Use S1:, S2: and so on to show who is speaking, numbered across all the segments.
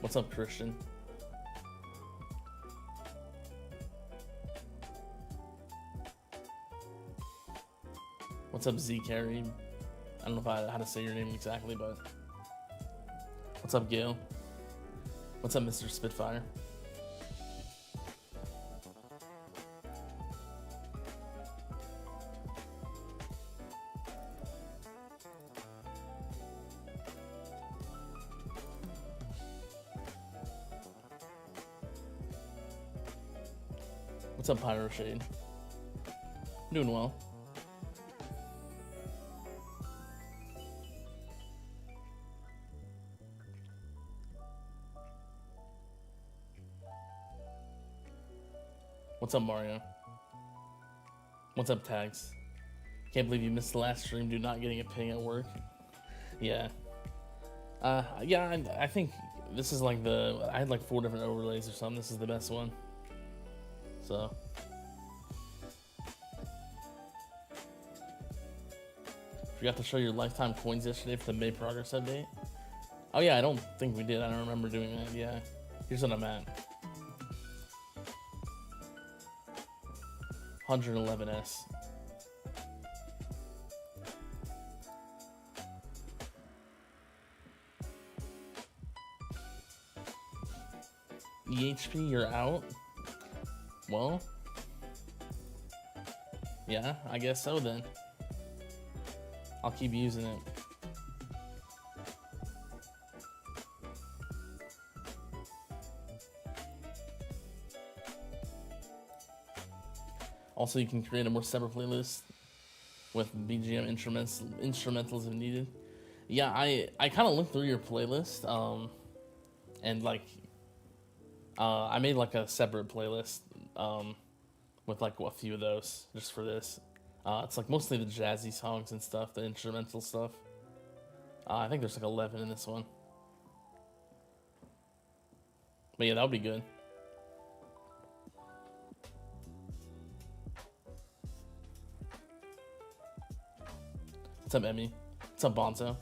S1: What's up, Christian? What's up, Z Carry? I don't know how to say your name exactly, but what's up, Gail? What's up, Mr. Spitfire? What's up, Pyro Shade? Doing well. What's up, Mario? What's up, Tags? Can't believe you missed the last stream, dude, not getting a ping at work. Yeah. Yeah, I think this is like I had like 4 different overlays or something. This is the best one. So. Forgot to show your lifetime coins yesterday for the May progress update. Oh yeah, I don't think we did. I don't remember doing that. Yeah. Here's what I'm at. 111S. EHP, you're out? Well, yeah, I guess so then. I'll keep using it. Also, you can create a more separate playlist with BGM instrumentals if needed. Yeah, I kind of looked through your playlist, and like, I made like a separate playlist, with like a few of those just for this. It's like mostly the jazzy songs and stuff, the instrumental stuff. I think there's like 11 in this one. But yeah, that would be good. What's up, Emmy? What's up, Bonzo?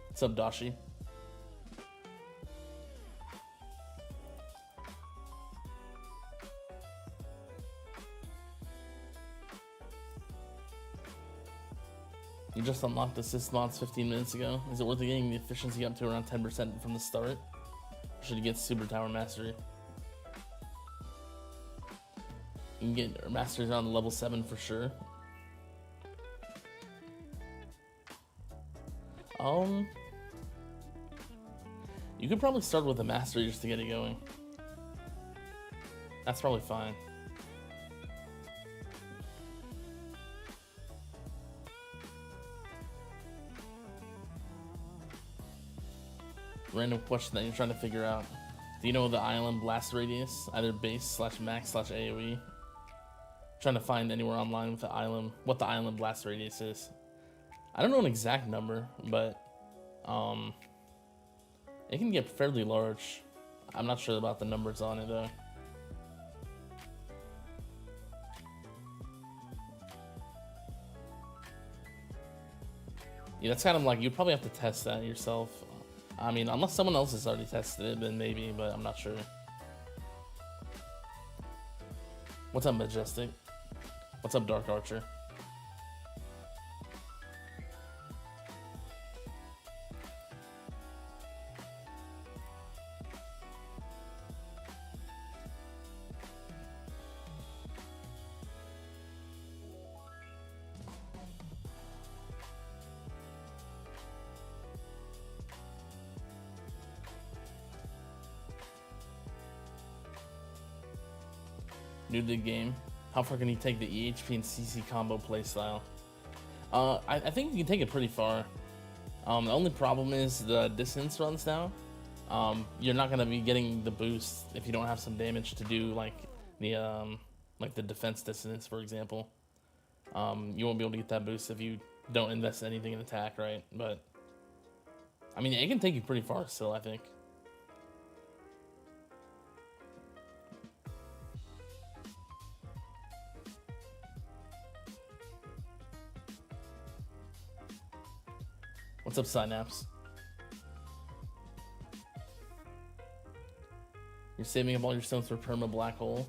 S1: What's up, Dashi? You just unlocked assist mods 15 minutes ago. Is it worth it getting the efficiency up to around 10% from the start? Or should you get Super Tower Mastery? You can get Masteries on level 7 for sure. You could probably start with a Mastery just to get it going. That's probably fine. Random question that you're trying to figure out. Do you know the island blast radius? Either base / max / AoE? Trying to find anywhere online with the island, what the island blast radius is. I don't know an exact number, but it can get fairly large. I'm not sure about the numbers on it though. Yeah, that's kind of like, you'd probably have to test that yourself. I mean, unless someone else has already tested it, then maybe, but I'm not sure. What's up, Majestic? What's up, Dark Archer? New to the game. How far can you take the EHP and CC combo playstyle? I think you can take it pretty far. The only problem is the distance runs down. You're not gonna be getting the boost if you don't have some damage to do like the defense dissonance, for example. You won't be able to get that boost if you don't invest anything in attack, right? But I mean, it can take you pretty far still, I think. What's up, Synapse? You're saving up all your stones for perma black hole.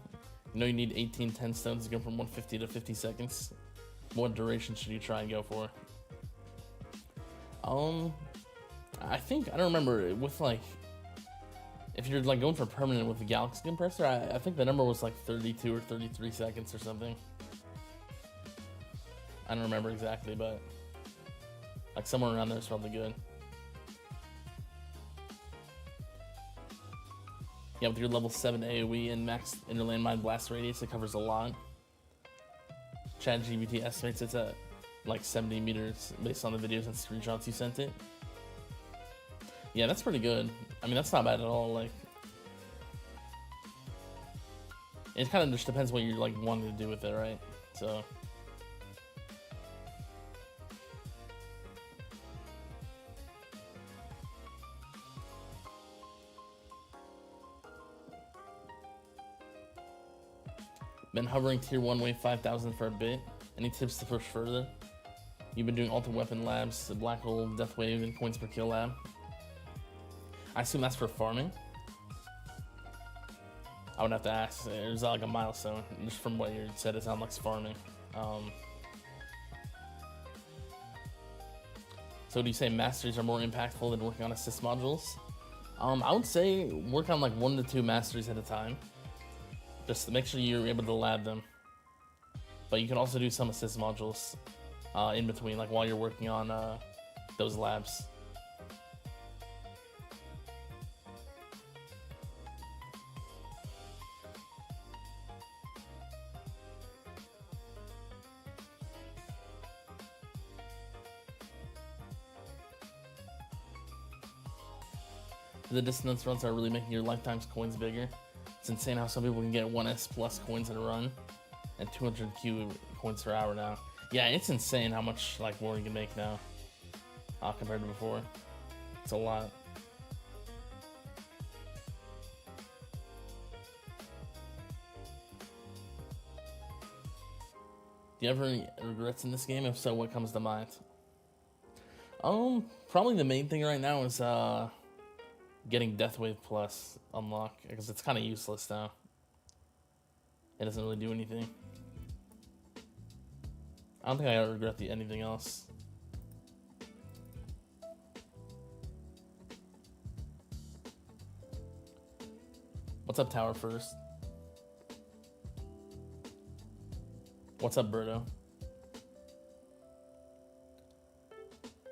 S1: You know you need 1810 stones to go from 150 to 50 seconds. What duration should you try and go for? I think, I don't remember, with like, if you're like going for permanent with the Galaxy Compressor, I think the number was like 32 or 33 seconds or something. I don't remember exactly, but like somewhere around there is probably good. Yeah, with your level 7 AoE and max inner landmine blast radius, it covers a lot. ChatGPT estimates it's at like 70 meters based on the videos and screenshots you sent it. Yeah, that's pretty good. I mean, that's not bad at all. Like, it kind of just depends what you're like wanting to do with it, right? So. Been hovering tier 1 wave 5000 for a bit. Any tips to push further? You've been doing Ultra Weapon Labs, the Black Hole, Death Wave, and Points per Kill Lab. I assume that's for farming. I would have to ask. There's like a milestone. Just from what you said, it sounds like farming. So do you say masteries are more impactful than working on assist modules? I would say work on like 1 to 2 masteries at a time. Just to make sure you're able to lab them. But you can also do some assist modules in between, like while you're working on those labs. The dissonance runs are really making your lifetime's coins bigger. It's insane how some people can get 1S plus coins in a run and 200 Q coins per hour now. Yeah, it's insane how much like more you can make now compared to before. It's a lot. Do you have any regrets in this game? If so, what comes to mind? Probably the main thing right now is getting Death Wave Plus unlocked, because it's kind of useless now. It doesn't really do anything. I don't think I regret anything else. What's up, Tower First? What's up, Birdo?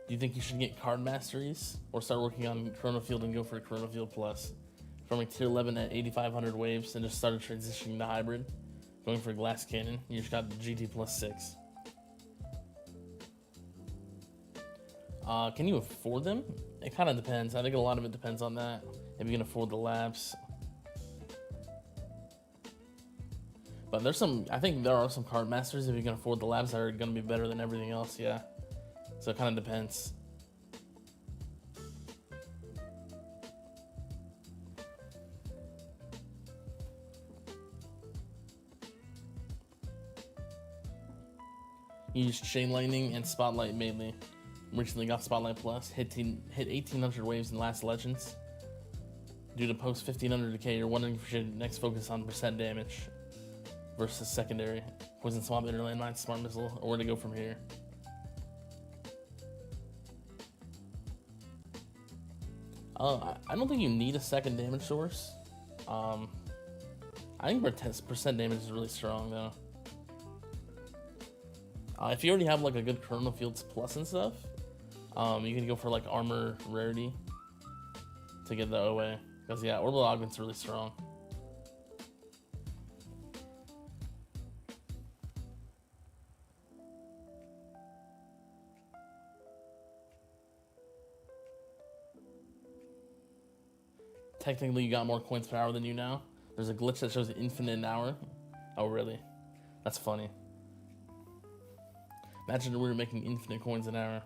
S1: Do you think you should get card masteries or start working on Chrono Field and go for a Chrono Field Plus? From like tier 11 at 8,500 waves and just started transitioning to hybrid, going for Glass Cannon. You just got the GT plus 6. Can you afford them? It kind of depends. I think a lot of it depends on that. If you can afford the labs. But there's some, I think there are some card masters if you can afford the labs that are going to be better than everything else, yeah. So it kind of depends. You use Chain Lightning and Spotlight mainly. Recently got Spotlight Plus. Hit 1,800 waves in Last Legends. Due to post 1,500 decay, you're wondering if you should next focus on percent damage versus secondary. Poison Swamp, Inner Landmine, Smart Missile, or where to go from here. I don't think you need a second damage source. I think percent damage is really strong though. If you already have like a good Chrono Fields Plus and stuff, you can go for like Armor Rarity to get the OA. Because yeah, Orbital Augment's really strong. Technically, you got more coins per hour than you now. There's a glitch that shows infinite an hour. Oh, really? That's funny. Imagine we were making infinite coins an hour.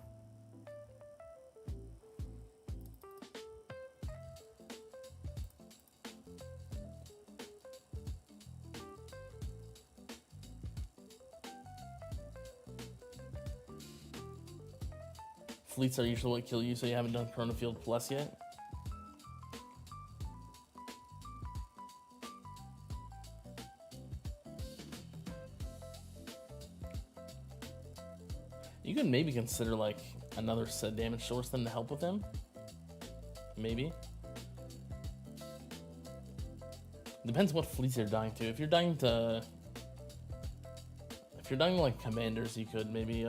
S1: fleets are usually what kill you, so you haven't done Chrono Field Plus yet. You can maybe consider like another set damage source then to help with them. Maybe. Depends what fleets you're dying to. If you're dying to like commanders, you could maybe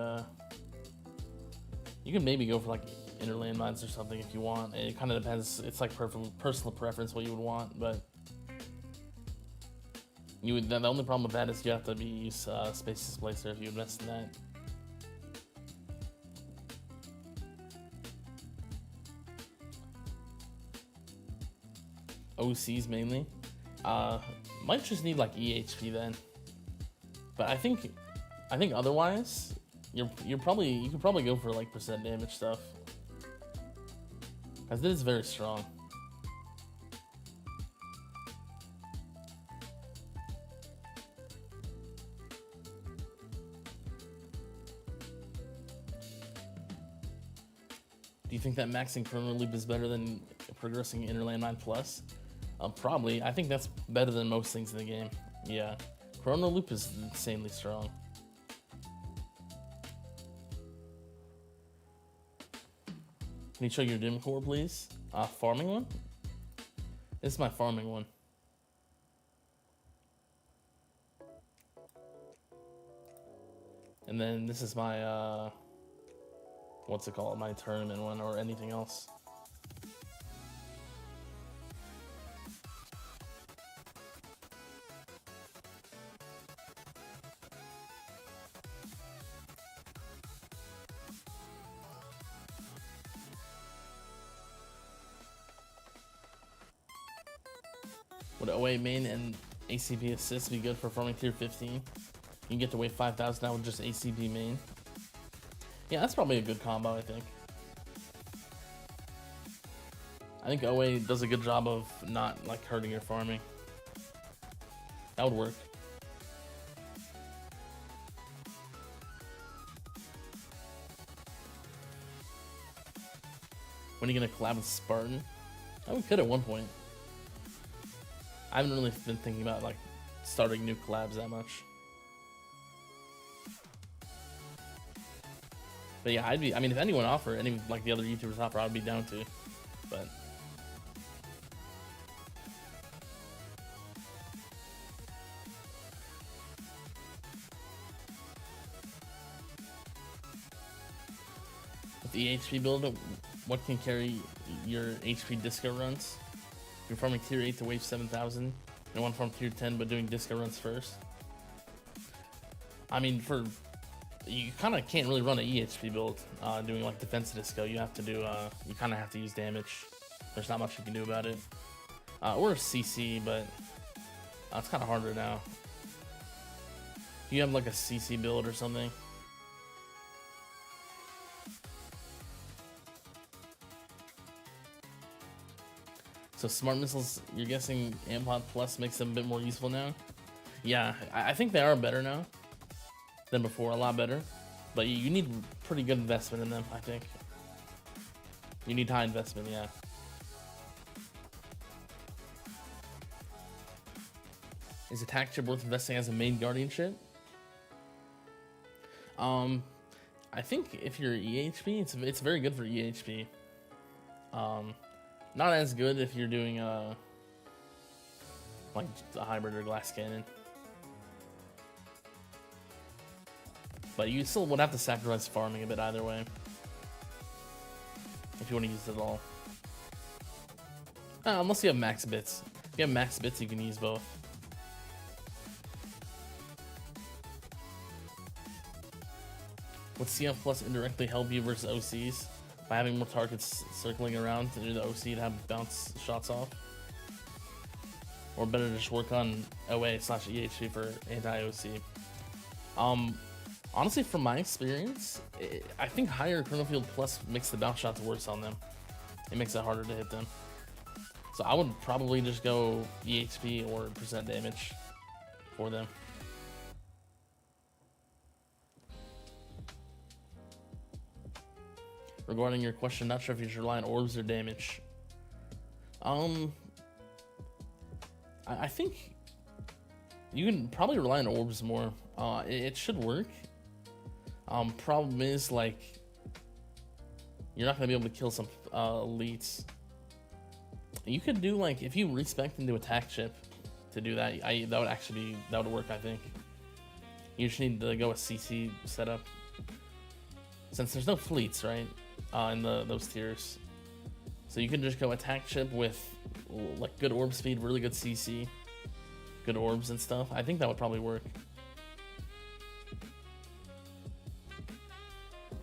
S1: go for like inner landmines or something if you want. It kind of depends. It's like personal preference what you would want, but the only problem with that is you have to use Space Displacer if you invest in that. OCs mainly. Might just need like EHP then. But I think otherwise you could probably go for like percent damage stuff. Cause this is very strong. Do you think that maxing Chrono Loop is better than progressing Inner Landmine Plus? Probably. I think that's better than most things in the game. Yeah. Chrono Loop is insanely strong. Can you show your dim core, please? Farming one? This is my farming one. And then this is my, what's it called? My tournament one or anything else. Would OA main and ACB assist be good for farming tier 15? You can get to wave 5,000 now with just ACB main. Yeah, that's probably a good combo, I think. I think OA does a good job of not like hurting your farming. That would work. When are you gonna collab with Spartan? Oh, we could at one point. I haven't really been thinking about like starting new collabs that much. But yeah, I mean, if anyone offer, any like the other YouTubers offer, I'd be down to. But with the HP build, what can carry your HP disco runs? You're farming tier 8 to wave 7,000. You want to farm tier 10 but doing disco runs first. I mean, you kind of can't really run an EHP build doing like defense disco. You have to do, you kind of have to use damage. There's not much you can do about it. Or CC, but it's kind of harder now. You have like a CC build or something. So smart missiles, you're guessing Ampod Plus makes them a bit more useful now? Yeah, I think they are better now than before, a lot better. But you need pretty good investment in them, I think. You need high investment, yeah. Is attack chip worth investing as a main guardianship? I think if you're EHP, it's very good for EHP. Not as good if you're doing like a hybrid or glass cannon. But you still would have to sacrifice farming a bit either way. If you want to use it at all. Unless you have max bits. If you have max bits, you can use both. Would CF Plus indirectly help you versus OCs? By having more targets circling around to do the OC to have bounce shots off? Or better to just work on OA/EHP for anti-OC? Honestly, from my experience, I think higher Chrono Field Plus makes the bounce shots worse on them. It makes it harder to hit them. So I would probably just go EHP or percent damage for them. Regarding your question, not sure if you should rely on orbs or damage. I think you can probably rely on orbs more. It should work. Problem is, like, you're not gonna be able to kill some elites. You could do, like, if you respect into attack chip to do that, that would work, I think. You just need to go with CC setup. Since there's no fleets, right, in those tiers. So you can just go attack chip with, like, good orb speed, really good CC, good orbs and stuff. I think that would probably work.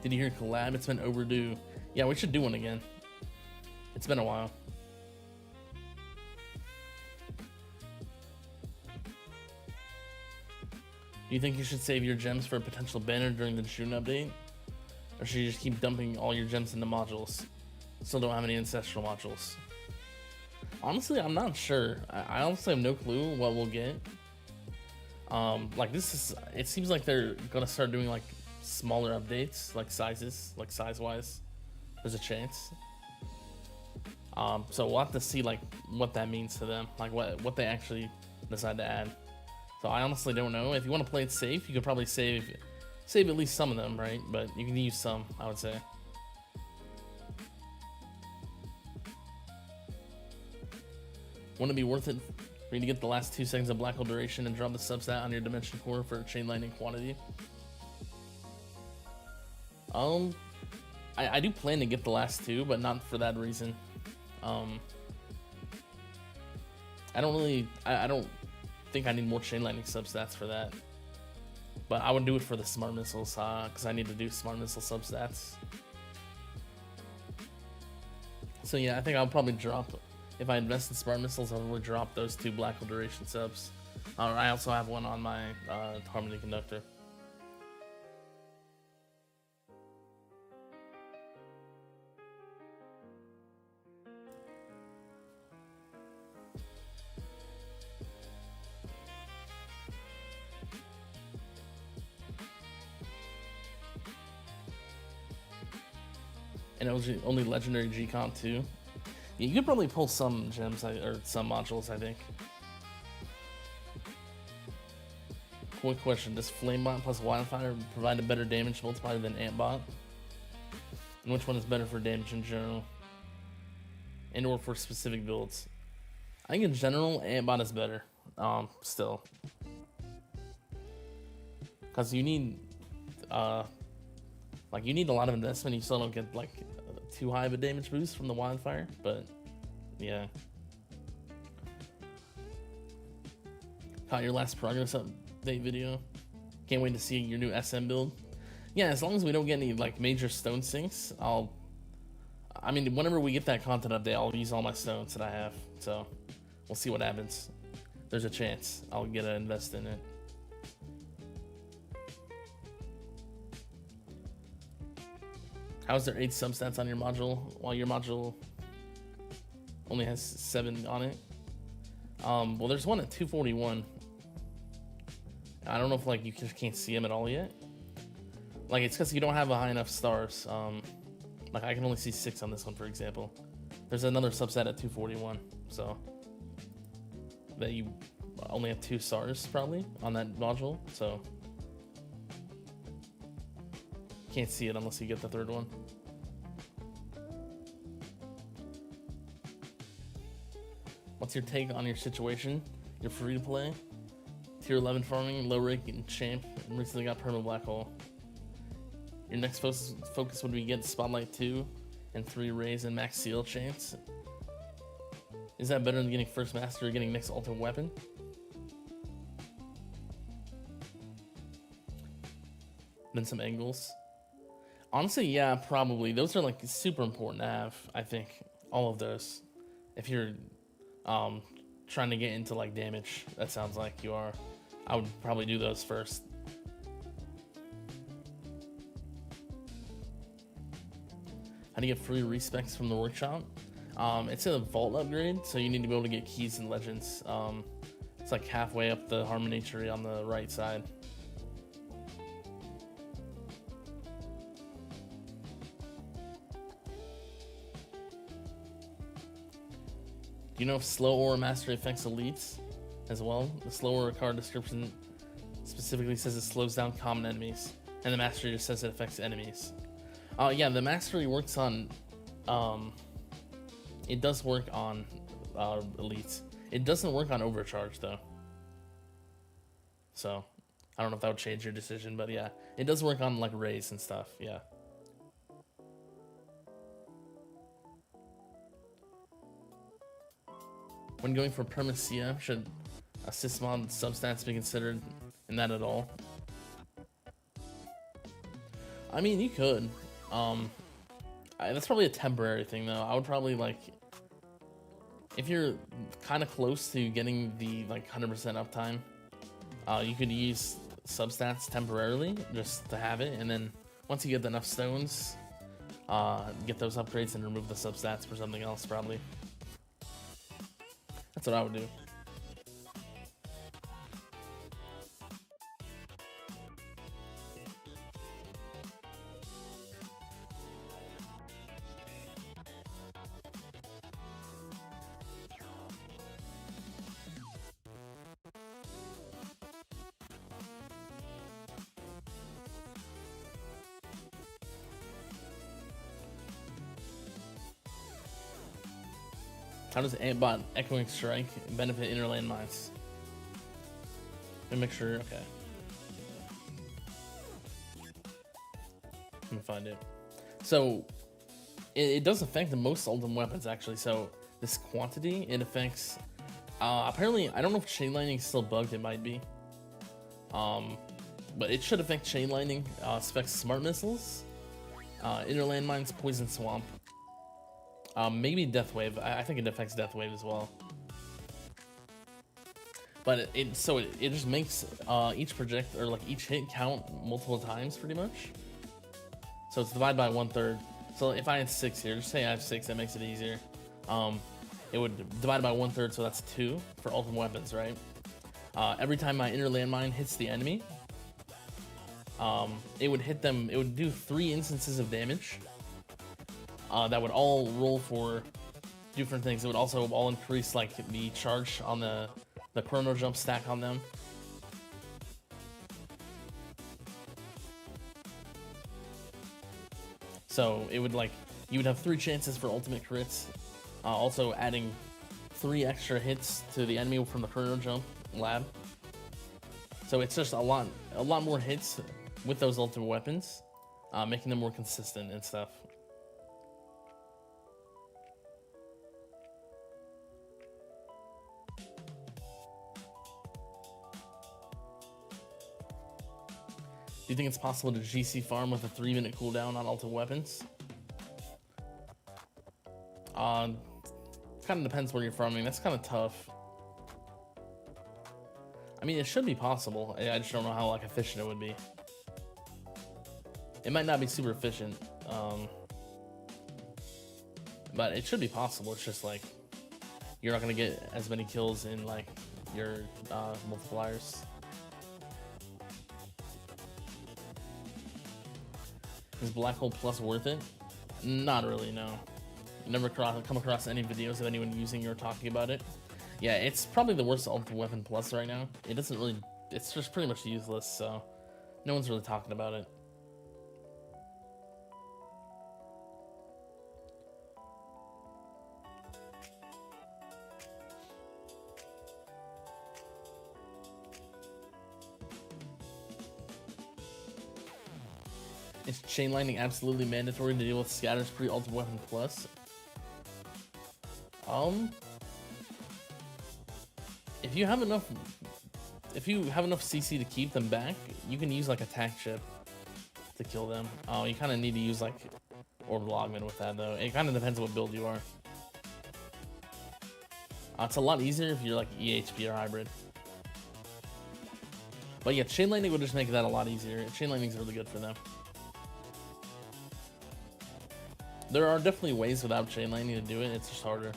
S1: Did you hear collab? It's been overdue. Yeah, we should do one again. It's been a while. Do you think you should save your gems for a potential banner during the June update? Or should you just keep dumping all your gems into modules? Still don't have any ancestral modules. Honestly, I'm not sure. I honestly have no clue what we'll get. Like, it seems like they're gonna start doing, like, smaller updates, like size-wise. There's a chance. So we'll have to see, like, what that means to them, like what they actually decide to add. So I honestly don't know. If you want to play it safe, you could probably save at least some of them, right? But you can use some, I would say. Wouldn't it be worth it for you to get the last 2 seconds of black hole duration and drop the substat on your dimension core for chain lightning quantity? I do plan to get the last 2, but not for that reason. I don't think I need more chain lightning substats for that. But I would do it for the smart missiles, because I need to do smart missile substats. So yeah, I think I'll probably drop, if I invest in smart missiles, I'll probably drop those 2 black hole duration subs. I also have one on my Harmony Conductor. And it was only legendary G-Comp too. Yeah, you could probably pull some gems or some modules, I think. Quick question: does Flamebot plus Wildfire provide a better damage multiplier than Antbot? And which one is better for damage in general, and or for specific builds? I think in general, Antbot is better. Still, because you need, you need a lot of investment. You still don't get, like, too high of a damage boost from the Wildfire, but yeah. Caught your last progress update video. Can't wait to see your new SM build. Yeah, as long as we don't get any, like, major stone sinks, I mean, whenever we get that content update, I'll use all my stones that I have. So we'll see what happens. There's a chance I'll get to invest in it. How is there 8 substats on your module while your module only has 7 on it? Well, there's one at 241. I don't know if, like, you just can't see them at all yet. Like, it's because you don't have a high enough stars. Like, I can only see 6 on this one, for example. There's another subset at 241, so that you only have 2 stars probably on that module, so can't see it unless you get the 3rd one. What's your take on your situation? You're free to play, tier 11 farming, low rank and champ, and recently got perma black hole. Your next focus would be get Spotlight 2 and 3 rays and max seal chance. Is that better than getting first master or getting next ultimate weapon? Then some angles. Honestly, yeah, probably. Those are, like, super important to have, I think. All of those. If you're trying to get into, like, damage, that sounds like you are. I would probably do those first. How do you get free respecs from the workshop? It's a vault upgrade, so you need to be able to get keys and legends. It's like halfway up the Harmony tree on the right side. you know if slow aura mastery affects elites as well? The slow aura card description specifically says it slows down common enemies, and the mastery just says it affects enemies. Yeah, the mastery works on, it does work on elites. It doesn't work on overcharge though. So, I don't know if that would change your decision, but yeah, it does work on like rays and stuff, yeah. When going for Permacia, should assist mod substats be considered in that at all? I mean, you could. That's probably a temporary thing though. I would probably like, if you're kind of close to getting the like 100% uptime, you could use substats temporarily just to have it, and then once you get enough stones, get those upgrades and remove the substats for something else probably. That's what I would do. How does Antbot Echoing Strike benefit inner landmines? Let me make sure, okay. Let me find it. So, it does affect most ultimate weapons actually. So, this quantity, it affects, apparently, I don't know if Chain Lightning is still bugged, it might be. But it should affect Chain Lightning, specs Smart Missiles, inner landmines, Poison Swamp. Maybe Death Wave. I think it affects Death Wave as well. But it just makes each project or like each hit count multiple times pretty much. So it's divided by 1/3. So if I had 6 here, just say I have 6, that makes it easier. It would divide by 1/3, so that's 2 for ultimate weapons, right? Every time my inner landmine hits the enemy, it would hit them. It would do 3 instances of damage. That would all roll for different things. It would also all increase like the charge on the chrono jump stack on them. So it would like, you would have 3 chances for ultimate crits. Also adding 3 extra hits to the enemy from the chrono jump lab. So it's just a lot more hits with those ultimate weapons, making them more consistent and stuff. Do you think it's possible to GC farm with a 3-minute cooldown on ultimate weapons? Kind of depends where you're farming. That's kind of tough. I mean, it should be possible. I just don't know how like efficient it would be. It might not be super efficient, but it should be possible. It's just like you're not gonna get as many kills in like your multipliers. Is Black Hole Plus worth it? Not really, no. Never come across any videos of anyone using it or talking about it. Yeah, it's probably the worst ultimate weapon plus right now. It doesn't really, it's just pretty much useless, so no one's really talking about it. Is Chain Lightning absolutely mandatory to deal with Scatter's pre-ultimate weapon plus? If you have enough CC to keep them back, you can use like attack chip to kill them. You kind of need to use like Orb Logman with that though. It kind of depends what build you are. It's a lot easier if you're like EHP or hybrid. But yeah, Chain Lightning would just make that a lot easier. Chain Lightning's really good for them. There are definitely ways without Chain Lightning to do it, it's just harder.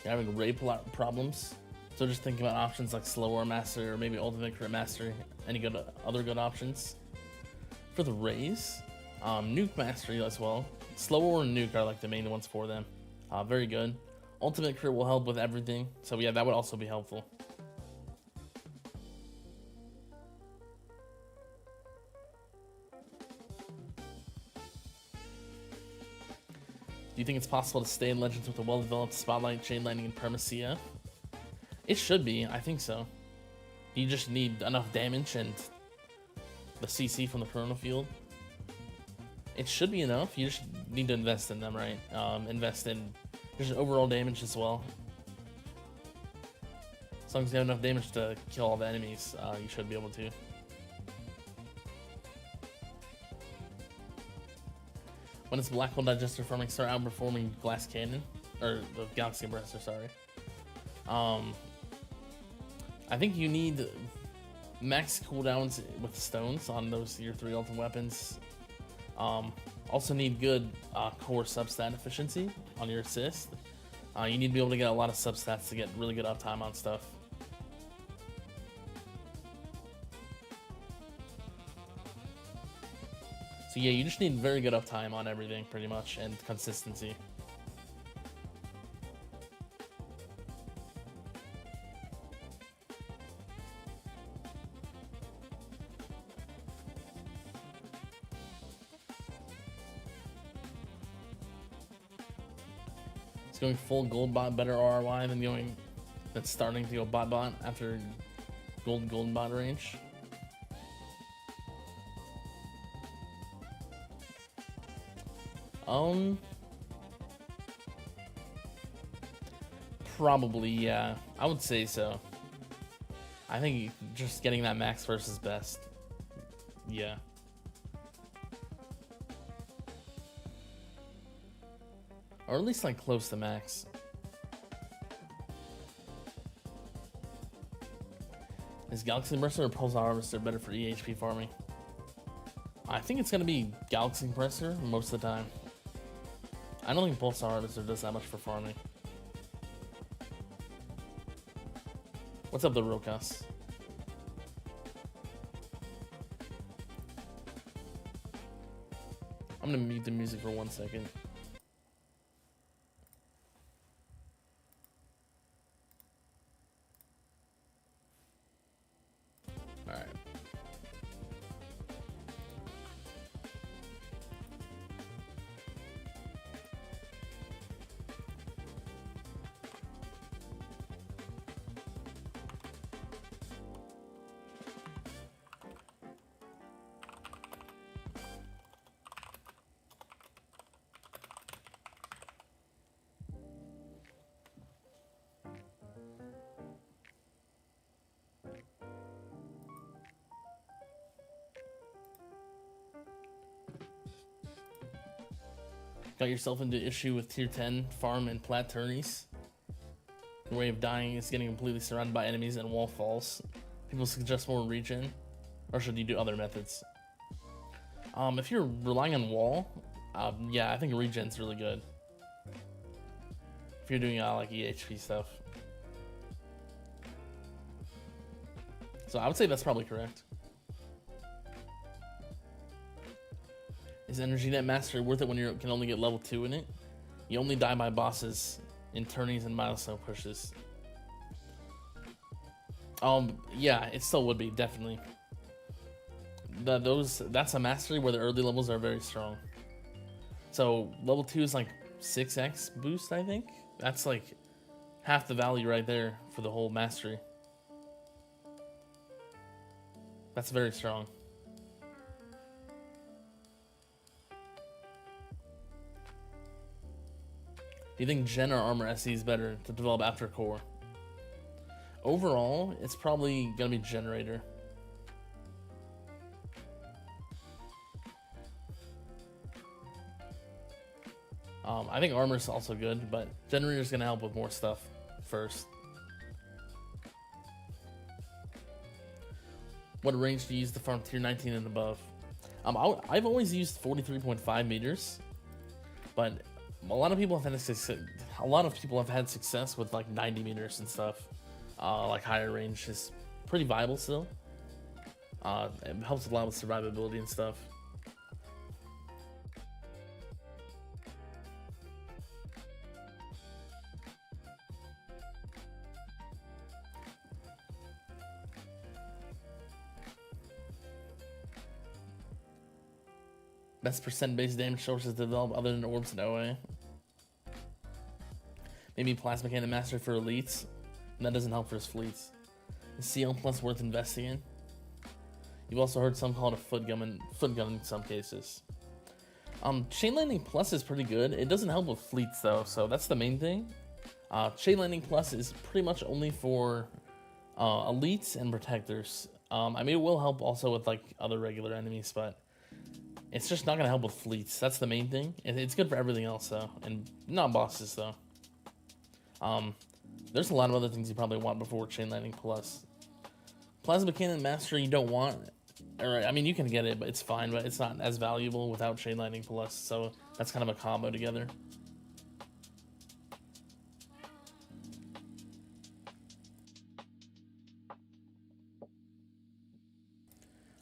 S1: you're having problems. So just think about options like Slow War Mastery or maybe Ultimate Crit Mastery. Any other good options? For the Rays, Nuke Mastery as well. Slow War and Nuke are like the main ones for them. Very good. Ultimate Crit will help with everything. So yeah, that would also be helpful. Do you think it's possible to stay in Legends with a well-developed Spotlight, Chain Lightning, and Perma-CF? It should be, I think so. You just need enough damage and the CC from the Chrono Field. It should be enough. You just need to invest in them, right? Invest in just overall damage as well. As long as you have enough damage to kill all the enemies, you should be able to. When it's Black Hole Digester farming, start outperforming Glass Cannon, or the Galaxy Compressor, sorry. I think you need max cooldowns with stones on those your 3 ultimate weapons. Also need good core substat efficiency on your assist. You need to be able to get a lot of substats to get really good uptime on stuff. So yeah, you just need very good uptime on everything, pretty much, and consistency. It's going full gold bot better ROI than starting to go bot after golden bot range. Probably, yeah. I would say so. I think just getting that max first is best. Yeah. Or at least like close to max. Is Galaxy Compressor or Pulsar Harvester better for EHP farming? I think it's gonna be Galaxy Compressor most of the time. I don't think Pulsar Harvester does that much for farming. What's up, the Rokas? I'm gonna mute the music for 1 second. Alright. Got yourself into issue with tier 10 farm and plat tourneys. Your way of dying is getting completely surrounded by enemies and wall falls. People suggest more regen, or should you do other methods? If you're relying on wall, yeah, I think regen's really good. If you're doing like EHP stuff. So I would say that's probably correct. Is Energy Net Mastery worth it when you can only get level 2 in it? You only die by bosses in tourneys and milestone pushes. Yeah, it still would be, definitely. That's a mastery where the early levels are very strong. So level 2 is like 6x boost, I think. That's like half the value right there for the whole mastery. That's very strong. Do you think Gen or Armor SE is better to develop after Core? Overall, it's probably gonna be Generator. I think Armor's also good, but Generator's gonna help with more stuff first. What range do you use to farm tier 19 and above? I've always used 43.5 meters, but a lot of people a lot of people have had success with like 90 meters and stuff. Like higher range is pretty viable still. It helps a lot with survivability and stuff. Best percent base damage sources develop other than orbs and OA. Maybe Plasma Cannon Master for elites. And that doesn't help for his fleets. Is CL plus worth investing in? You've also heard some call it a foot gun in some cases. Chain Lightning Plus is pretty good. It doesn't help with fleets though, so that's the main thing. Chain Lightning Plus is pretty much only for elites and protectors. I mean, it will help also with like other regular enemies, but it's just not gonna help with fleets. That's the main thing. It's good for everything else though, and not bosses though. There's a lot of other things you probably want before Chain Lightning Plus. Plasma Cannon Master you don't want. Or, I mean, you can get it, but it's fine, but it's not as valuable without Chain Lightning Plus, so that's kind of a combo together.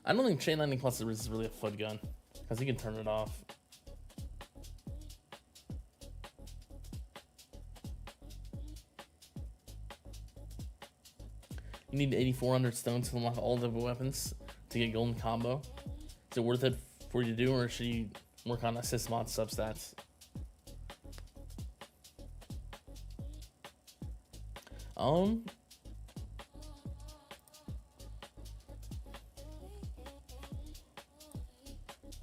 S1: I don't think Chain Lightning Plus is really a foot gun, because you can turn it off. You need 8,400 stones to unlock all the weapons to get golden combo. Is it worth it for you to do, or should you work on assist mod substats?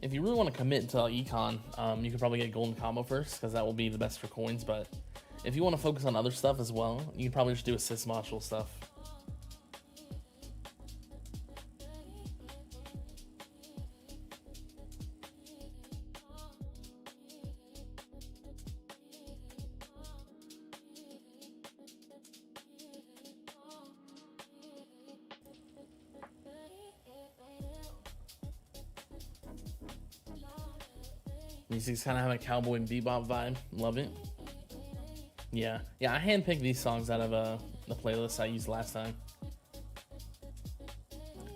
S1: If you really want to commit to econ, you could probably get golden combo first, because that will be the best for coins. But if you want to focus on other stuff as well, you can probably just do assist module stuff. Music's kind of having a Cowboy Bebop vibe. Love it. Yeah, I handpicked these songs out of the playlist I used last time.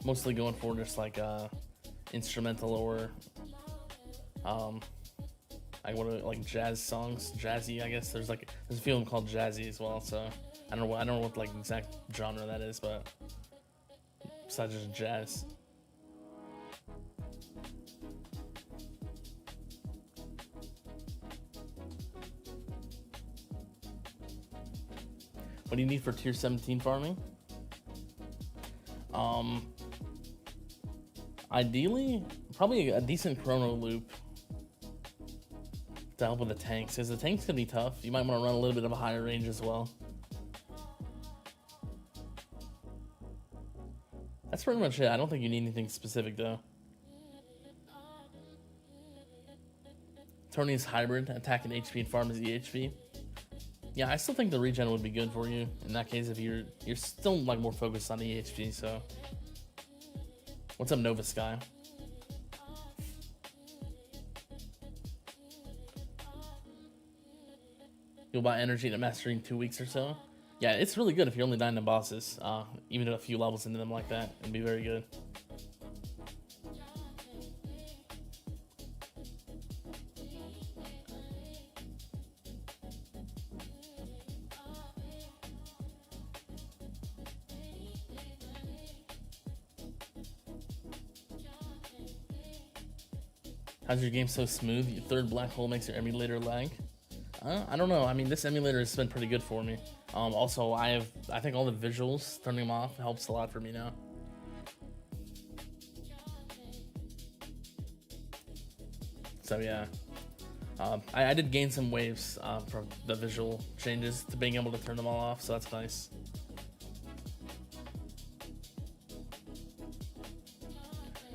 S1: Mostly going for just like instrumental or like jazz songs, jazzy. I guess there's a few of them called jazzy as well. So I don't know what like exact genre that is, but besides just jazz. What do you need for tier 17 farming? Ideally, probably a decent chrono loop to help with the tanks, because the tanks can be tough. You might want to run a little bit of a higher range as well. That's pretty much it. I don't think you need anything specific though. Tony's hybrid, attack and HP and farm is EHP. Yeah, I still think the regen would be good for you in that case if you're still like more focused on the EHP. So, what's up, Nova Sky? You'll buy energy to mastery in 2 weeks or so. Yeah, it's really good if you're only dying to bosses. Even a few levels into them like that, it'd be very good. How's your game so smooth? Your third black hole makes your emulator lag? I don't know. I mean, this emulator has been pretty good for me. Also, I think all the visuals, turning them off helps a lot for me now. So yeah, I did gain some waves from the visual changes to being able to turn them all off, so that's nice.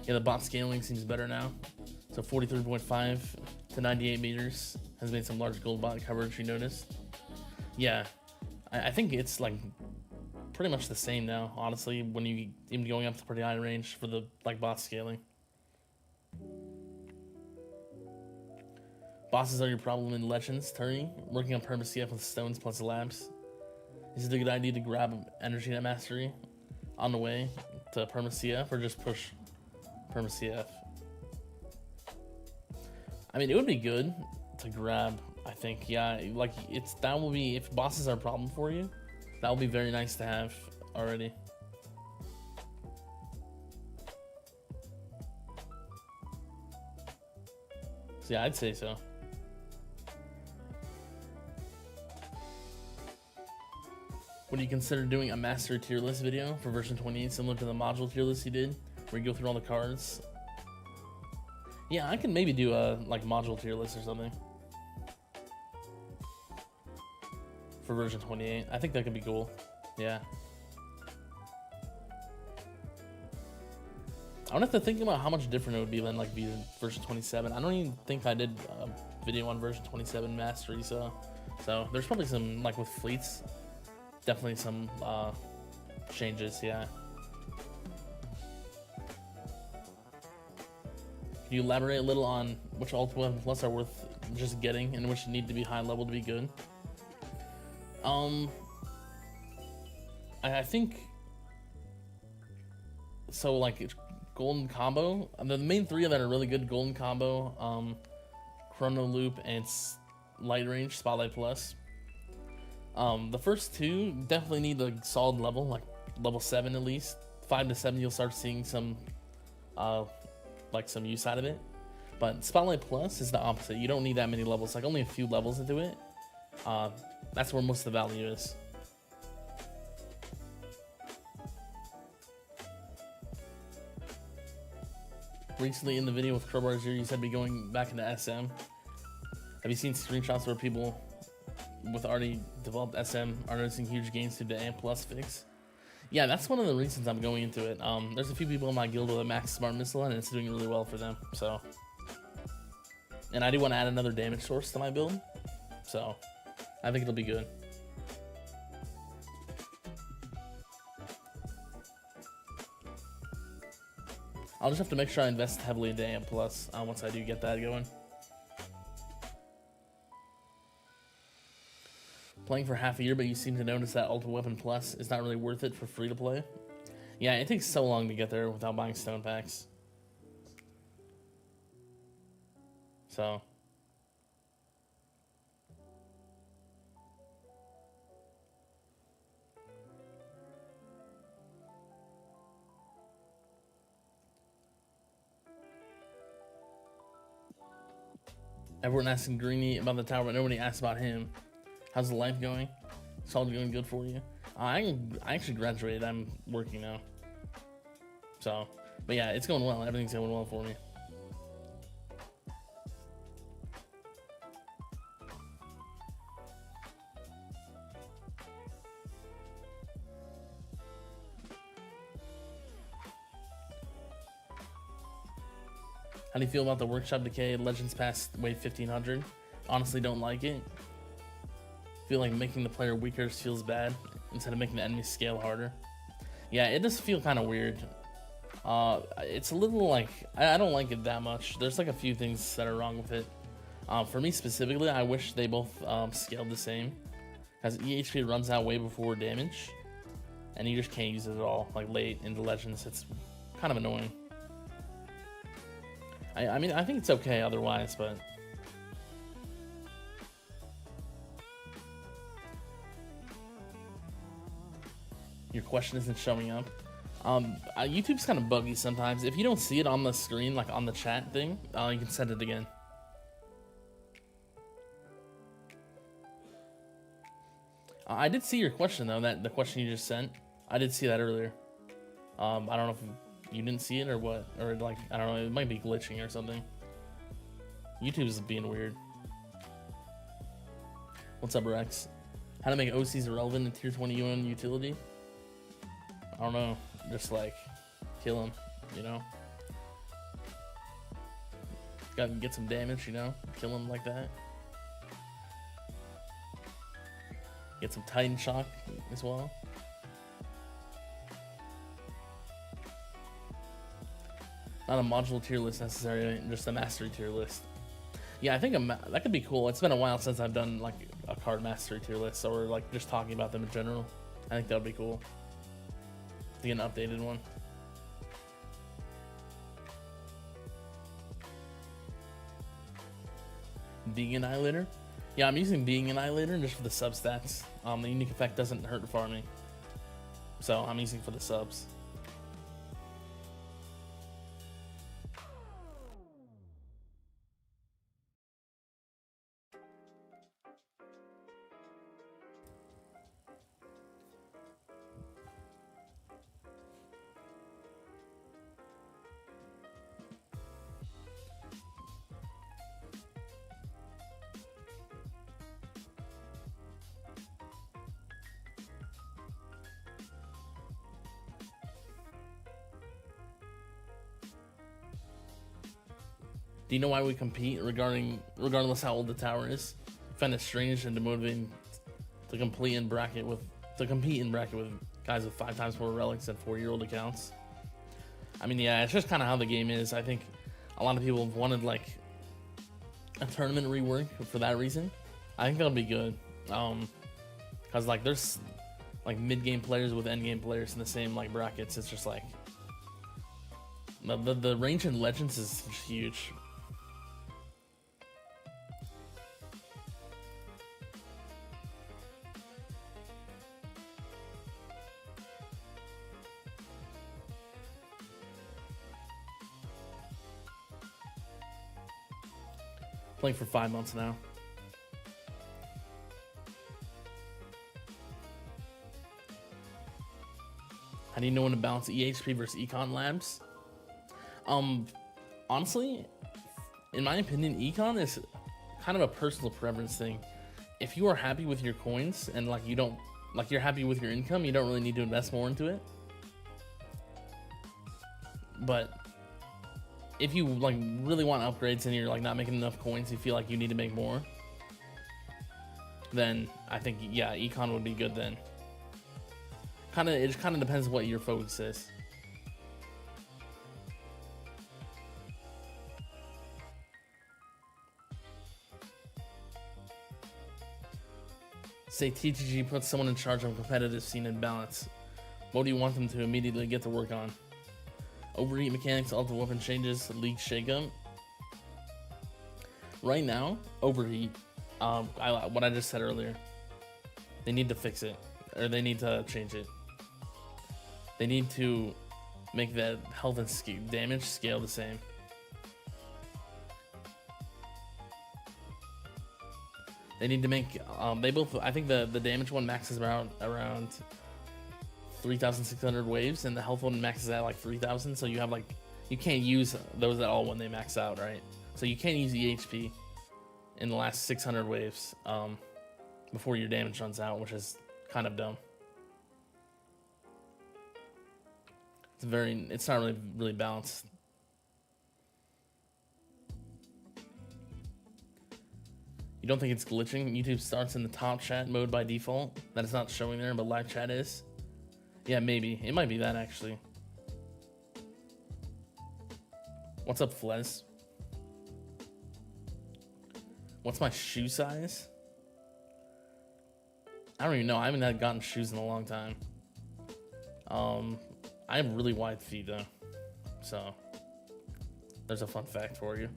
S1: Yeah, the bot scaling seems better now. So 43.5 to 98 meters has made some large gold bot coverage, you noticed? Yeah, I think it's like pretty much the same now, honestly, when you even going up to pretty high range for the like bot scaling. Bosses are your problem in Legends. Turi, working on Perma CF with stones plus labs. Is it a good idea to grab Energy Net Mastery on the way to Perma CF or just push Perma CF? I mean, it would be good to grab, I think. Yeah, like that will be, if bosses are a problem for you, that will be very nice to have already. So yeah, I'd say so. Would you consider doing a master tier list video for version 28 similar to the module tier list you did, where you go through all the cards? Yeah, I can maybe do a like module tier list or something for version 28. I think that could be cool. Yeah. I would have to think about how much different it would be than like version 27. I don't even think I did a video on version 27 mastery, so there's probably some, like with fleets, definitely some changes, yeah. Can you elaborate a little on which Ultimate Weapon Plus are worth just getting and which need to be high level to be good? I think so, like Golden Combo, the main three that are really good: Golden Combo, Chrono Loop, and Light Range Spotlight Plus. The first two definitely need a solid level, like level 7 at least. 5 to 7 you'll start seeing some like some use out of it. But Spotlight Plus is the opposite. You don't need that many levels, like only a few levels into it. That's where most of the value is. Recently in the video with Crowbar Zero, you said be going back into SM. Have you seen screenshots where people with already developed SM are noticing huge gains through the AMP Plus fix? Yeah, that's one of the reasons I'm going into it. There's a few people in my guild with a max smart missile and it's doing really well for them, so. And I do want to add another damage source to my build, so I think it'll be good. I'll just have to make sure I invest heavily into AM Plus once I do get that going. Playing for half a year, but you seem to notice that Ultimate Weapon Plus is not really worth it for free to play. Yeah, it takes so long to get there without buying stone packs. So. Everyone asking Greeny about the tower, but nobody asked about him. How's the life going? It's all going good for you? I actually graduated. I'm working now. So, but yeah, it's going well. Everything's going well for me. How do you feel about the Workshop Decay Legends Pass Wave 1500? Honestly, don't like it. Feel like making the player weaker feels bad instead of making the enemy scale harder. Yeah, it does feel kind of weird. It's a little like, I don't like it that much. There's like a few things that are wrong with it. For me specifically, I wish they both scaled the same, because EHP runs out way before damage, and you just can't use it at all, like late into Legends. It's kind of annoying. I mean, I think it's okay otherwise, but... Your question isn't showing up. YouTube's kind of buggy sometimes. If you don't see it on the screen, like on the chat thing, you can send it again. I did see your question though, the question you just sent. I did see that earlier. I don't know if you didn't see it or what, or like, I don't know, it might be glitching or something. YouTube is being weird. What's up, Rex? How to make OCs irrelevant in tier 20 UN utility? I don't know, just like kill him, you know? Gotta get some damage, you know? Kill him like that. Get some Titan Shock as well. Not a module tier list necessary, just a mastery tier list. Yeah, I think that could be cool. It's been a while since I've done like a card mastery tier list, or like just talking about them in general. I think that would be cool to get an updated one. Being Annihilator? Yeah, I'm using Being Annihilator just for the sub stats. The unique effect doesn't hurt farming, so I'm using for the subs. Do you know why we compete regardless how old the tower is? I find it strange and demotivating to compete in bracket with guys with 5 times more relics and 4-year-old accounts. I mean, yeah, it's just kind of how the game is. I think a lot of people have wanted like a tournament rework for that reason. I think that'll be good, cause like there's like mid-game players with end-game players in the same like brackets. It's just like the range in Legends is huge. Playing for 5 months now. How do you know when to balance EHP versus Econ Labs? Honestly, in my opinion, Econ is kind of a personal preference thing. If you are happy with your coins and like you're happy with your income, you don't really need to invest more into it. But if you like really want upgrades and you're like not making enough coins, you feel like you need to make more, then I think, yeah, Econ would be good then. It just kind of depends what your focus is. Say TTG puts someone in charge of a competitive scene and balance. What do you want them to immediately get to work on? Overheat mechanics, ultimate weapon changes, league shakeup. Right now, overheat. What I just said earlier. They need to fix it, or they need to change it. They need to make the health and damage scale the same. They need to make they both. I think the damage one maxes around 3,600 waves, and the health one maxes at like 3,000. So you have like, you can't use those at all when they max out, right? So you can't use EHP in the last 600 waves before your damage runs out, which is kind of dumb. It's not really balanced. You don't think it's glitching? YouTube starts in the top chat mode by default. That is not showing there, but live chat is. Yeah, maybe. It might be that, actually. What's up, Flez? What's my shoe size? I don't even know. I haven't gotten shoes in a long time. I have really wide feet, though. So, there's a fun fact for you.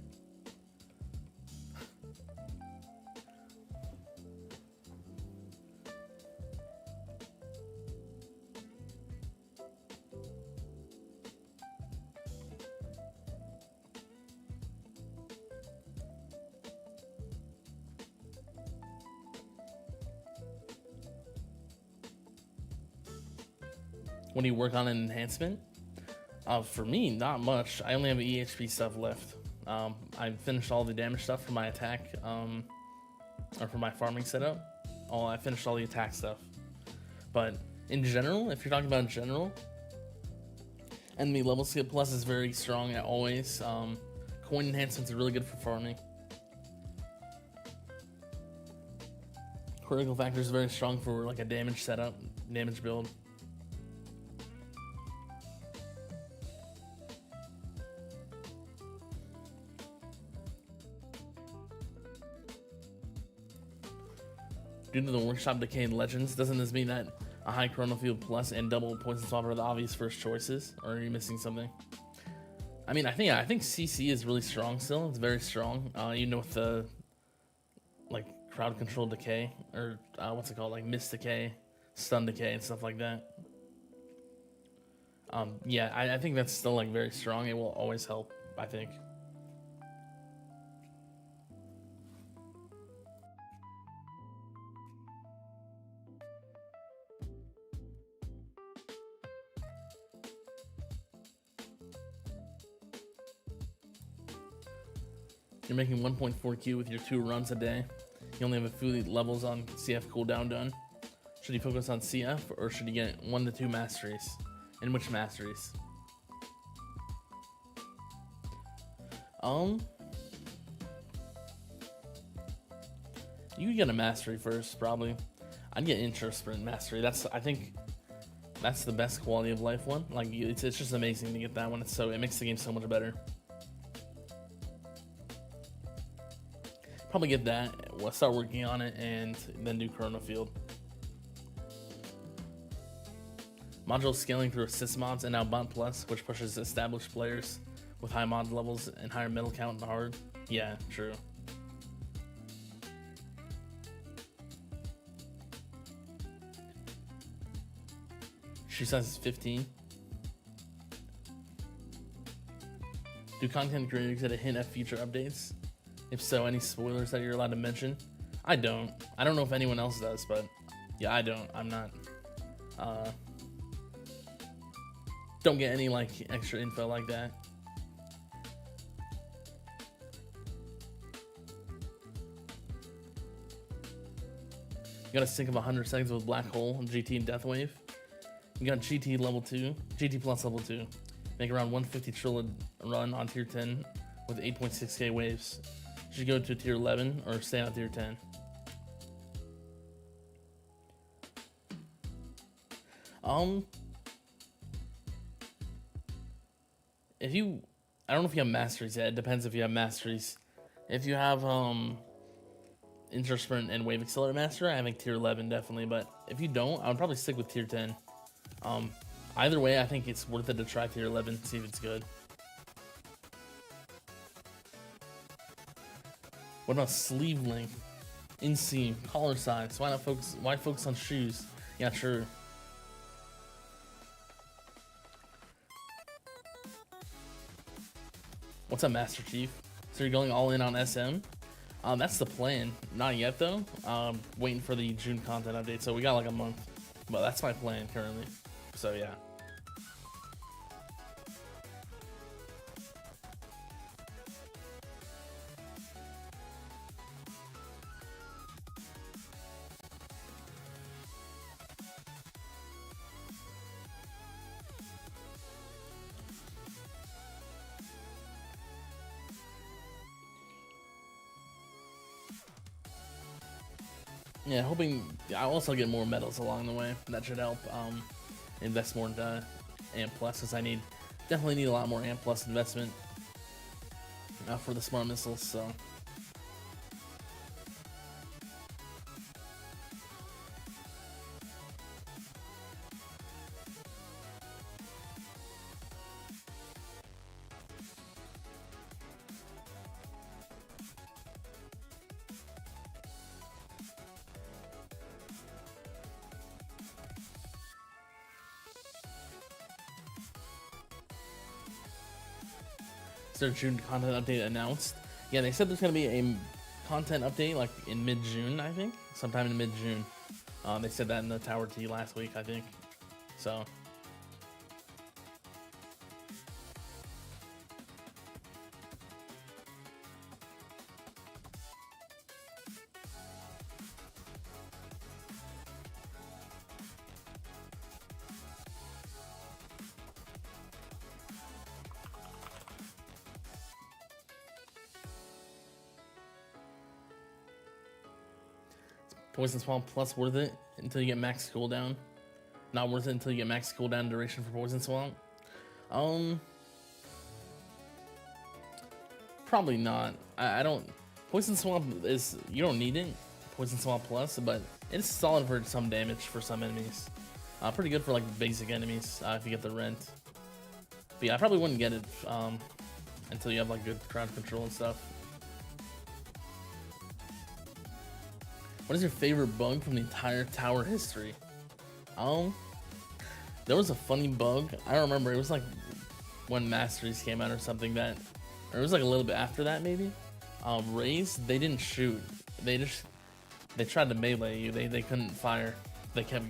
S1: When do you work on an enhancement? For me, not much. I only have EHP stuff left. I finished all the damage stuff for my attack, or for my farming setup. I finished all the attack stuff. But in general, if you're talking about in general, enemy level skip plus is very strong at always. Coin enhancements are really good for farming. Critical factor is very strong for like a damage setup, damage build. Due to the Workshop Decay and Legends, doesn't this mean that a high Chrono Field Plus and double Poison Swap are the obvious first choices? Or are you missing something? I mean, I think CC is really strong still. It's very strong. You know, with the like crowd control decay, or what's it called, like mist decay, stun decay, and stuff like that. Yeah, I think that's still like very strong. It will always help, I think. You're making 1.4 Q with your 2 runs a day. You only have a few levels on CF cooldown done. Should you focus on CF, or should you get 1 to 2 masteries? And which masteries? You could get a mastery first, probably. I'd get Intro Sprint Mastery. I think that's the best quality of life one. Like, it's just amazing to get that one. It makes the game so much better. Probably get that. We'll start working on it and then do Chrono Field. Module scaling through assist mods and now Bot Plus, which pushes established players with high mod levels and higher medal count in hard. Yeah, true. Shoe size is 15. Do content creators get a hint at future updates? If so, any spoilers that you're allowed to mention? I don't know if anyone else does, but yeah, I don't. I'm not. Don't get any like extra info like that. You got a sync of 100 seconds with Black Hole, GT, and Deathwave. You got GT level 2, GT plus level 2. Make around 150 trillion run on tier 10 with 8.6k waves. Should you go to tier 11 or stay on tier 10? I don't know if you have masteries yet. It depends if you have masteries. If you have Intro Sprint and Wave Accelerate Master, I think tier 11 definitely. But if you don't, I would probably stick with tier 10. Either way, I think it's worth it to try tier 11, see if it's good. What about sleeve length, inseam, collar size? Why focus on shoes? Yeah, sure. What's up, Master Chief? So you're going all in on SM? That's the plan. Not yet though. Waiting for the June content update. So we got like a month, but that's my plan currently. So yeah. Yeah, hoping I'll also get more medals along the way. That should help invest more into Amp Plus, because I definitely need a lot more Amp Plus investment for the smart missiles. So. Is there a June content update announced? Yeah, they said there's gonna be a content update like in mid-June, I think, sometime in mid-June. They said that in the Tower T last week, I think. So. Poison Swamp Plus worth it until you get max cooldown. Not worth it until you get max cooldown duration for Poison Swamp. Probably not. I don't. Poison Swamp is, you don't need it. Poison Swamp Plus, but it's solid for some damage for some enemies. Pretty good for like basic enemies if you get the rent. But yeah, I probably wouldn't get it until you have like good crowd control and stuff. What is your favorite bug from the entire tower history? There was a funny bug. I don't remember. It was like when Masteries came out or something or it was like a little bit after that maybe. Rays, they didn't shoot. They tried to melee you. They couldn't fire. They kept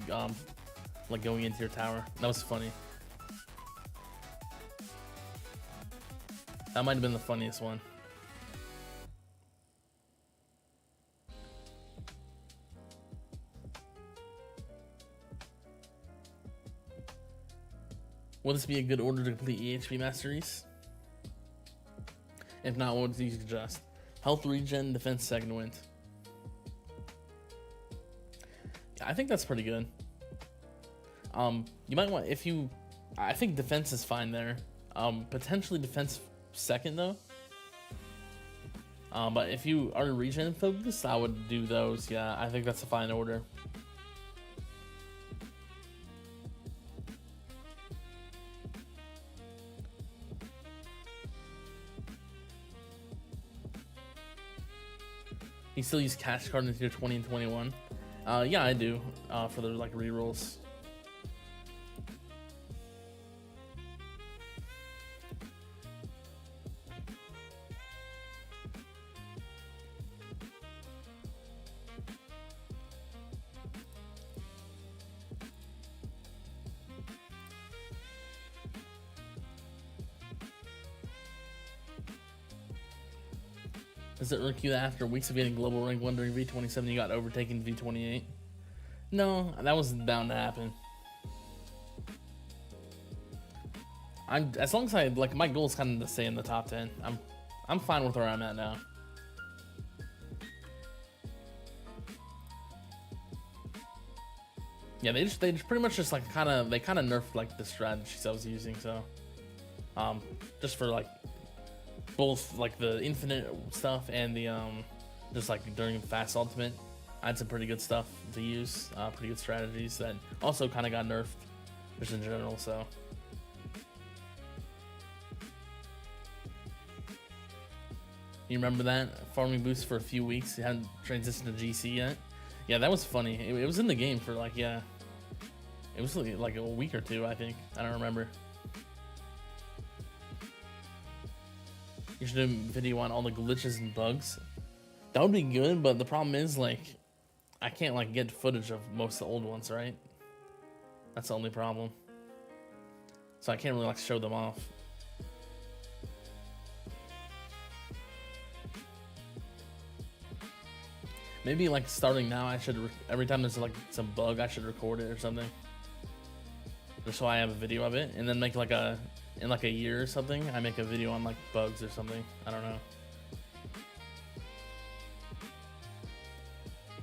S1: like going into your tower. That was funny. That might have been the funniest one. Will this be a good order to complete EHP Masteries? If not, what do you suggest? Health regen, defense second wind. I think that's pretty good. You might want, I think defense is fine there. Potentially defense second though. But if you are regen focused, I would do those. Yeah, I think that's a fine order. You still use cash card into your 20 and 21? Yeah, I do. For the like rerolls. Does it irk you that after weeks of getting global rank 1 during V27 you got overtaken V28? No, that was bound to happen. As long as my goal is kind of to stay in the top 10. I'm fine with where I'm at now. Yeah, they just pretty much just like they kind of nerfed like the strategies I was using, so just for like both like the infinite stuff and the just like during fast ultimate, I had some pretty good stuff to use, pretty good strategies that also kind of got nerfed just in general. So you remember that farming boost for a few weeks? It hadn't transitioned to GC yet. Yeah, that was funny. It was in the game for like, yeah, it was like a week or two, I think. I don't remember. You should do a video on all the glitches and bugs. That would be good, but the problem is like I can't like get footage of most of the old ones, right? That's the only problem. So I can't really like show them off. Maybe like starting now, I should every time there's like some bug, I should record it or something, just so I have a video of it, and then make like in like a year or something, I make a video on like bugs or something. I don't know.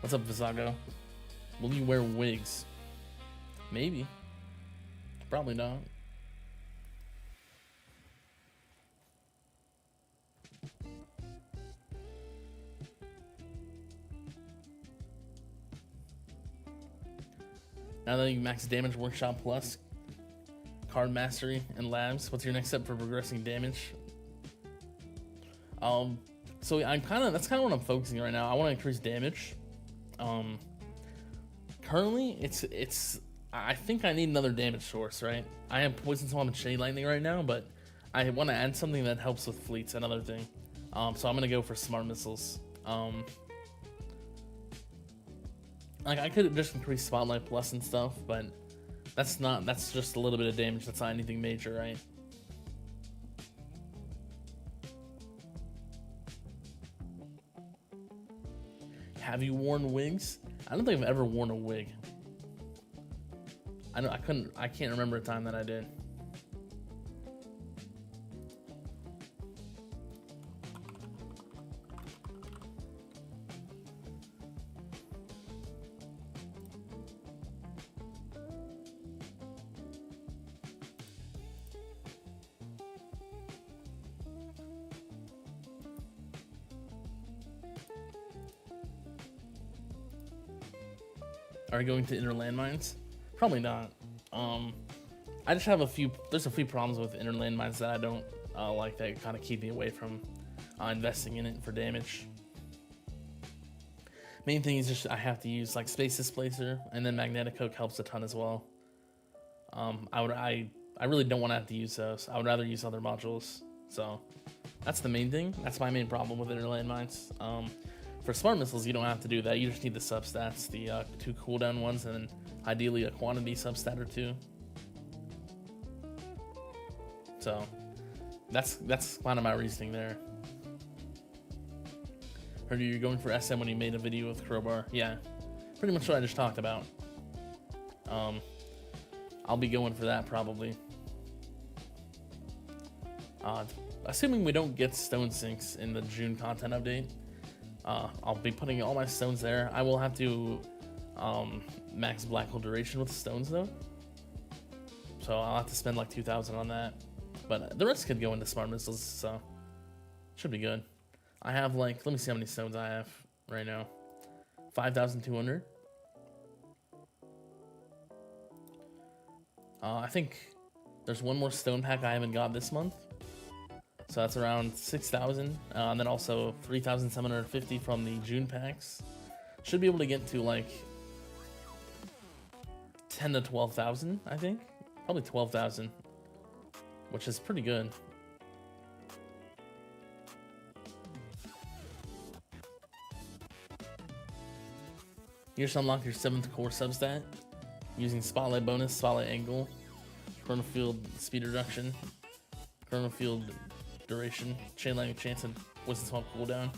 S1: What's up, Visago? Will you wear wigs? Maybe. Probably not. Now that you max damage workshop plus card mastery and labs, what's your next step for progressing damage? So that's kind of what I'm focusing on right now. I want to increase damage. Currently I think I need another damage source, right? I have Poison Swarm and Shade Lightning right now, but I want to add something that helps with fleets, another thing. So I'm gonna go for Smart Missiles. Like I could just increase Spotlight Plus and stuff, but that's just a little bit of damage. That's not anything major, right? Have you worn wigs? I don't think I've ever worn a wig. I can't remember a time that I did. are going to inner landmines? Probably not. I just have there's a few problems with inner landmines that I don't like, that kind of keep me away from investing in it for damage. Main thing is just I have to use like Space Displacer, and then Magnetic Hook helps a ton as well. I really don't want to have to use those. I would rather use other modules. So that's the main thing. That's my main problem with inner landmines. For Smart Missiles, you don't have to do that. You just need the substats, the 2 cooldown ones, and ideally a quantity substat or 2. So that's kind of my reasoning there. Heard you're going for SM when you made a video with Crowbar. Yeah, pretty much what I just talked about. I'll be going for that probably. Assuming we don't get stone sinks in the June content update, I'll be putting all my stones there. I will have to max black hole duration with stones though, so I'll have to spend like 2,000 on that. But the rest could go into Smart Missiles, so should be good. I have like, let me see how many stones I have right now. 5,200. I think there's one more stone pack I haven't got this month, so that's around 6,000. And then also 3,750 from the June packs. Should be able to get to like 10 to 12,000, I think. Probably 12,000, which is pretty good. You just unlock your 7th core substat using Spotlight bonus, Spotlight angle, Chrono Field speed reduction, Chrono Field duration, Chain Lightning chance, and Wisdom Swamp cooldown.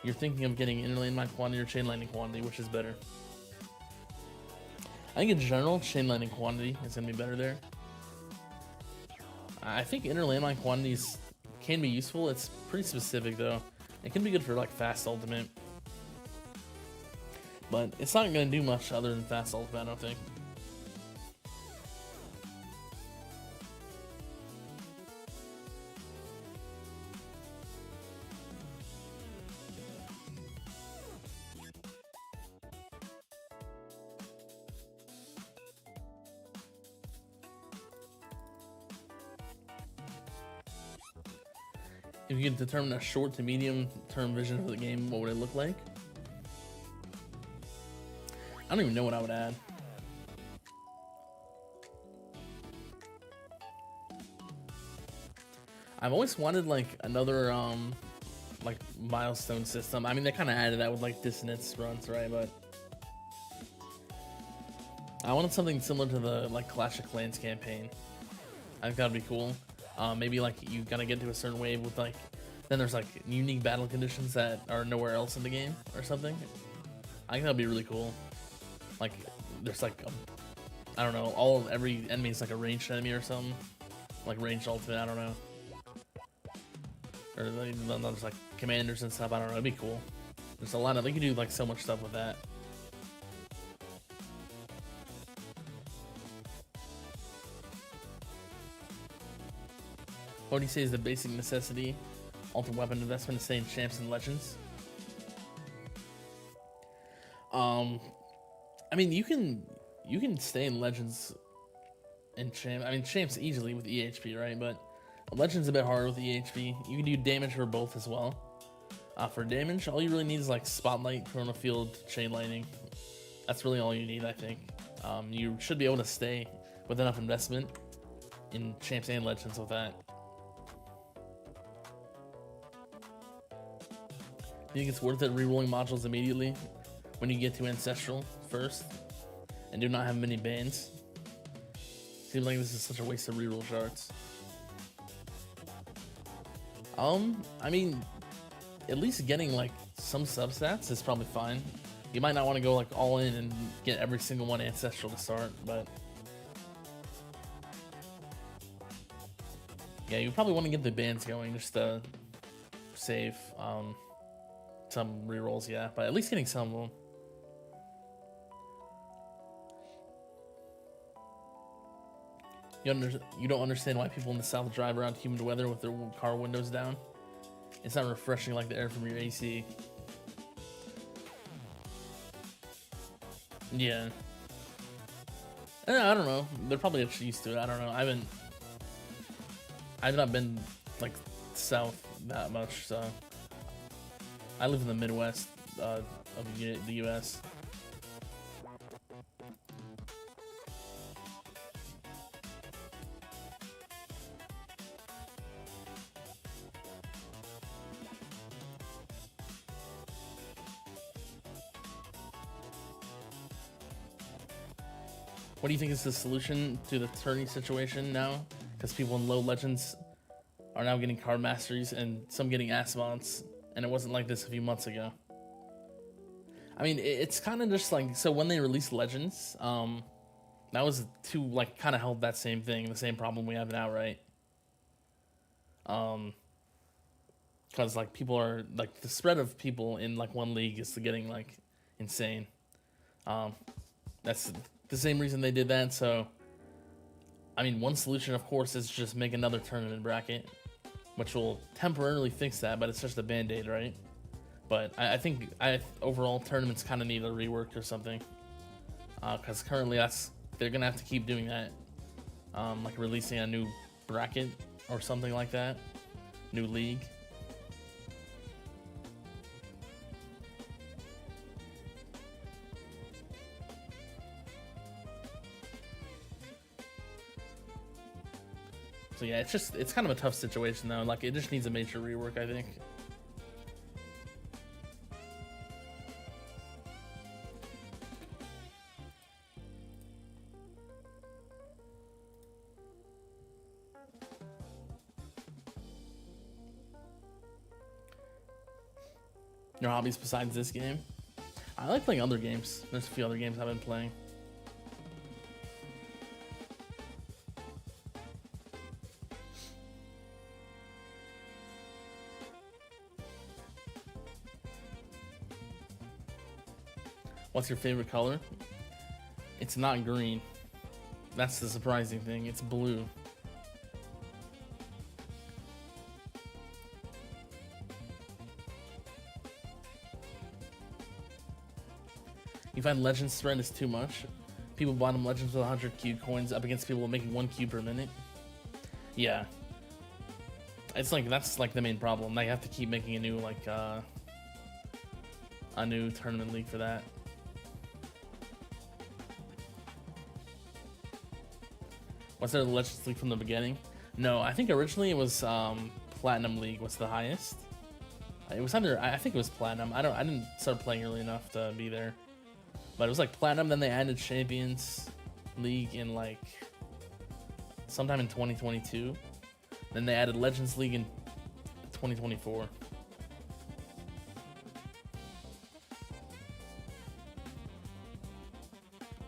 S1: You're thinking of getting inner landmine quantity or Chain Lightning quantity, which is better? I think in general, Chain Lightning quantity is going to be better there. I think inner landmine quantities can be useful. It's pretty specific though. It can be good for like fast ultimate, but it's not going to do much other than fast ultimate, I don't think. If you could determine a short to medium term vision for the game, what would it look like? I don't even know what I would add. I've always wanted like another like milestone system. I mean, they kind of added that with like dissonance runs, right? But I wanted something similar to the like Clash of Clans campaign. I think that'd be cool. Maybe like you gotta get to a certain wave with like, then there's like unique battle conditions that are nowhere else in the game or something. I think that'd be really cool. Like there's like I don't know, every enemy is like a ranged enemy or something, like ranged ultimate. I don't know, or then there's like commanders and stuff. I don't know. It'd be cool. There's a lot of, they can do like so much stuff with that. What do you say is the basic necessity? Ultimate weapon investment is saying champs and legends. I mean, you can stay in legends and champ. I mean, champs easily with EHP, right? But legends a bit harder with EHP. You can do damage for both as well. For damage, all you really need is like Spotlight, Chrono Field, Chain Lightning. That's really all you need, I think. You should be able to stay with enough investment in champs and legends with that. You think it's worth it rerolling modules immediately when you get to Ancestral first and do not have many bans? Seems like this is such a waste of reroll shards. I mean, at least getting like some substats is probably fine. You might not want to go like all in and get every single one Ancestral to start, but yeah, you probably want to get the bans going just to save some rerolls, yeah, but at least getting some of them. You don't understand why people in the South drive around humid weather with their car windows down. It's not refreshing like the air from your AC. Yeah. I don't know. They're probably just used to it. I don't know. I've not been like south that much, so I live in the Midwest of the U.S. What do you think is the solution to the tourney situation now? Because people in low legends are now getting card masteries and some getting ass mounts, and it wasn't like this a few months ago. I mean, it's kind of just like, so when they released legends, that was two like kind of held that same thing, the same problem we have now, right? Because like people are like the spread of people in like one league is getting like insane. That's the same reason they did that. So, I mean, one solution, of course, is just make another tournament bracket, which will temporarily fix that, but it's just a band-aid, right? But I think overall tournaments kind of need a rework or something, because currently they're gonna have to keep doing that, like releasing a new bracket or something like that, new league. So yeah, it's kind of a tough situation though. Like it just needs a major rework, I think. Your hobbies besides this game? I like playing other games. There's a few other games I've been playing. What's your favorite color? It's not green. That's the surprising thing. It's blue. You find Legends spread is too much? People bottom Legends with 100 cube coins up against people making 1 cube per minute? Yeah. It's like, that's like the main problem. They have to keep making a new, like, a new tournament league for that. Was there a Legends League from the beginning? No, I think originally it was Platinum League was the highest. It was either, I think it was Platinum. I didn't start playing early enough to be there. But it was like Platinum, then they added Champions League in like sometime in 2022. Then they added Legends League in 2024.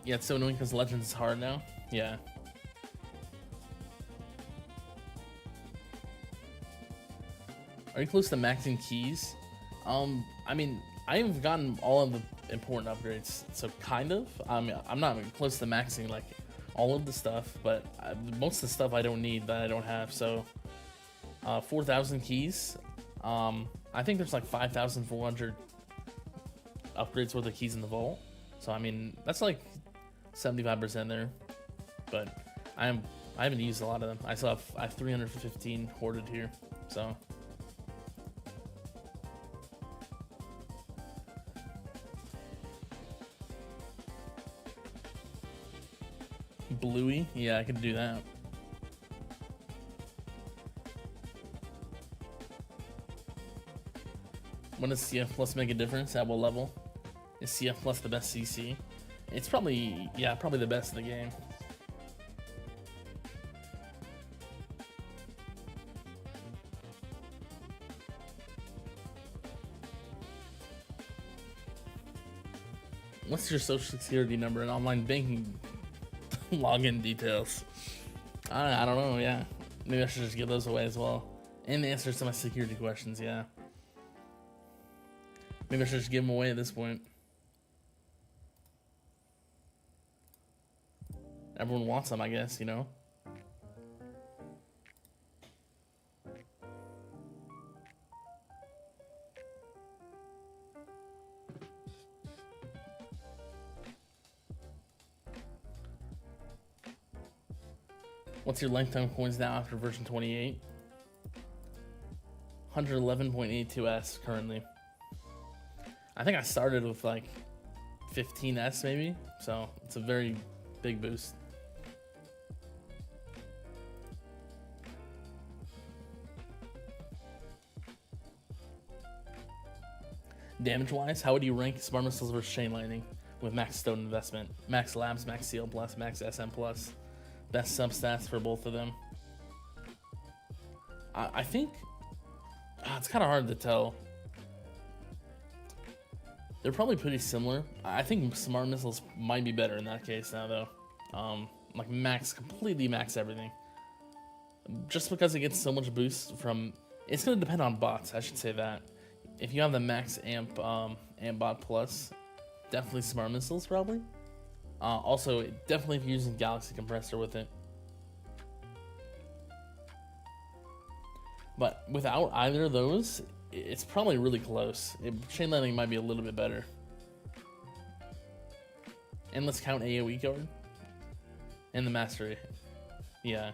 S1: Yeah, it's so annoying because Legends is hard now. Yeah. Are you close to maxing keys? I mean, I've gotten all of the important upgrades, so kind of. I'm not close to maxing like all of the stuff, but most of the stuff I don't need that I don't have. So 4,000 keys. I think there's like 5,400 upgrades worth of keys in the vault. So I mean, that's like 75% there. But I haven't used a lot of them. I have 315 hoarded here. So. Bluey? Yeah, I could do that. When does CF Plus make a difference? At what level? Is CF Plus the best CC? It's probably, yeah, probably the best in the game. What's your social security number and online banking login details? I don't know, yeah. Maybe I should just give those away as well. And the answers to my security questions, yeah. Maybe I should just give them away at this point. Everyone wants them, I guess, you know? What's your lifetime coins now after version 28? 111.82S currently. I think I started with like 15S maybe, so it's a very big boost. Damage wise, how would you rank Smart Missiles versus Chain Lightning with max Stone Investment, max Labs, max Seal Plus, max SM Plus, best substats for both of them? I think it's kind of hard to tell. They're probably pretty similar. I think Smart Missiles might be better in that case now though. Like completely max everything. Just because it gets so much boost from, it's gonna depend on bots, I should say that. If you have the max amp bot plus, definitely Smart Missiles probably. Also, definitely if you're using Galaxy Compressor with it. But without either of those, it's probably really close. Chain Lightning might be a little bit better. And let's count AoE guard. And the mastery. Yeah.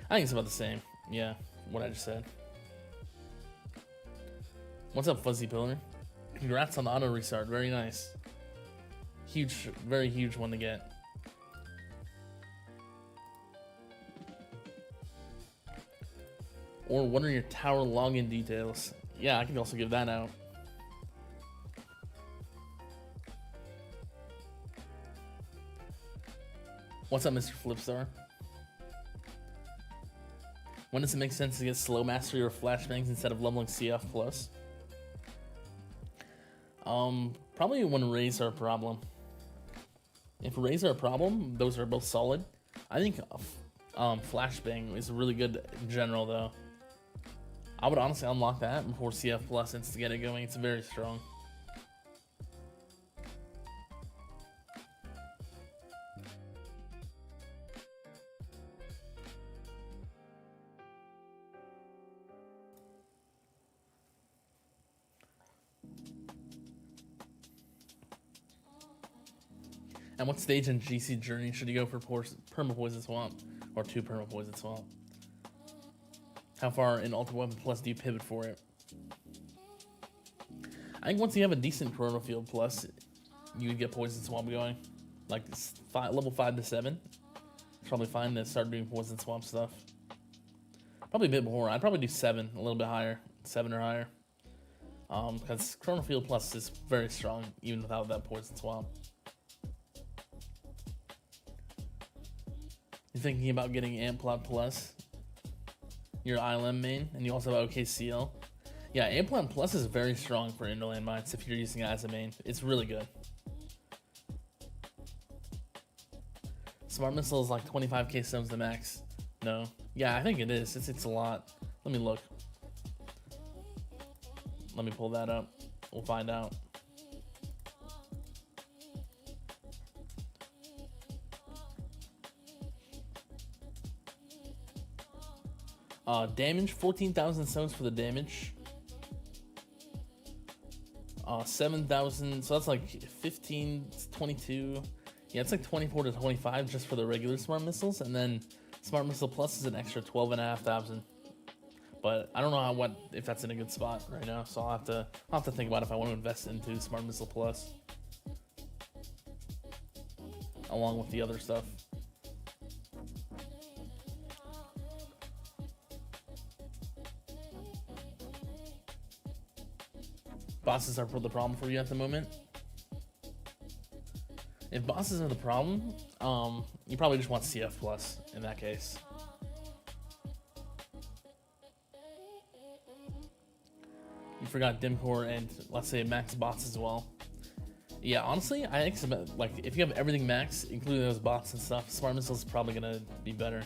S1: I think it's about the same. Yeah, what I just said. What's up, Fuzzy Pillar? Congrats on the auto restart. Very nice. Huge, very huge one to get. Or what are your tower login details? Yeah, I can also give that out. What's up, Mr. Flipstar? When does it make sense to get slow mastery or flashbangs instead of leveling CF plus? Probably when rays are a problem. If rays are a problem, those are both solid. I think flashbang is really good in general though. I would honestly unlock that before CF plus to get it going. It's very strong. And what stage in GC Journey should you go for Perma Poison Swamp or 2 Perma Poison Swamp? How far in Ultimate Weapon Plus do you pivot for it? I think once you have a decent Chrono Field Plus, you would get Poison Swamp going. Like level 5 to 7. It's probably fine to start doing Poison Swamp stuff. Probably a bit more. I'd probably do 7, a little bit higher. 7 or higher. Because Chrono Field Plus is very strong, even without that Poison Swamp. You're thinking about getting Amplot Plus, your ILM main, and you also have OKCL. Yeah, Amplot Plus is very strong for Indoland Mines if you're using it as a main. It's really good. Smart Missile is like 25k stones to max. No. Yeah, I think it is. It's a lot. Let me look. Let me pull that up. We'll find out. Damage, 14,000 stones for the damage. 7,000, so that's like 15, 22. Yeah, it's like 24 to 25 just for the regular Smart Missiles, and then Smart Missile Plus is an extra 12,500. But I don't know if that's in a good spot right now, so I'll have to think about if I want to invest into Smart Missile Plus along with the other stuff. Bosses are the problem for you at the moment. If bosses are the problem, you probably just want CF plus in that case. You forgot Dimcore and let's say max bots as well. Yeah, honestly, I think like if you have everything max, including those bots and stuff, Smart Missile is probably gonna be better.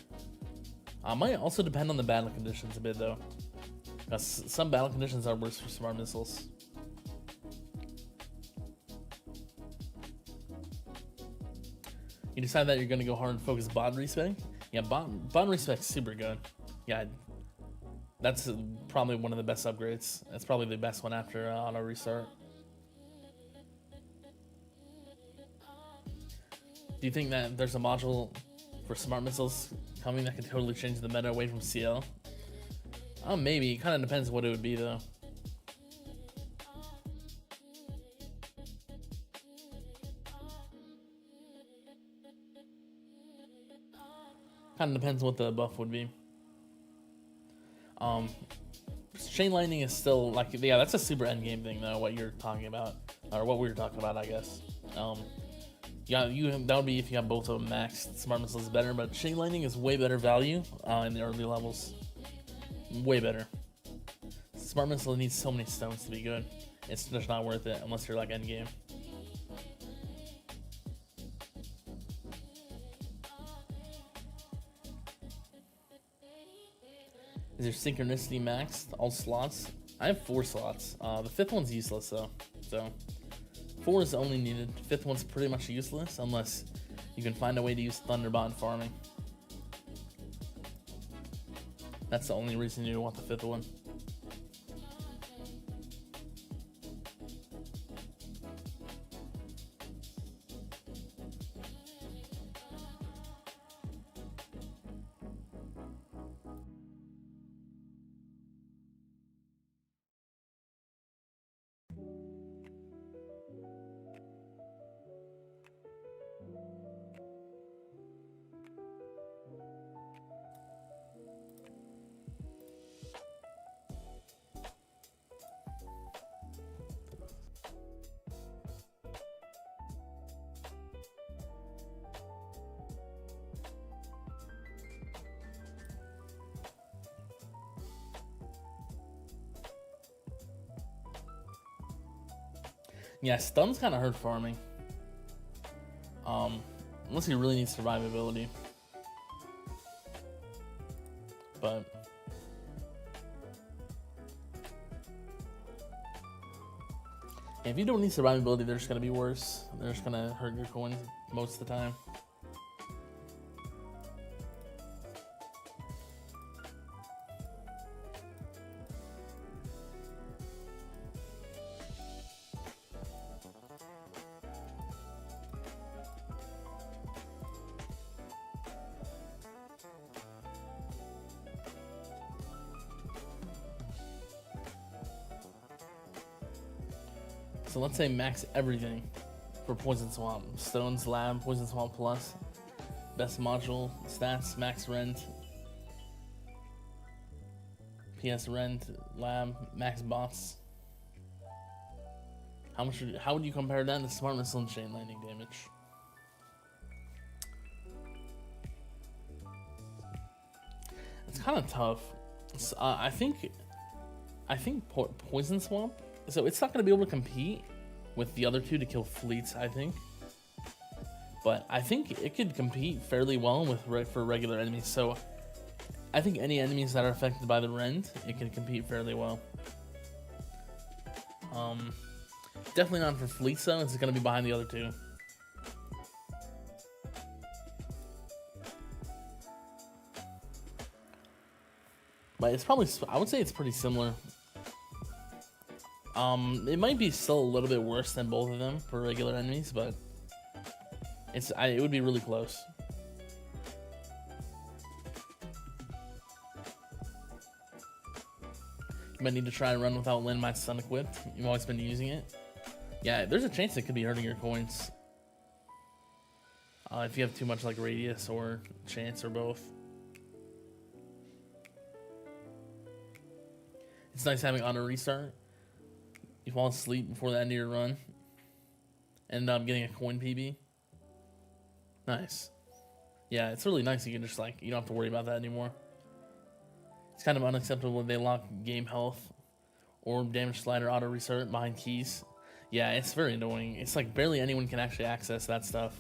S1: Might also depend on the battle conditions a bit though, because some battle conditions are worse for Smart Missiles. You decide that you're gonna go hard and focus bot respec. Yeah, bot respec's super good. Yeah, that's probably one of the best upgrades. That's probably the best one after auto restart. Do you think that there's a module for Smart Missiles coming that could totally change the meta away from CL? Maybe. It kind of depends what it would be, though. Kind of depends what the buff would be. Chain Lightning is still like, yeah, that's a super endgame thing though. What you're talking about, or what we were talking about, I guess. Yeah, that would be if you have both of them maxed. Smart Missile is better, but Chain Lightning is way better value in the early levels. Way better. Smart Missile needs so many stones to be good. It's just not worth it unless you're like endgame. Is your Synchronicity maxed? All slots? I have 4 slots. The 5th one's useless though. So 4 is only needed. 5th one's pretty much useless unless you can find a way to use Thunderbot farming. That's the only reason you want the 5th one. Yeah, stuns kind of hurt farming. Unless you really need survivability. But if you don't need survivability, they're just gonna be worse. They're just gonna hurt your coins most of the time. So let's say max everything for Poison Swamp. Stones, Lab, Poison Swamp Plus. Best module, stats, max rent. PS rent, Lab, max bots. How would you compare that to Smart Missile and Chain Lightning damage? It's kind of tough. I think Poison Swamp. So it's not going to be able to compete with the other two to kill fleets, I think. But I think it could compete fairly well with for regular enemies. So I think any enemies that are affected by the rend, it can compete fairly well. Definitely not for fleets though. It's going to be behind the other two. But it's probably, I would say it's pretty similar. It might be still a little bit worse than both of them for regular enemies, but it would be really close. You might need to try and run without Landmine Stun equipped. You've always been using it. Yeah, there's a chance it could be hurting your coins. If you have too much like radius or chance or both. It's nice having auto restart. You fall asleep before the end of your run. End up getting a coin PB. Nice. Yeah, it's really nice. You can just you don't have to worry about that anymore. It's kind of unacceptable when they lock game health or damage slider auto restart behind keys. Yeah, it's very annoying. It's like barely anyone can actually access that stuff.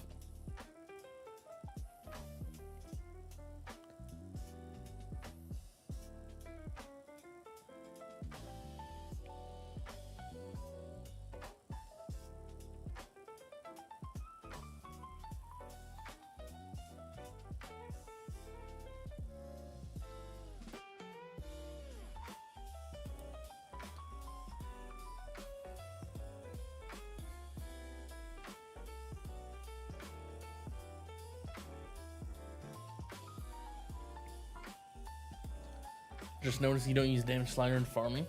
S1: Just notice you don't use damage slider in farming.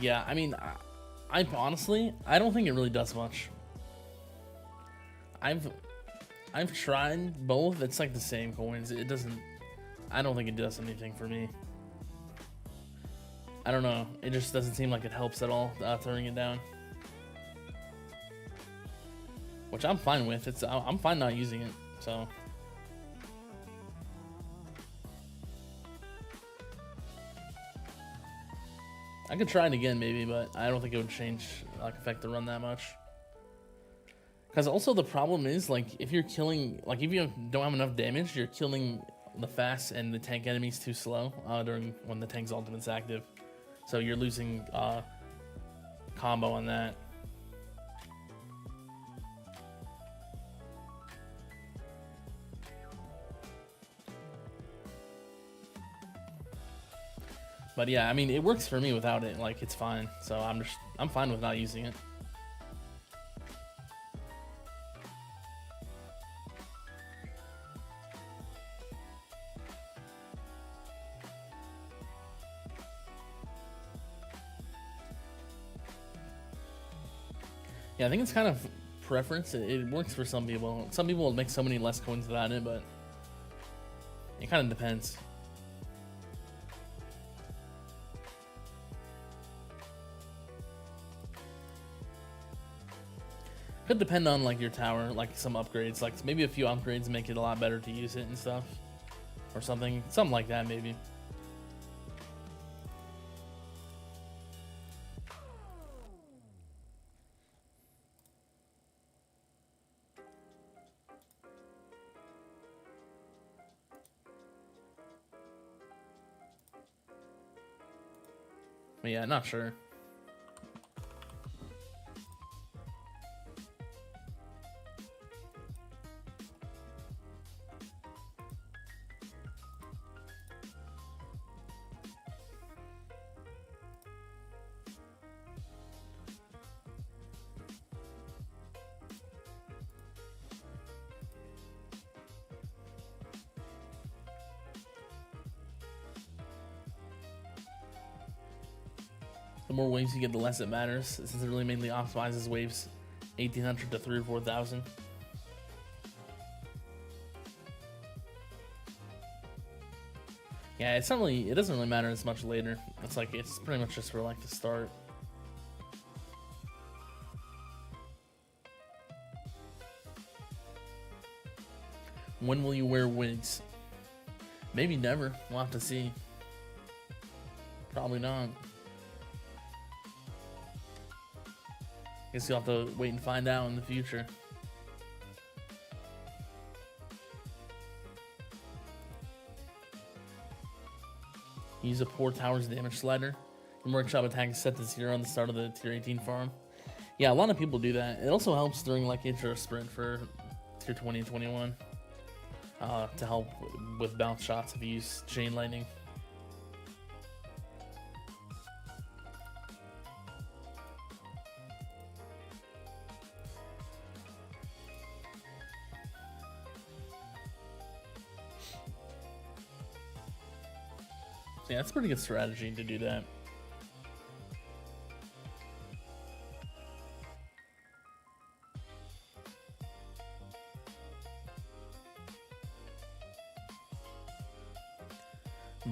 S1: Yeah, I mean, I honestly, I don't think it really does much. I've tried both. It's like the same coins. It doesn't. I don't think it does anything for me. I don't know. It just doesn't seem like it helps at all, throwing it down. Which I'm fine with. I'm fine not using it. So. I could try it again maybe, but I don't think it would change, like, affect the run that much. Because also the problem is, like, if you're killing, like, if you don't have enough damage, you're killing the fast and the tank enemies too slow when the tank's ultimate's active. So you're losing combo on that. But yeah, I mean, it works for me without it. Like, it's fine. So I'm fine with not using it. Yeah, I think it's kind of preference. It works for some people. Some people will make so many less coins without it, but it kind of depends. Could depend on, like, your tower, like some upgrades, like maybe a few upgrades make it a lot better to use it and stuff, or something like that maybe. But yeah, not sure. The more waves you get, the less it matters, since it really mainly optimizes waves 1800 to 3,000 or 4,000. Yeah, it's not really. It doesn't really matter as much later. It's like it's pretty much just for, like, the start. When will you wear wigs? Maybe never. We'll have to see. Probably not. Guess you'll have to wait and find out in the future. Use a poor tower's damage slider. Your workshop attack is set to 0 on the start of the tier 18 farm. Yeah, a lot of people do that. It also helps during, like, intro sprint for tier 20 and 21 to help with bounce shots if you use chain lightning. So yeah, that's a pretty good strategy to do that.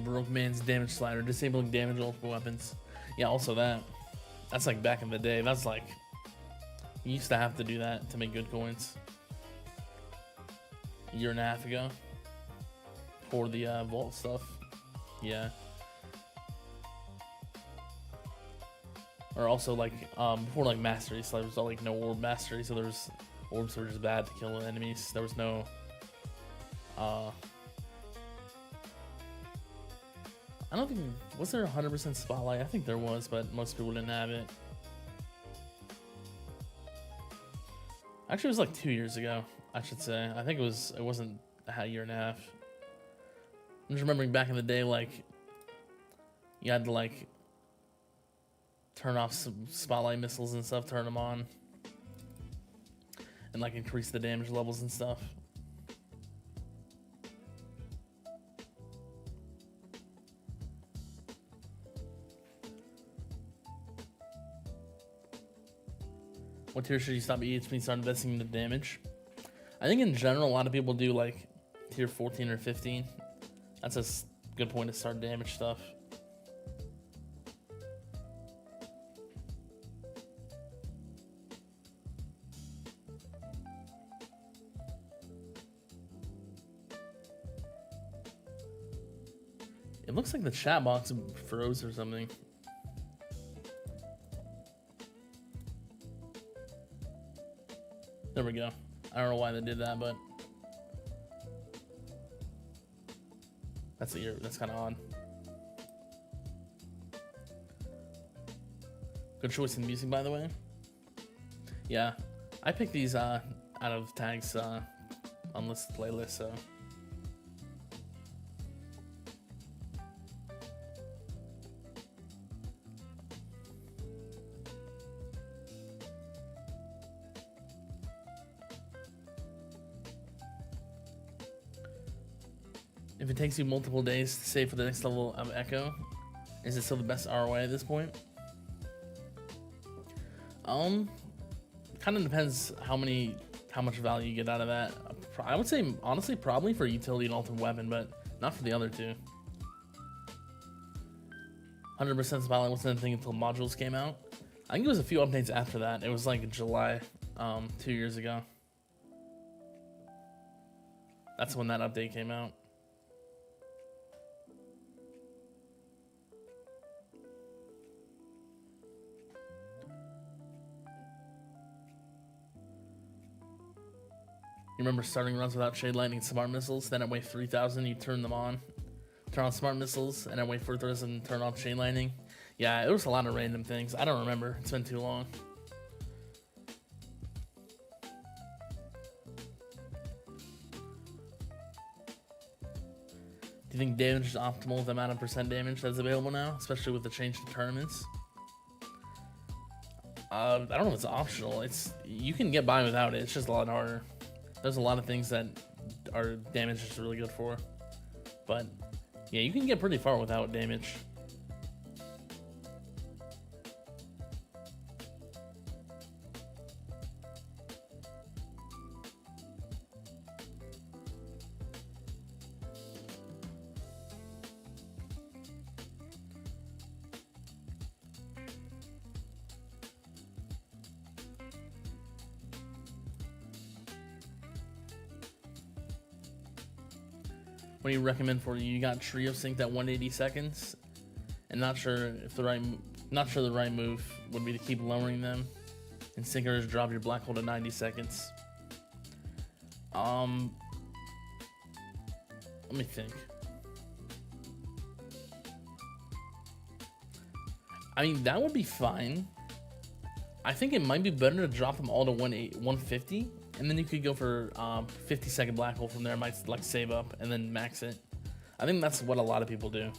S1: Broke man's damage slider, disabling damage multiple weapons. Yeah, also that. That's like back in the day. That's like, you used to have to do that to make good coins. A year and a half ago. For the vault stuff. Yeah. Or also, like, before, like, mastery, so there was like no orb mastery, so there was orbs were just bad to kill enemies. There was no I don't think, was there 100% spotlight? I think there was, but most people didn't have it. Actually, it was like 2 years ago, I should say. I think it wasn't a year and a half. I'm just remembering back in the day, like, you had to, like, turn off some spotlight missiles and stuff, turn them on, and, like, increase the damage levels and stuff. What tier should you stop EHP and start investing in the damage? I think in general, a lot of people do like tier 14 or 15. That's a good point to start damage stuff. It looks like the chat box froze or something. There we go. I don't know why they did that, but that's kind of odd. Good choice in music, by the way. Yeah, I picked these out of tags unlisted playlist, so. If it takes you multiple days to save for the next level of Echo, is it still the best ROI at this point? Kind of depends how much value you get out of that. I would say honestly probably for utility and ultimate weapon, but not for the other two. 100% Spotlight wasn't anything until modules came out. I think it was a few updates after that. It was like July, 2 years ago. That's when that update came out. You remember starting runs without Shade Lightning and Smart Missiles, then at wave 3000 you turn them on. Turn on Smart Missiles, and at wave 4000 turn on Shade Lightning. Yeah, it was a lot of random things. I don't remember. It's been too long. Do you think damage is optimal with the amount of percent damage that's available now, especially with the change to tournaments? I don't know if it's optional. You can get by without it. It's just a lot harder. There's a lot of things that our damage is really good for, but yeah, you can get pretty far without damage. What do you recommend for you? You got Trio synced at 180 seconds, and not sure the right move would be to keep lowering them, and Syncers drop your black hole to 90 seconds. Let me think. I mean, that would be fine. I think it might be better to drop them all to 150. And then you could go for 50-second black hole from there. Might like save up and then max it. I think that's what a lot of people do.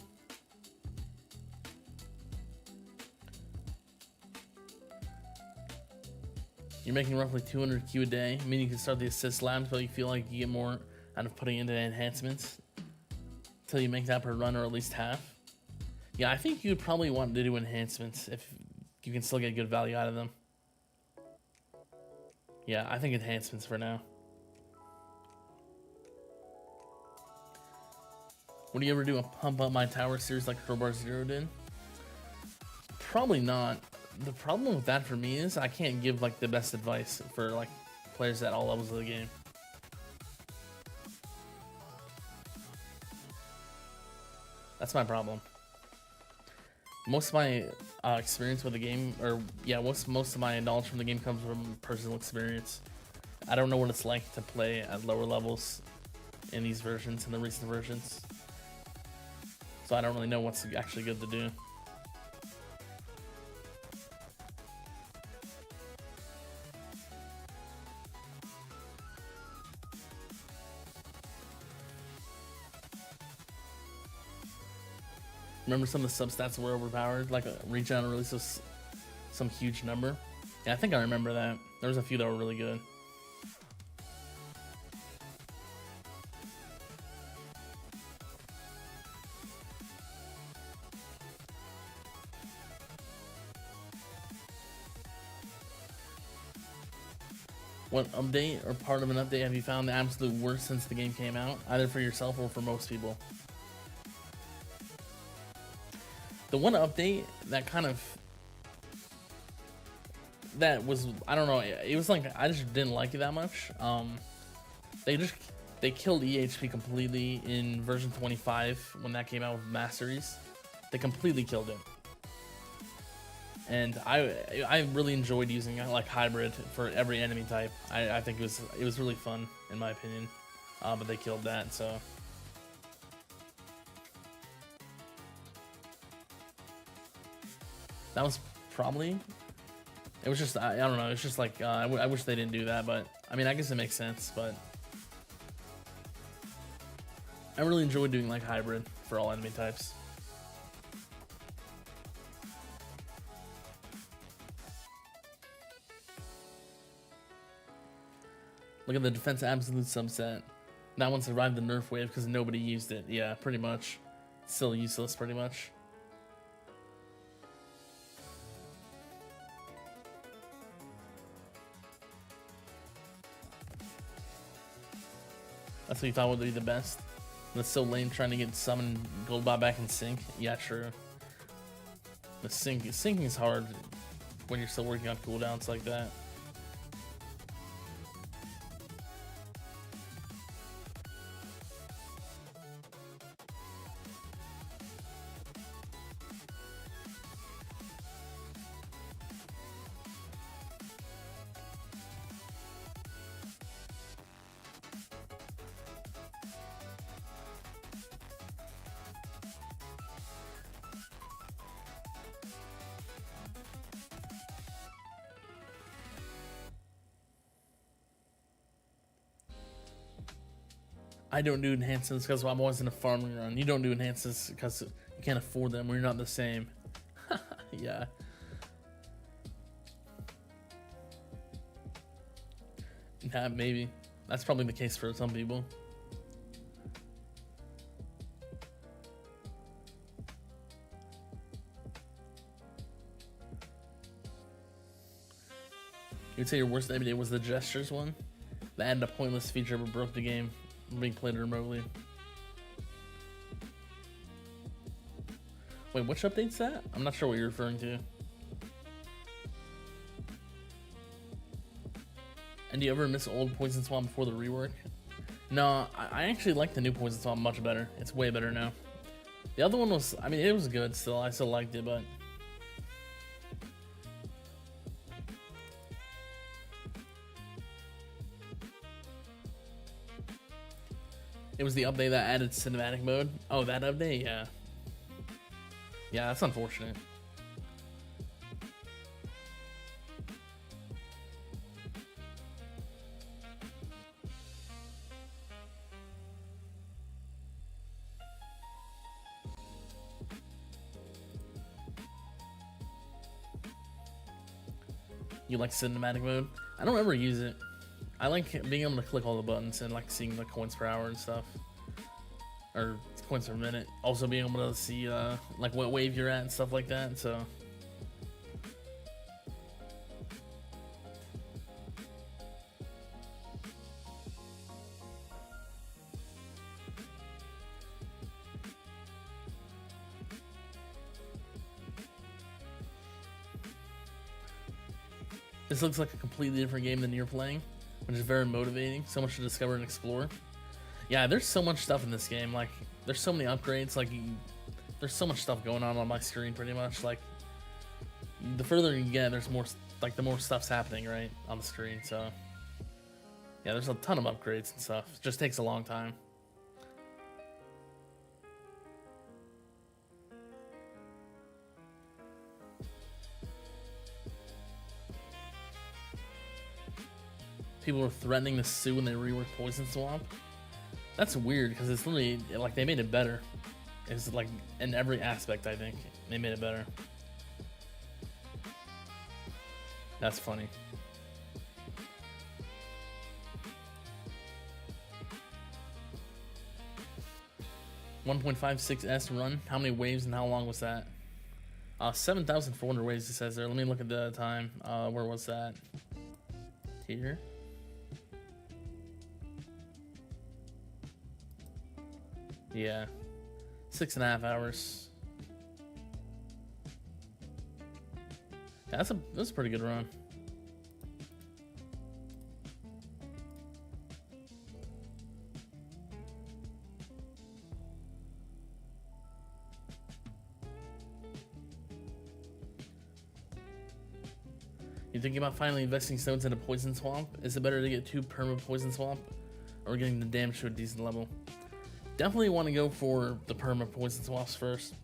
S1: You're making roughly 200 Q a day. I mean, you can start the assist labs, but you feel like you get more out of putting into enhancements until you make that per run, or at least half. Yeah, I think you would probably want to do enhancements if you can still get good value out of them. Yeah, I think enhancements for now. Would you ever do a pump up my tower series like Crowbar Zero did? Probably not. The problem with that for me is I can't give like the best advice for like players at all levels of the game. That's my problem. Most of my experience with the game, or yeah, most of my knowledge from the game comes from personal experience. I don't know what it's like to play at lower levels in these versions, in the recent versions. So I don't really know what's actually good to do. Remember some of the substats were overpowered, like a regen releases some huge number. Yeah, I think I remember that. There was a few that were really good. What update or part of an update have you found the absolute worst since the game came out, either for yourself or for most people? The one update that kind of that was, I don't know, it was like I just didn't like it that much. They killed EHP completely in version 25 when that came out with Masteries. They completely killed it. And I really enjoyed using like hybrid for every enemy type. I think it was really fun in my opinion. But they killed that, so that was probably, it was just, I don't know, it's just like I wish they didn't do that, but I mean I guess it makes sense. But I really enjoyed doing like hybrid for all enemy types. Look at the Defense Absolute subset. That one survived the nerf wave because nobody used it. Yeah, pretty much. Still useless, pretty much. That's what you thought would be the best? That's so lame trying to get Summon Goldbot back in sync. Yeah, true. The syncing is hard when you're still working on cooldowns like that. I don't do enhancements because I'm always in a farming run. You don't do enhancements because you can't afford them. We're not the same. Yeah. Yeah, maybe. That's probably the case for some people. You'd say your worst enemy day was the gestures one? That added a pointless feature but broke the game being played remotely. Wait, which update's that? I'm not sure what you're referring to. And do you ever miss old Poison Swamp before the rework? No, I actually like the new Poison Swamp much better. It's way better now. The other one was, I mean, it was good still. I still liked it, but it was the update that added cinematic mode. Oh, that update? Yeah. Yeah, that's unfortunate. You like cinematic mode? I don't ever use it. I like being able to click all the buttons and like seeing the coins per hour and stuff, or coins per minute. Also being able to see like what wave you're at and stuff like that. So this looks like a completely different game than you're playing, which is very motivating. So much to discover and explore. Yeah, there's so much stuff in this game. Like, there's so many upgrades. Like, there's so much stuff going on my screen, pretty much. Like, the further you get, there's more. Like, the more stuff's happening, right, on the screen. So, yeah, there's a ton of upgrades and stuff. It just takes a long time. People were threatening to sue when they reworked Poison Swamp. That's weird because it's literally like they made it better. It's like in every aspect. I think they made it better. That's funny. .56s run. How many waves and how long was that? 7,400 waves. It says there. Let me look at the time. Where was that? Here. Yeah, 6.5 hours. Yeah, that's a pretty good run. You thinking about finally investing stones in a poison swamp? Is it better to get 2 perma poison swamp or getting the damage to a decent level? Definitely want to go for the perma poison swamps first.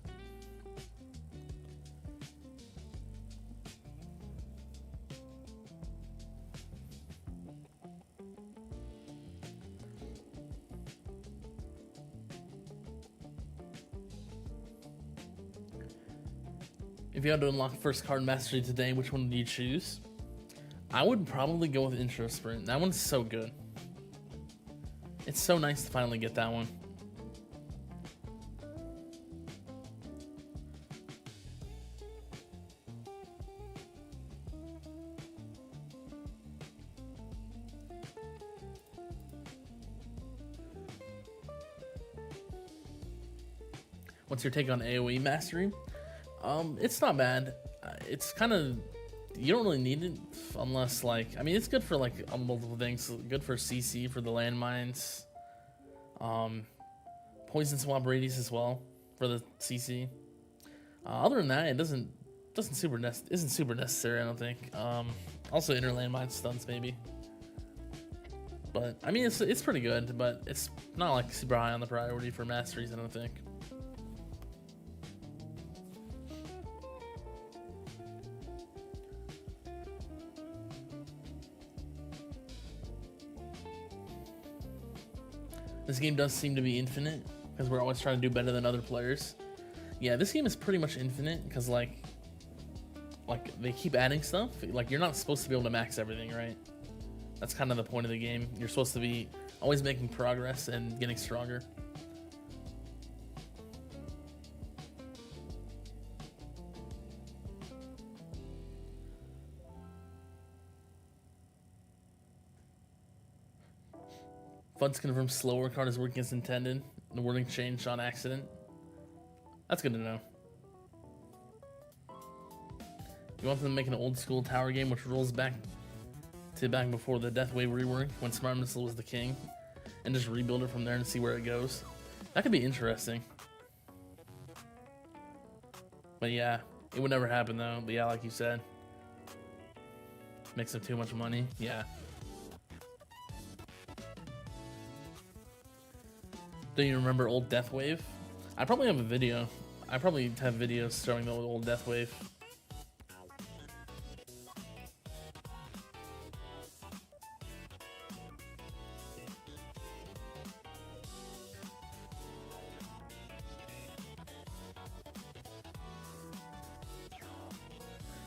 S1: If you had to unlock first card mastery today, which one would you choose? I would probably go with Intro Sprint. That one's so good. It's so nice to finally get that one. What's your take on AoE mastery? It's not bad. It's kind of, you don't really need it unless, like, I mean, it's good for like multiple things. Good for CC for the landmines. Poison swamp radius as well for the CC. Other than that, it isn't super necessary, I don't think. Also inner landmine stuns maybe. But I mean, it's pretty good, but it's not like super high on the priority for masteries, I don't think. This game does seem to be infinite, because we're always trying to do better than other players. Yeah, this game is pretty much infinite, because like they keep adding stuff. Like, you're not supposed to be able to max everything, right? That's kind of the point of the game. You're supposed to be always making progress and getting stronger. Fuds confirmed slower card is working as intended. The wording changed on accident. That's good to know. You want them to make an old school tower game which rolls back to back before the Death Wave rework when Smart Missile was the king, and just rebuild it from there and see where it goes. That could be interesting. But yeah, it would never happen though. But yeah, like you said, makes up too much money. Yeah. Do you remember old Death Wave? I probably have a video. I probably have videos showing the old Death Wave.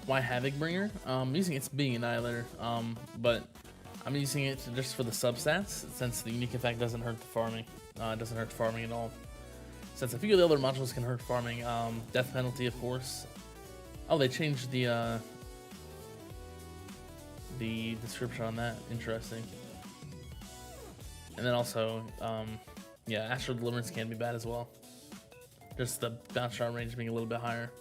S1: Why Havoc Bringer? I'm using it's being Annihilator, but I'm using it just for the substats, since the unique effect doesn't hurt the farming. It doesn't hurt farming at all. Since a few of the other modules can hurt farming, death penalty, of course. Oh, they changed the description on that. Interesting. And then also, yeah, Astral Deliverance can be bad as well. Just the bounce shot range being a little bit higher.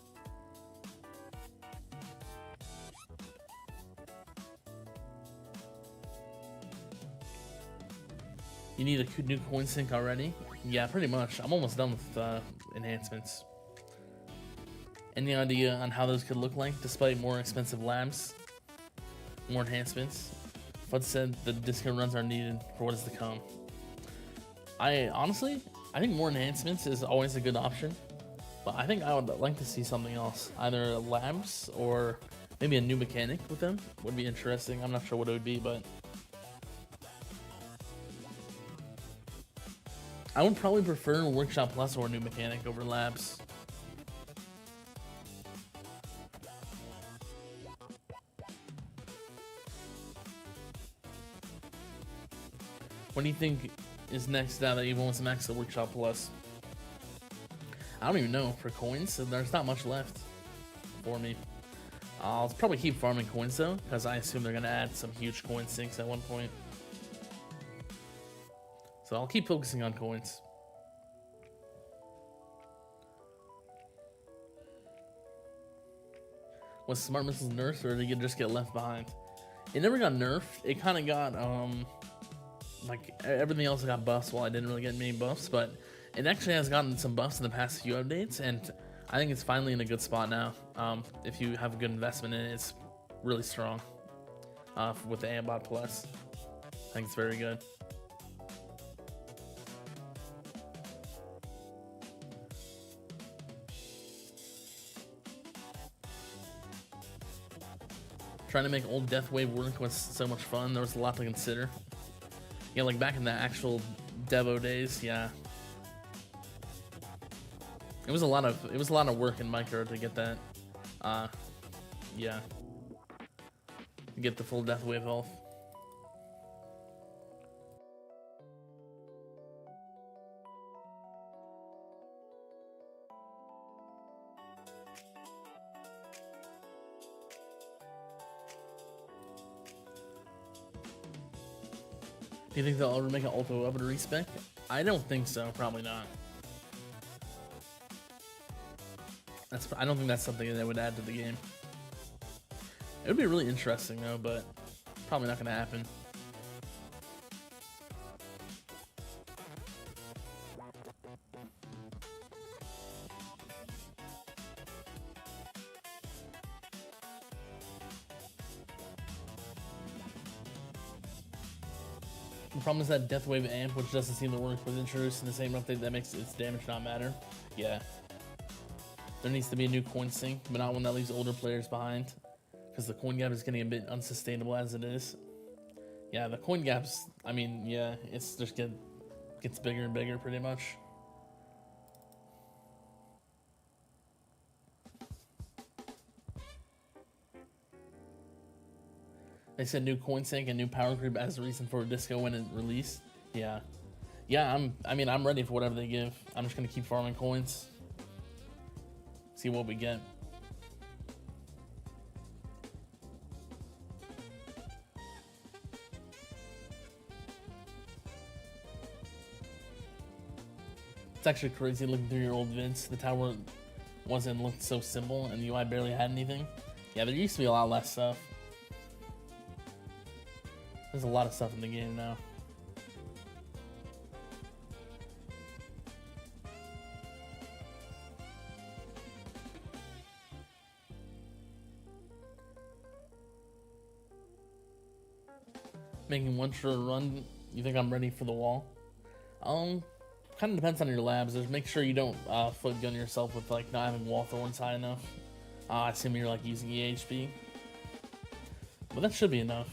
S1: You need a new coin sync already? Yeah, pretty much. I'm almost done with enhancements. Any idea on how those could look like, despite more expensive labs? More enhancements? Fud said the discount runs are needed for what is to come. I think more enhancements is always a good option, but I think I would like to see something else. Either labs or maybe a new mechanic with them would be interesting. I'm not sure what it would be, but I would probably prefer Workshop Plus or a new mechanic over labs. What do you think is next now that everyone wants to max the Workshop Plus? I don't even know. For coins, there's not much left for me. I'll probably keep farming coins though, because I assume they're going to add some huge coin sinks at one point. So I'll keep focusing on coins. Was Smart Missiles nerfed, or did it just get left behind? It never got nerfed. It kind of got like everything else got buffs, while I didn't really get many buffs, but it actually has gotten some buffs in the past few updates, and I think it's finally in a good spot now. If you have a good investment in it, it's really strong with the Aimbot Plus. I think it's very good. Trying to make old Death Wave work was so much fun. There was a lot to consider. Yeah, like back in the actual Devo days, yeah. It was a lot of work in Micro to get that. Yeah. Get the full Death Wave health. Do you think they'll ever make an Ultra Weapon respec? I don't think so. Probably not. I don't think that's something that they would add to the game. It would be really interesting though, but probably not going to happen. The problem is that Death Wave amp, which doesn't seem to work, was introduced in the same update that makes its damage not matter. Yeah. There needs to be a new coin sink, but not one that leaves older players behind, because the coin gap is getting a bit unsustainable as it is. Yeah, the coin gaps, I mean, yeah, it's just gets bigger and bigger pretty much. They said new coin sink and new power creep as a reason for a disco when it released. Yeah. Yeah, I'm ready for whatever they give. I'm just gonna keep farming coins. See what we get. It's actually crazy looking through your old vids. The tower looked so simple and the UI barely had anything. Yeah, there used to be a lot less stuff. There's a lot of stuff in the game now. Making one short run, you think I'm ready for the wall? Kind of depends on your labs. Just make sure you don't foot gun yourself with like not having wall thorns high enough. I assume you're like using EHP, but that should be enough.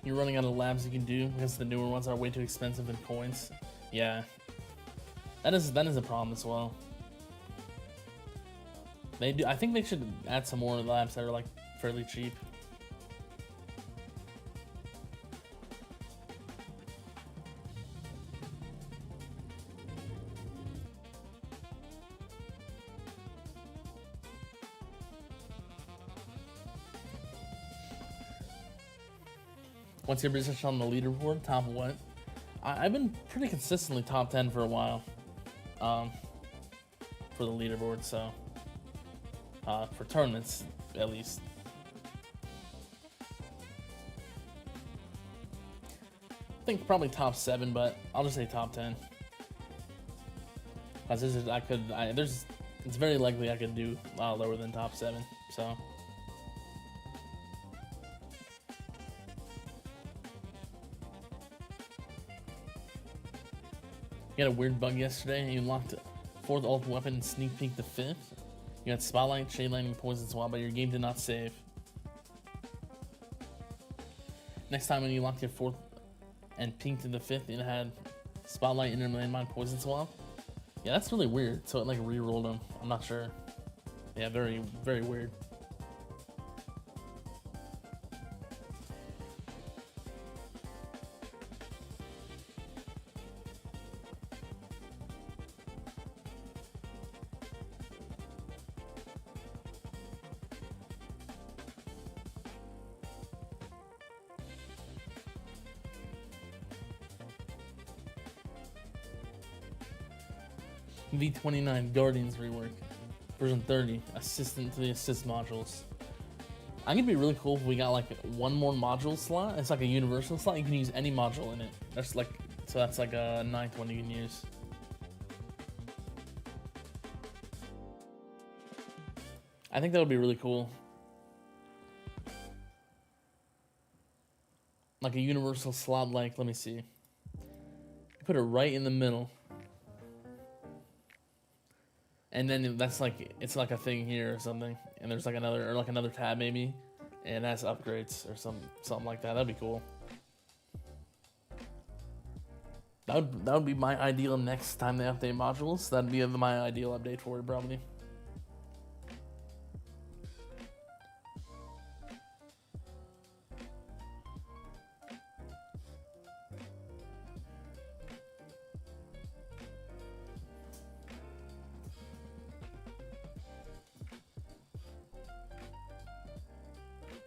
S1: You're running out of labs you can do because the newer ones are way too expensive in coins. Yeah, that is a problem as well. They do. I think they should add some more labs that are like fairly cheap. What's your position on the leaderboard? Top what? I've been pretty consistently top 10 for a while. For the leaderboard, so for tournaments at least. I think probably top 7, but I'll just say top 10. Cause it's very likely I could do lower than top 7. So. You had a weird bug yesterday and you unlocked 4th ult weapon and sneak peek the 5th. You had Spotlight, Shade Lightning, Poison Swab, but your game did not save. Next time when you locked your 4th and peeked to the 5th, it had Spotlight, Inner Landmine, Poison Swab. Yeah, that's really weird. So it like re-rolled them. I'm not sure. Yeah, very, very weird. V29 Guardians rework. Version 30, assistant to the assist modules. I think it'd be really cool if we got like one more module slot. It's like a universal slot. You can use any module in it. That's like, so that's like a ninth one you can use. I think that would be really cool. Like a universal slot, like, let me see. Put it right in the middle. And then that's like, it's like a thing here or something. And there's like another tab maybe. And that's upgrades or something like that. That'd be cool. That would be my ideal next time they update modules. That'd be my ideal update for it probably.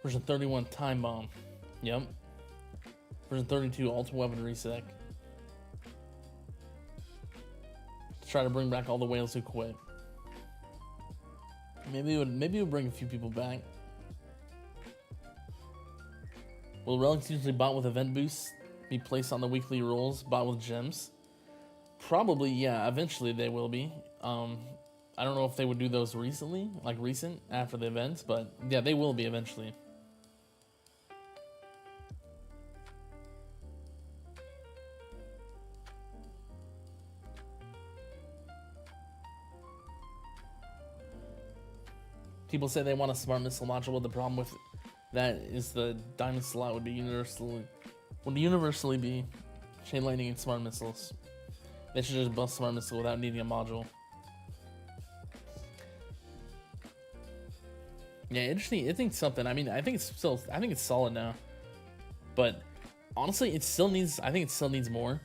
S1: Version 31 Time Bomb. Yep. Version 32 Ultimate Weapon Reset. To try to bring back all the whales who quit. Maybe it would bring a few people back. Will relics usually bought with event boosts be placed on the weekly rolls bought with gems? Probably, yeah. Eventually they will be. I don't know if they would do those recently, like recent after the events, but yeah, they will be eventually. People say they want a smart missile module, but the problem with that is the diamond slot would universally be chain lightning and smart missiles. They should just bust smart missile without needing a module. Yeah, interesting. I think something. I mean, I think it's solid now, but honestly, it still needs more,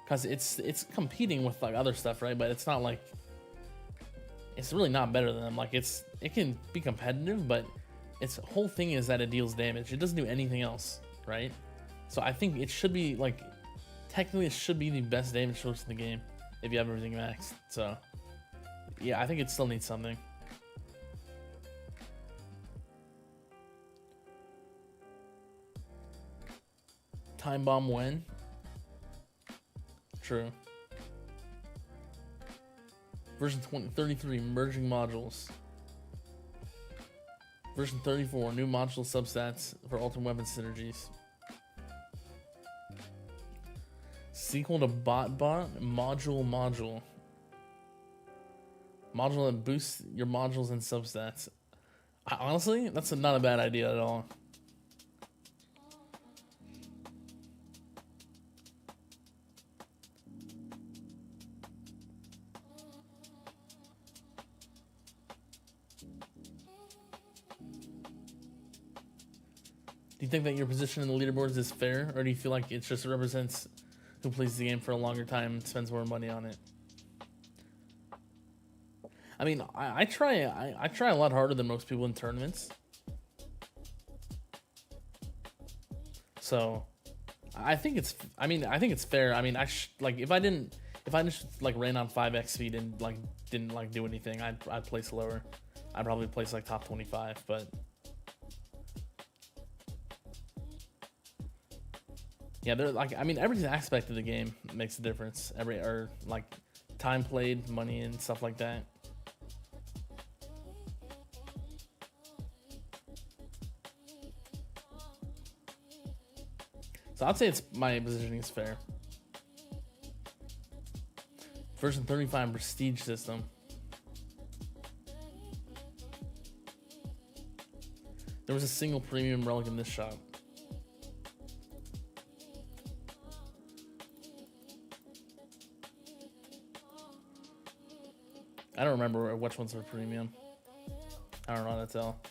S1: cause it's competing with like other stuff, right? But it's not like, it's really not better than them. Like it can be competitive, but its whole thing is that it deals damage. It doesn't do anything else, right? So I think it should be like, technically it should be the best damage source in the game if you have everything maxed. So yeah, I think it still needs something. Time bomb when? True. Version 33 merging modules. Version 34 new module substats for ultimate weapon synergies. Sequel to bot module. Module that boosts your modules and substats. Honestly, that's not a bad idea at all. Do you think that your position in the leaderboards is fair, or do you feel like it just represents who plays the game for a longer time and spends more money on it? I mean, I try a lot harder than most people in tournaments. So, I think it's fair. I mean, if I just like ran on 5x speed and like didn't like do anything, I'd place lower. I'd probably place like top 25, but yeah, they're like, I mean, every aspect of the game makes a difference. Like time played, money, and stuff like that. So I'd say my positioning is fair. Version 35 prestige system. There was a single premium relic in this shop. I don't remember which ones were premium. I don't know how to tell.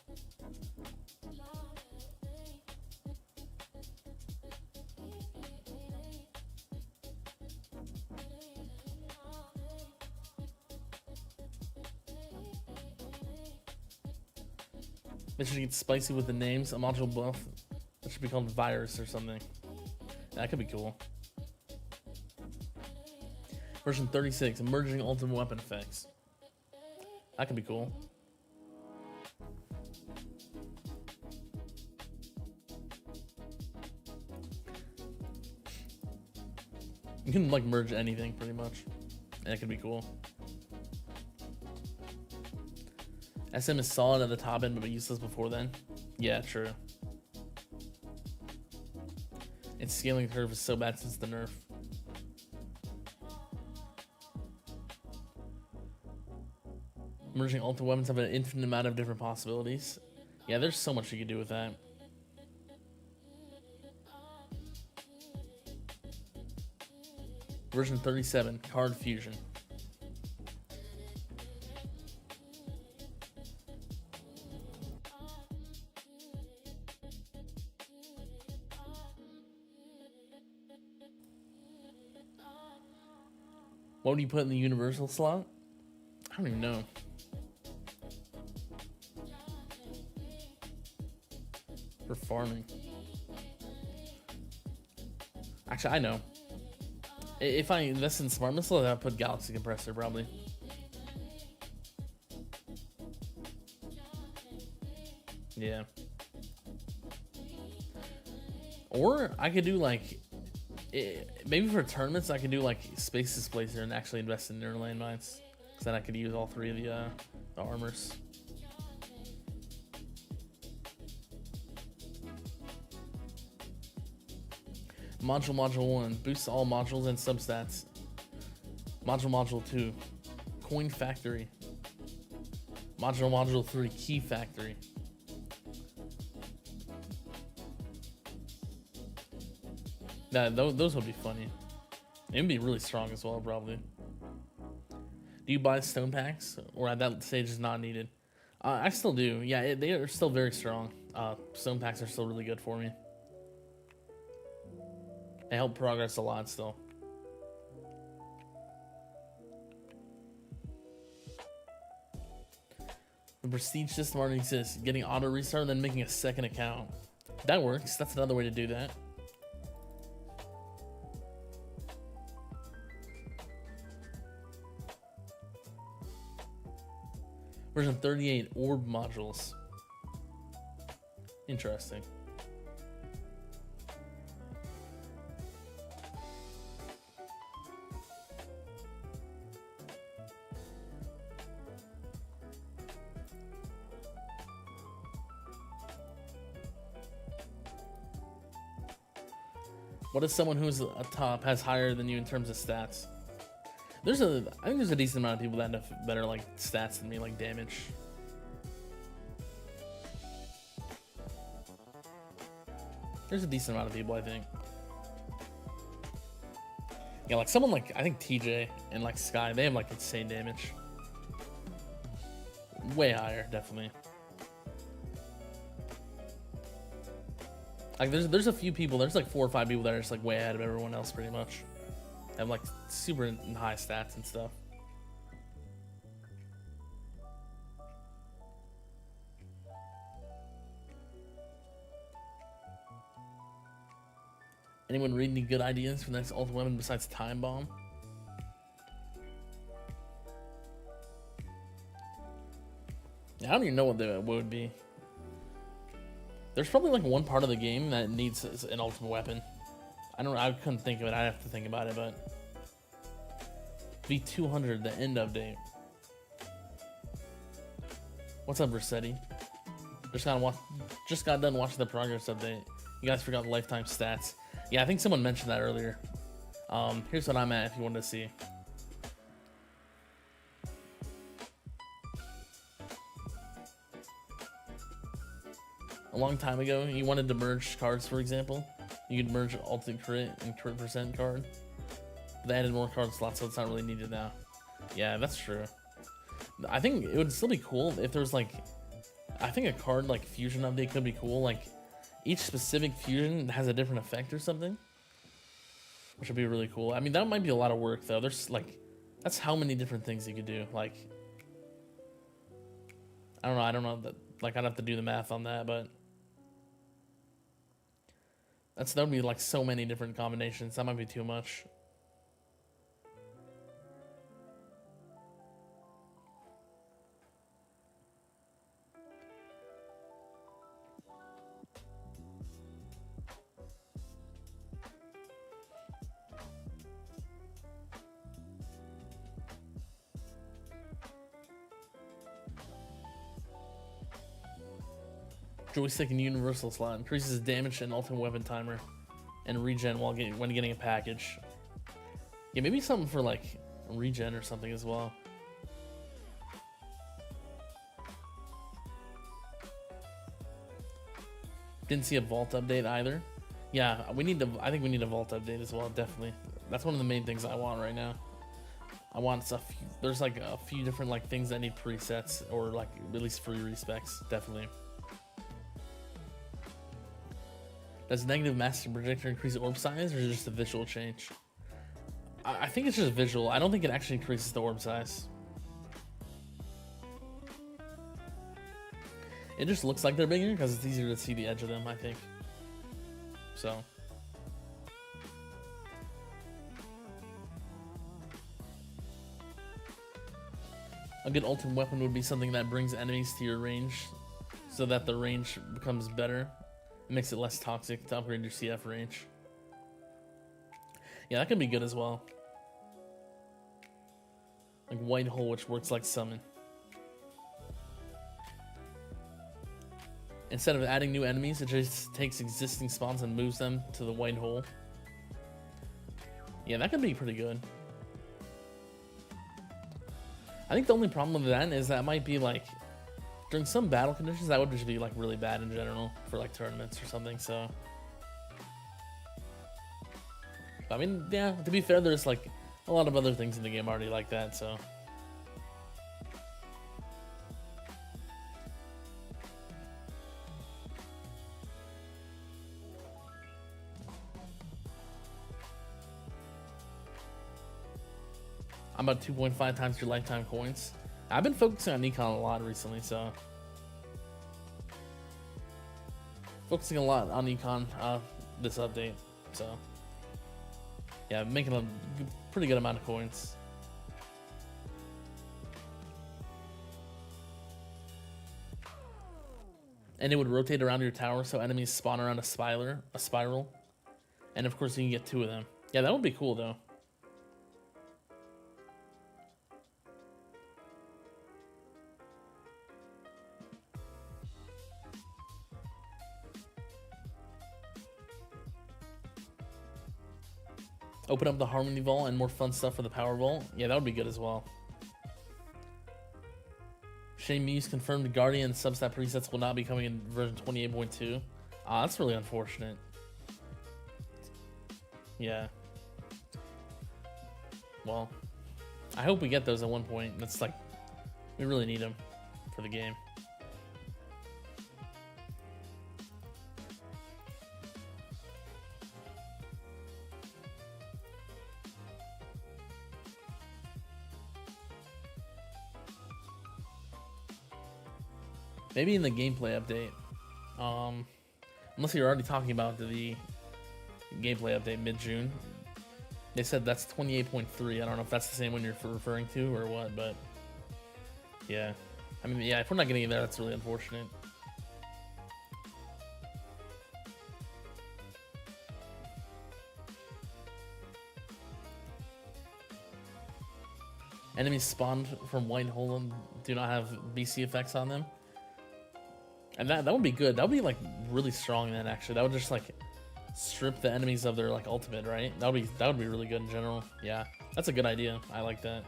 S1: They should get spicy with the names. A module buff. It should be called Virus or something. That could be cool. Version 36, emerging ultimate weapon effects. That could be cool. You can like merge anything pretty much, and it could be cool. SM is solid at the top end, but useless before then. Yeah, true. Its scaling curve is so bad since the nerf. Merging ultimate weapons have an infinite amount of different possibilities. Yeah, there's so much you can do with that. Version 37, card fusion. What would you put in the universal slot? I don't even know. For farming. Actually, I know. If I invest in Smart Missile, I'd put Galaxy Compressor probably. Yeah. Or I could do like, maybe for tournaments I could do like Space Displacer and actually invest in Neural Landmines, because then I could use all three of the armors. Module 1 boosts all modules and substats. Module 2 Coin Factory. Module 3 Key Factory. Those would be funny. It would be really strong as well, probably. Do you buy stone packs, or at that stage is not needed? I still do. Yeah, they are still very strong. Stone packs are still really good for me. They help progress a lot still. The prestige system already exists. Getting auto restart and then making a second account. That works. That's another way to do that. Version 38 orb modules. Interesting. What if someone who's a top has higher than you in terms of stats? I think there's a decent amount of people that have better like stats than me, like damage. There's a decent amount of people, I think. Yeah, like someone like, I think TJ and like Sky, they have like insane damage. Way higher, definitely. Like there's a few people, there's like 4 or 5 people that are just like way ahead of everyone else pretty much. They have like super high stats and stuff. Anyone read any good ideas for the next ultimate weapon besides Time Bomb? I don't even know what would be. There's probably like one part of the game that needs an ultimate weapon. I couldn't think of it. I'd have to think about it, but V200, the end update. What's up, Versetti? Just got done watching the progress update. You guys forgot the lifetime stats. Yeah, I think someone mentioned that earlier. Here's what I'm at if you wanted to see. A long time ago, you wanted to merge cards, for example. You could merge ultimate crit and crit percent card. They added more card slots, so it's not really needed now. Yeah, that's true. I think it would still be cool if there was like, I think a card like fusion update could be cool. Like each specific fusion has a different effect or something, which would be really cool. I mean, that might be a lot of work though. There's like, that's how many different things you could do. Like, I don't know that, like I'd have to do the math on that, but that would be like so many different combinations. That might be too much. joystick and universal slot. Increases damage and ultimate weapon timer. And regen when getting a package. Yeah, maybe something for like regen or something as well. Didn't see a vault update either. Yeah, I think we need a vault update as well, definitely. That's one of the main things I want right now. I want there's like a few different like things that need presets or like at least free respecs, definitely. Does negative master projector increase orb size or is it just a visual change? I think it's just visual. I don't think it actually increases the orb size. It just looks like they're bigger because it's easier to see the edge of them, I think. So. A good ultimate weapon would be something that brings enemies to your range so that the range becomes better. It makes it less toxic to upgrade your CF range. Yeah, that could be good as well. Like White Hole, which works like summon. Instead of adding new enemies, it just takes existing spawns and moves them to the White Hole. Yeah, that could be pretty good. I think the only problem with that is that might be like during some battle conditions that would just be like really bad in general for like tournaments or something. So I mean, yeah, to be fair, there's like a lot of other things in the game already like that, so I'm about 2.5 times your lifetime coins. I've been focusing on Econ a lot recently, so focusing a lot on Econ this update. So yeah, I'm making a pretty good amount of coins. And it would rotate around your tower, so enemies spawn around a spiral, and of course you can get 2 of them. Yeah, that would be cool though. Open up the Harmony Vault and more fun stuff for the Power Vault. Yeah, that would be good as well. Shane Muse confirmed Guardian substat presets will not be coming in version 28.2. That's really unfortunate. Yeah. Well, I hope we get those at one point. That's like, we really need them for the game. Maybe in the gameplay update. Unless you're already talking about the gameplay update mid-June. They said that's 28.3. I don't know if that's the same one you're referring to or what, but yeah. I mean, yeah, if we're not getting it there, that's really unfortunate. Enemies spawned from White Hole and do not have BC effects on them. And that would be good. That would be like really strong then, actually. That would just like strip the enemies of their like ultimate, right? That would be really good in general. Yeah. That's a good idea. I like that.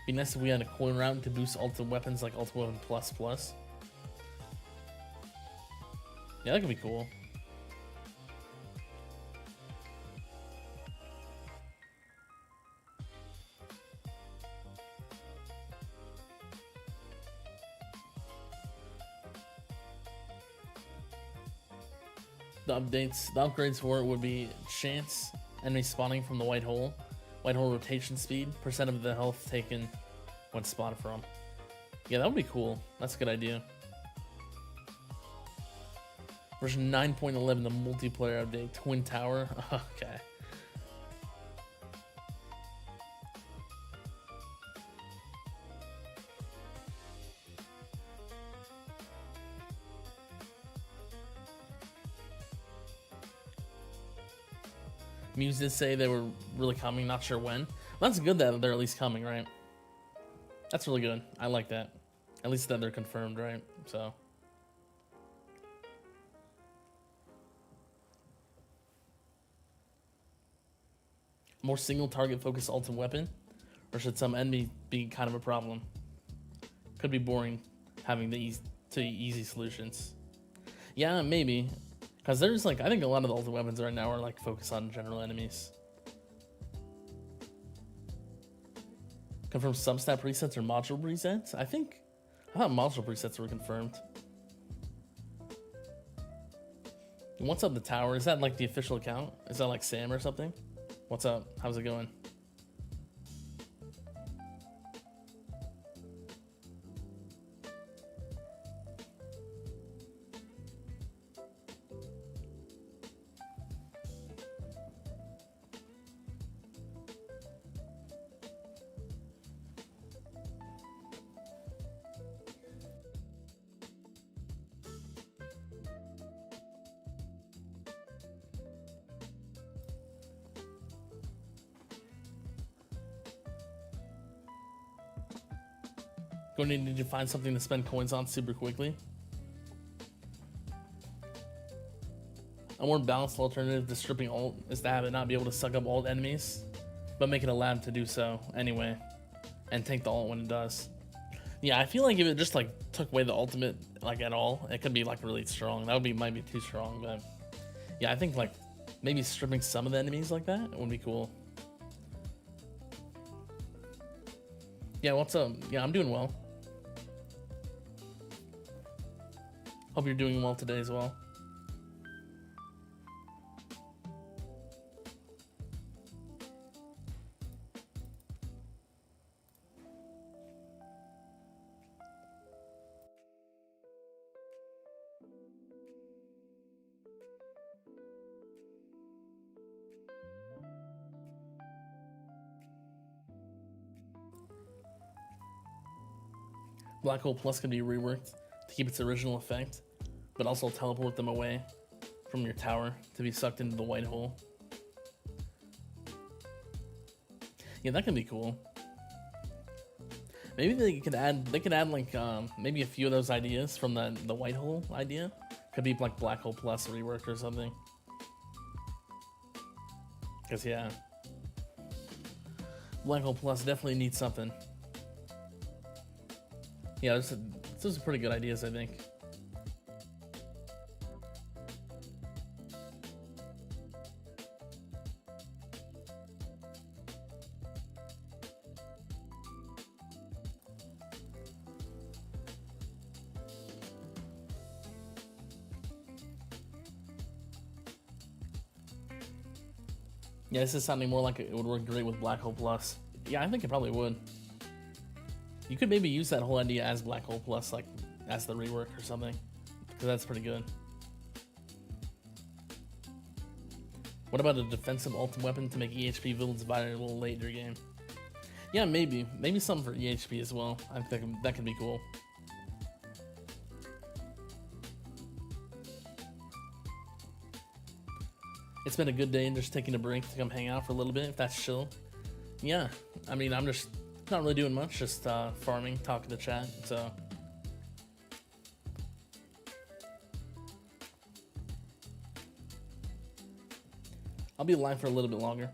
S1: Be nice if we had a coin round to boost ultimate weapons like Ultimate Weapon Plus Plus. Yeah, that could be cool. The upgrades for it would be chance, enemy spawning from the White Hole rotation speed, percent of the health taken when spotted from. Yeah, that would be cool. That's a good idea. Version 9.11, the multiplayer update, Twin Tower. Okay. Muse did say they were really coming, not sure when. That's good that they're at least coming, right? That's really good. I like that. At least that they're confirmed, right? So. More single target focused ultimate weapon? Or should some enemy be kind of a problem? Could be boring having the easy solutions. Yeah, maybe. Because there's like, I think a lot of the ultimate weapons right now are like focused on general enemies. Confirm substat presets or module presets? I thought module presets were confirmed. What's up the tower? Is that like the official account? Is that like Sam or something? What's up? How's it going? Going to need to find something to spend coins on super quickly. A more balanced alternative to stripping ult is to have it not be able to suck up ult enemies, but make it allowed to do so anyway, and take the ult when it does. Yeah, I feel like if it just like took away the ultimate like at all, it could be like really strong. That might be too strong, but yeah, I think like maybe stripping some of the enemies like that would be cool. Yeah, what's up? Yeah, I'm doing well. Hope you're doing well today as well. Black Hole Plus can be reworked to keep its original effect, but also teleport them away from your tower to be sucked into the white hole. Yeah, that can be cool. Maybe they could add like maybe a few of those ideas from the white hole idea. Could be like Black Hole Plus reworked or something. Cause yeah, Black Hole Plus definitely needs something. Yeah, those are pretty good ideas, I think. Yeah, this is sounding more like it would work great with Black Hole Plus. Yeah, I think it probably would. You could maybe use that whole idea as Black Hole Plus, like as the rework or something, because that's pretty good. What about a defensive ultimate weapon to make EHP villains viable later game? Yeah, maybe something for EHP as well. I think that could be cool. It's been a good day and just taking a break to come hang out for a little bit, if that's chill. Yeah, I mean, I'm just not really doing much, just farming, talking to chat, so. I'll be live for a little bit longer.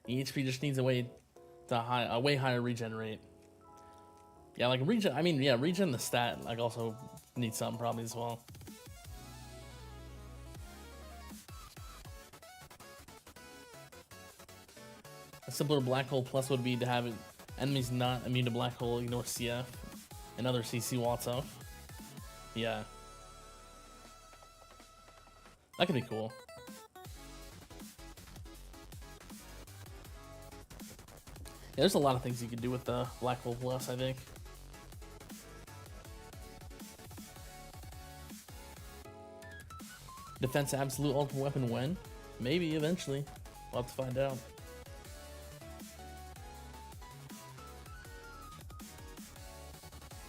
S1: EHP just needs a way higher regen rate. Yeah, like regen. I mean, yeah, regen the stat like also needs something probably as well. A simpler Black Hole Plus would be to have enemies not immune to Black Hole ignore CF and other CC watts off. Yeah, that could be cool. Yeah, there's a lot of things you can do with the Black Hole Plus, I think. Defense absolute ultimate weapon when? Maybe eventually. We'll have to find out.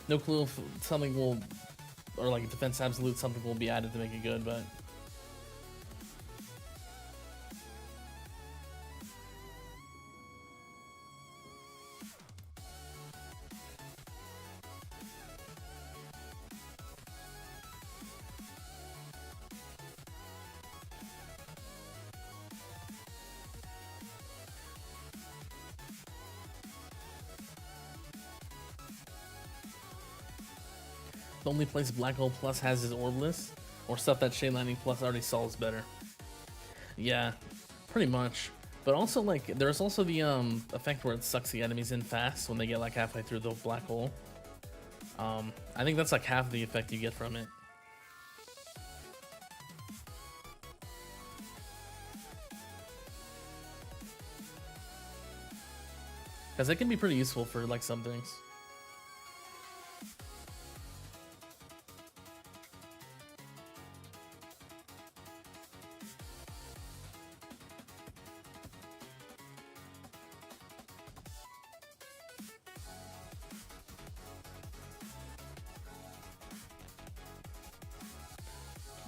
S1: No clue if something will, or like defense absolute, something will be added to make it good, but. The only place Black Hole Plus has is Orbless, or stuff that Chain Lightning Plus already solves better. Yeah, pretty much. But also, like, there's also the effect where it sucks the enemies in fast when they get like halfway through the black hole. I think that's like half the effect you get from it. Because it can be pretty useful for like some things.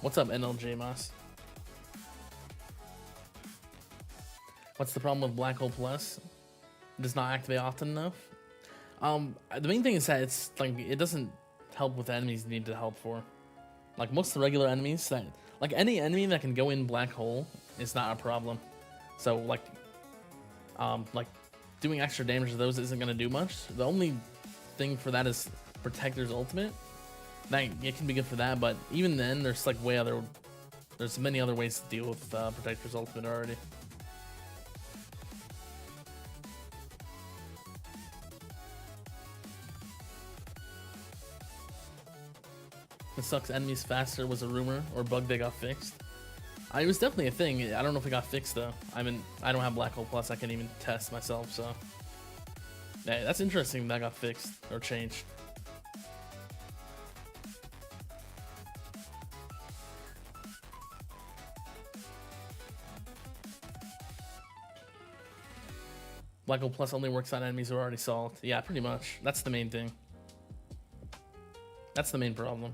S1: What's up, NLJ Moss? What's the problem with Black Hole Plus? It does not activate often enough. The main thing is that it's like it doesn't help with the enemies you need to help for. Like most of the regular enemies that, like any enemy that can go in Black Hole is not a problem. So like doing extra damage to those isn't gonna do much. The only thing for that is Protector's ultimate. That it can be good for that, but even then, there's like there's many other ways to deal with Protector's ultimate already. It sucks enemies faster was a rumor or bug that got fixed. It was definitely a thing. I don't know if it got fixed though. I mean, I don't have Black Hole Plus. I can't even test myself, so yeah, that's interesting. That got fixed or changed. Black Hole Plus only works on enemies who are already solved. Yeah, pretty much. That's the main thing. That's the main problem.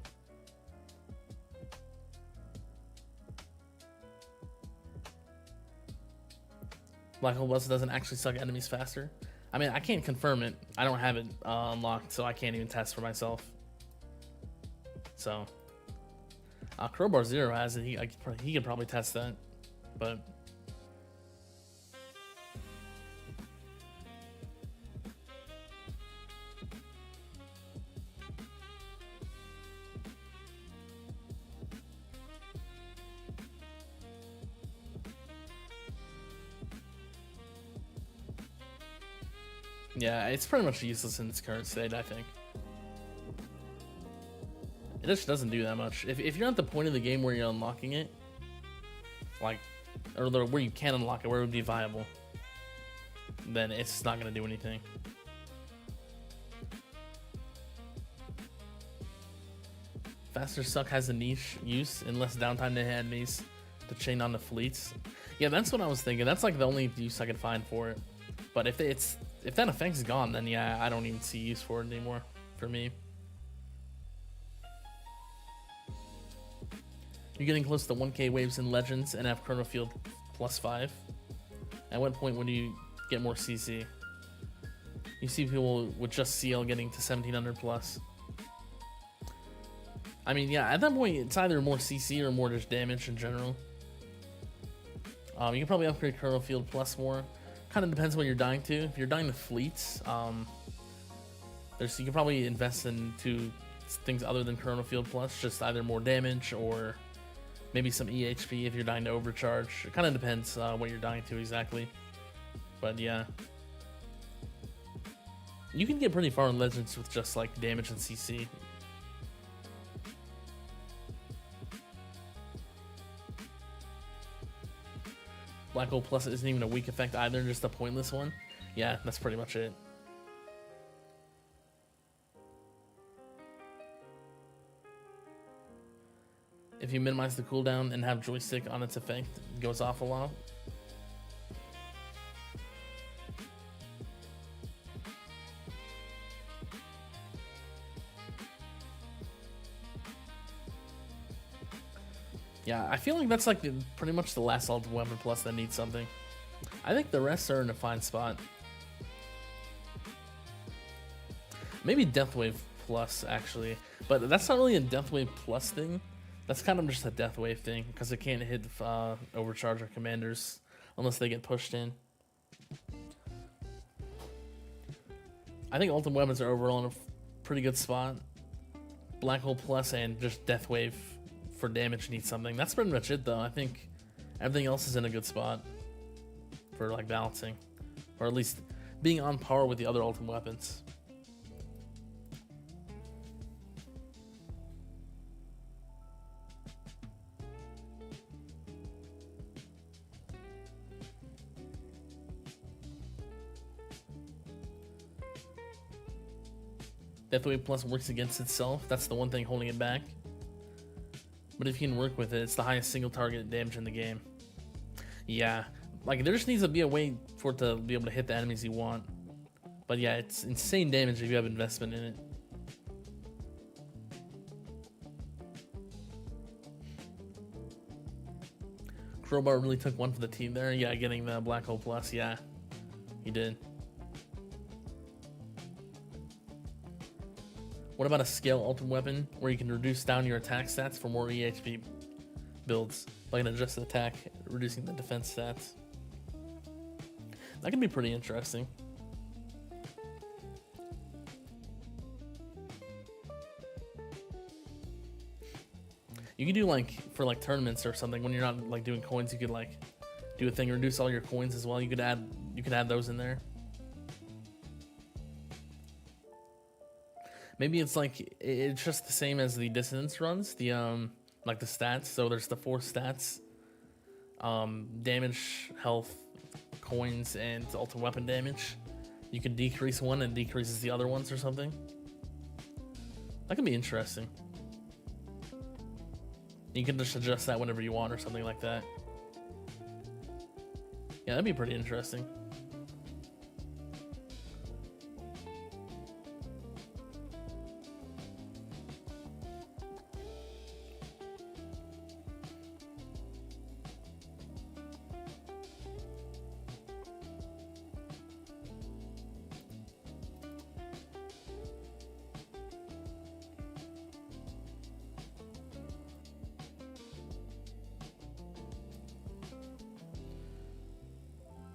S1: Black Hole Plus doesn't actually suck enemies faster. I mean, I can't confirm it. I don't have it unlocked, so I can't even test for myself. So, Crowbar Zero has it. He could probably test that, but. Yeah, it's pretty much useless in its current state, I think. It just doesn't do that much. If you're at the point of the game where you're unlocking it, like, or where you can unlock it, where it would be viable, then it's not going to do anything. Faster Suck has a niche use and less downtime to enemies to chain on the fleets. Yeah, that's what I was thinking. That's like the only use I could find for it. But if that effect is gone, then yeah, I don't even see use for it anymore for me. You're getting close to 1k waves in Legends and have Chrono Field +5. At what point would you get more CC? You see people with just CL getting to 1700 plus. I mean, yeah, at that point, it's either more CC or more just damage in general. You can probably upgrade Chrono Field Plus more. Kind of depends what you're dying to. If you're dying to fleets, you can probably invest into things other than Chrono Field Plus, just either more damage or maybe some EHP if you're dying to overcharge. It kind of depends what you're dying to exactly. But yeah. You can get pretty far in Legends with just like damage and CC. Black Hole Plus isn't even a weak effect either, just a pointless one. Yeah, that's pretty much it. If you minimize the cooldown and have joystick on its effect, it goes off a lot. Yeah, I feel like that's like pretty much the last Ultimate Weapon Plus that needs something. I think the rest are in a fine spot. Maybe Deathwave Plus, actually. But that's not really a Deathwave Plus thing. That's kind of just a Deathwave thing, because it can't hit Overcharge or Commanders unless they get pushed in. I think Ultimate Weapons are overall in a pretty good spot. Black Hole Plus and just Deathwave for damage needs something. That's pretty much it, though. I think everything else is in a good spot for like balancing, or at least being on par with the other Ultimate Weapons. Deathwave Plus works against itself. That's the one thing holding it back. But if you can work with it, it's the highest single target damage in the game. Yeah, like there just needs to be a way for it to be able to hit the enemies you want. But yeah, it's insane damage if you have investment in it. Crowbar really took one for the team there. Yeah, getting the Black Hole Plus. Yeah, he did. What about a scale ultimate weapon where you can reduce down your attack stats for more EHP builds, like an adjusted attack, reducing the defense stats? That can be pretty interesting. You can do like for like tournaments or something when you're not like doing coins. You could like do a thing, reduce all your coins as well. You could add those in there. Maybe it's like it's just the same as the dissonance runs, the like the stats. So there's the 4 stats: damage, health, coins, and ultimate weapon damage. You can decrease one and decreases the other ones or something. That could be interesting. You can just adjust that whenever you want or something like that. Yeah, that'd be pretty interesting.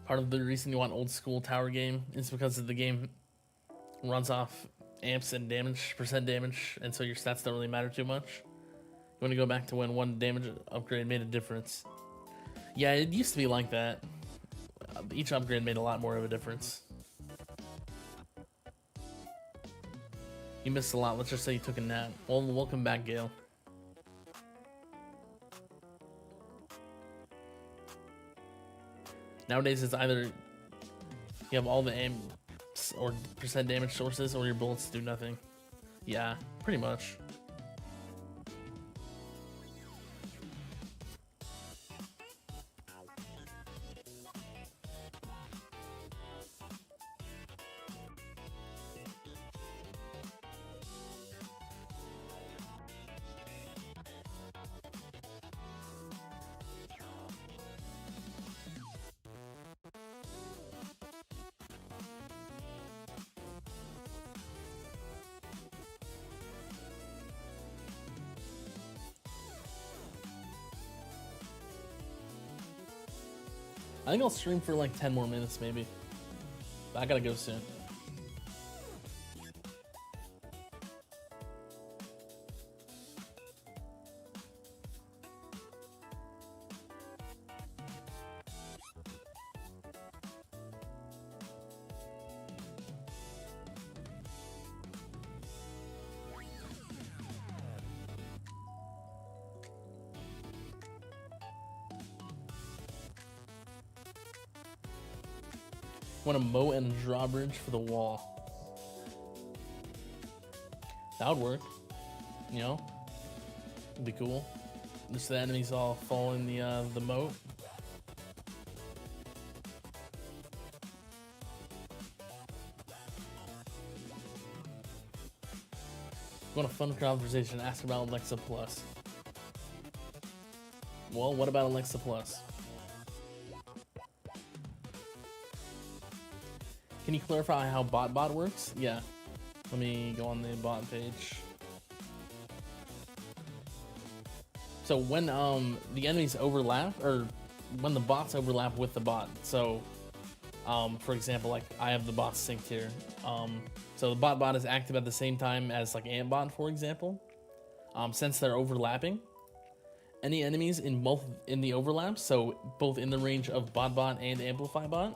S1: Part of the reason you want old school tower game is because the game runs off amps and damage, percent damage, and so your stats don't really matter too much. You want to go back to when one damage upgrade made a difference. Yeah, it used to be like that. Each upgrade made a lot more of a difference. You missed a lot. Let's just say you took a nap. Well, welcome back, Gale. Nowadays, it's either you have all the amps or percent damage sources, or your bullets do nothing. Yeah, pretty much. I think I'll stream for like 10 more minutes maybe. But I gotta go soon. Want a moat and a drawbridge for the wall. That would work. You know? It'd be cool. Just the enemies all fall in the moat. Want a fun conversation? Ask about Alexa Plus. Well, what about Alexa Plus? Can you clarify how BotBot works? Yeah. Let me go on the bot page. So when the enemies overlap, or when the bots overlap with the bot. So for example, like I have the bots synced here. So the bot is active at the same time as like Antbot, for example. Since they're overlapping, any enemies in the overlap, so both in the range of BotBot and AmplifyBot,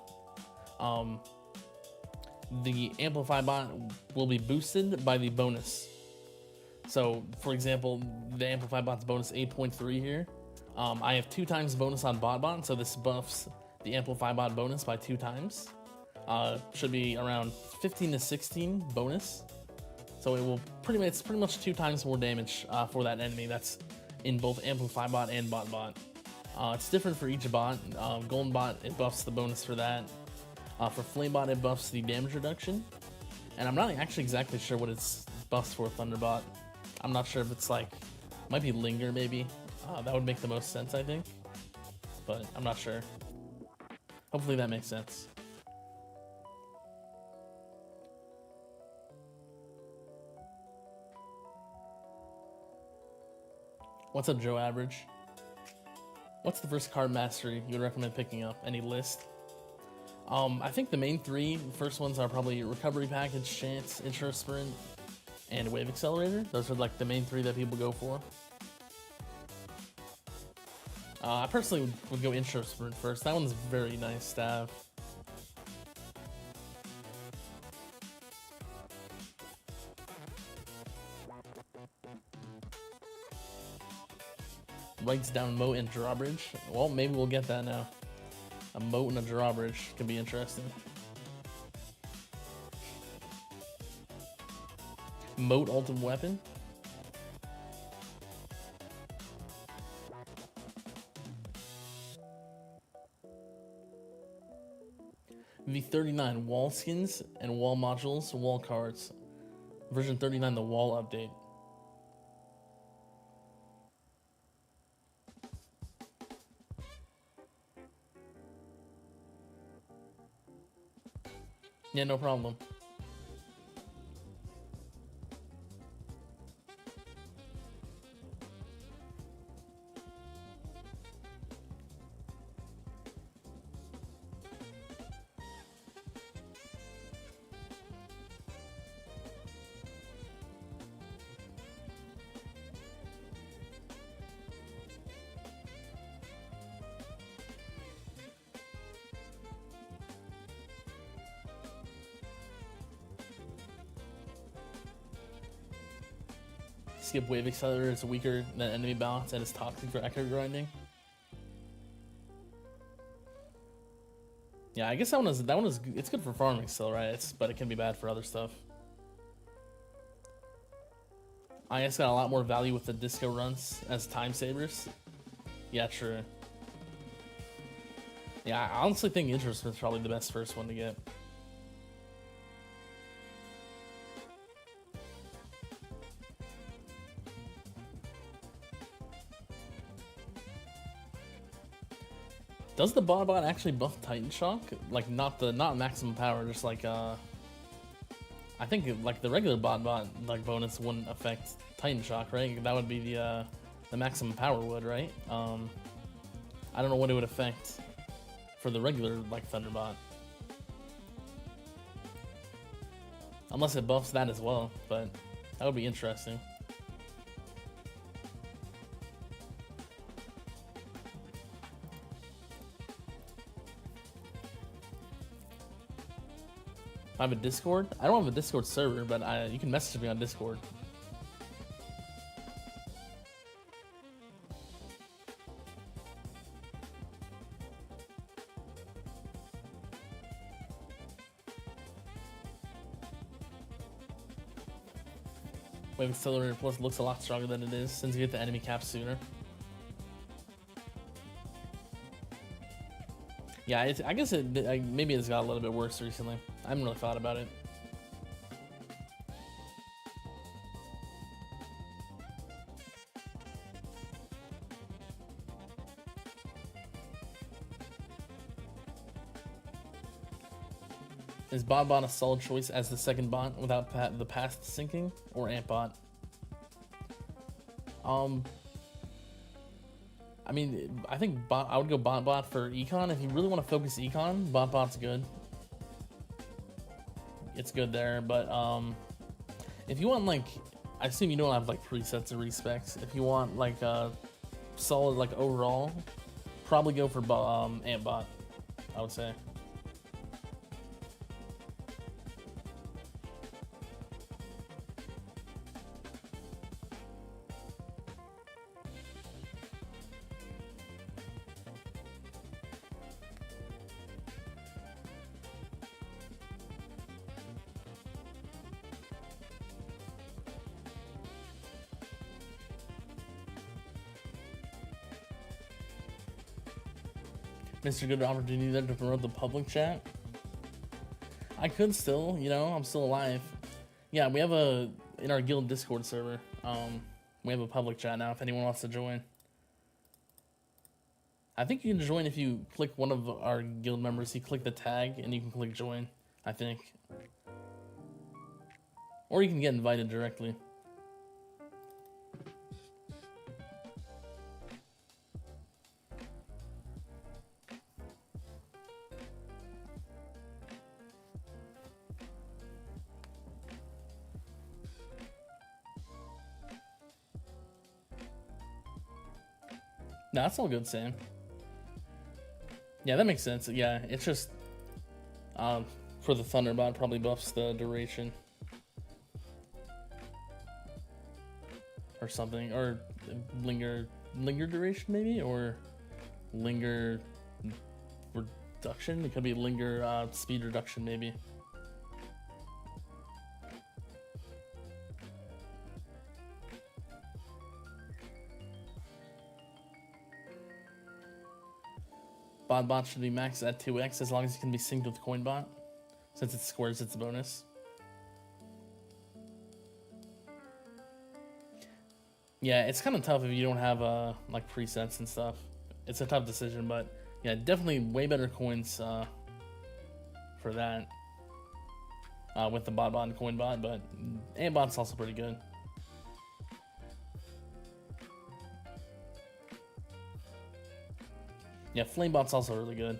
S1: the AmplifyBot will be boosted by the bonus. So, for example, the AmplifyBot's bonus 8.3 here. I have 2 times bonus on BotBot, so this buffs the AmplifyBot bonus by 2 times. Should be around 15 to 16 bonus. So it's pretty much 2 times more damage for that enemy that's in both AmplifyBot and BotBot. It's different for each bot. GoldenBot, it buffs the bonus for that. For FlameBot, it buffs the damage reduction. And I'm not actually exactly sure what it's buffs for Thunderbot. I'm not sure if it's like, might be Linger maybe. That would make the most sense, I think. But I'm not sure. Hopefully that makes sense. What's up, Joe Average? What's the first card mastery you would recommend picking up? Any list? I think the main 3 first ones are probably Recovery Package, Chance, Intro Sprint, and Wave Accelerator. Those are like the main 3 that people go for. I personally would go Intro Sprint first. That one's very nice to have. Writes down Moat and Drawbridge. Well, maybe we'll get that now. A Moat and a Drawbridge can be interesting. Moat Ultimate Weapon. V39 wall skins and wall modules, wall cards. Version 39, the wall update. Yeah, no problem. Skip Wave Accelerator is weaker than enemy balance and is toxic for accurate grinding. Yeah, I guess that one is it's good for farming still, right? But it can be bad for other stuff. IS got a lot more value with the disco runs as time savers. Yeah, true. Yeah, I honestly think Interest is probably the best first one to get. Does the BotBot actually buff Titan Shock? Like not maximum power, just like I think like the regular BotBot like bonus wouldn't affect Titan Shock, right? That would be the maximum power would, right? I don't know what it would affect for the regular like Thunderbot. Unless it buffs that as well, but that would be interesting. I have a Discord? I don't have a Discord server, but you can message me on Discord. Wave Accelerator Plus looks a lot stronger than it is since you get the enemy cap sooner. Yeah, I guess maybe it's got a little bit worse recently. I haven't really thought about it. Is BotBot a solid choice as the second bot without the past syncing, or AntBot? I mean, I think I would go BotBot for Econ. If you really want to focus Econ, BotBot's good. It's good there, but if you want, like, I assume you don't have like presets or respecs. If you want like a solid like overall, probably go for AntBot, I would say. Mr. Good opportunity there to promote the public chat. I could still, you know, I'm still alive. Yeah, we have in our guild Discord server, we have a public chat now if anyone wants to join. I think you can join if you click one of our guild members. You click the tag and you can click join, I think. Or you can get invited directly. Nah, that's all good, Sam. Yeah, that makes sense. Yeah, it's just for the Thunderbot, probably buffs the duration or something, or linger duration maybe, or linger reduction. It could be linger speed reduction maybe. BotBot should be maxed at 2x as long as it can be synced with CoinBot, since it squares its bonus. Yeah, it's kind of tough if you don't have like presets and stuff. It's a tough decision, but yeah, definitely way better coins for that with the BotBot and CoinBot, but AntBot's also pretty good. Yeah, FlameBot's also really good.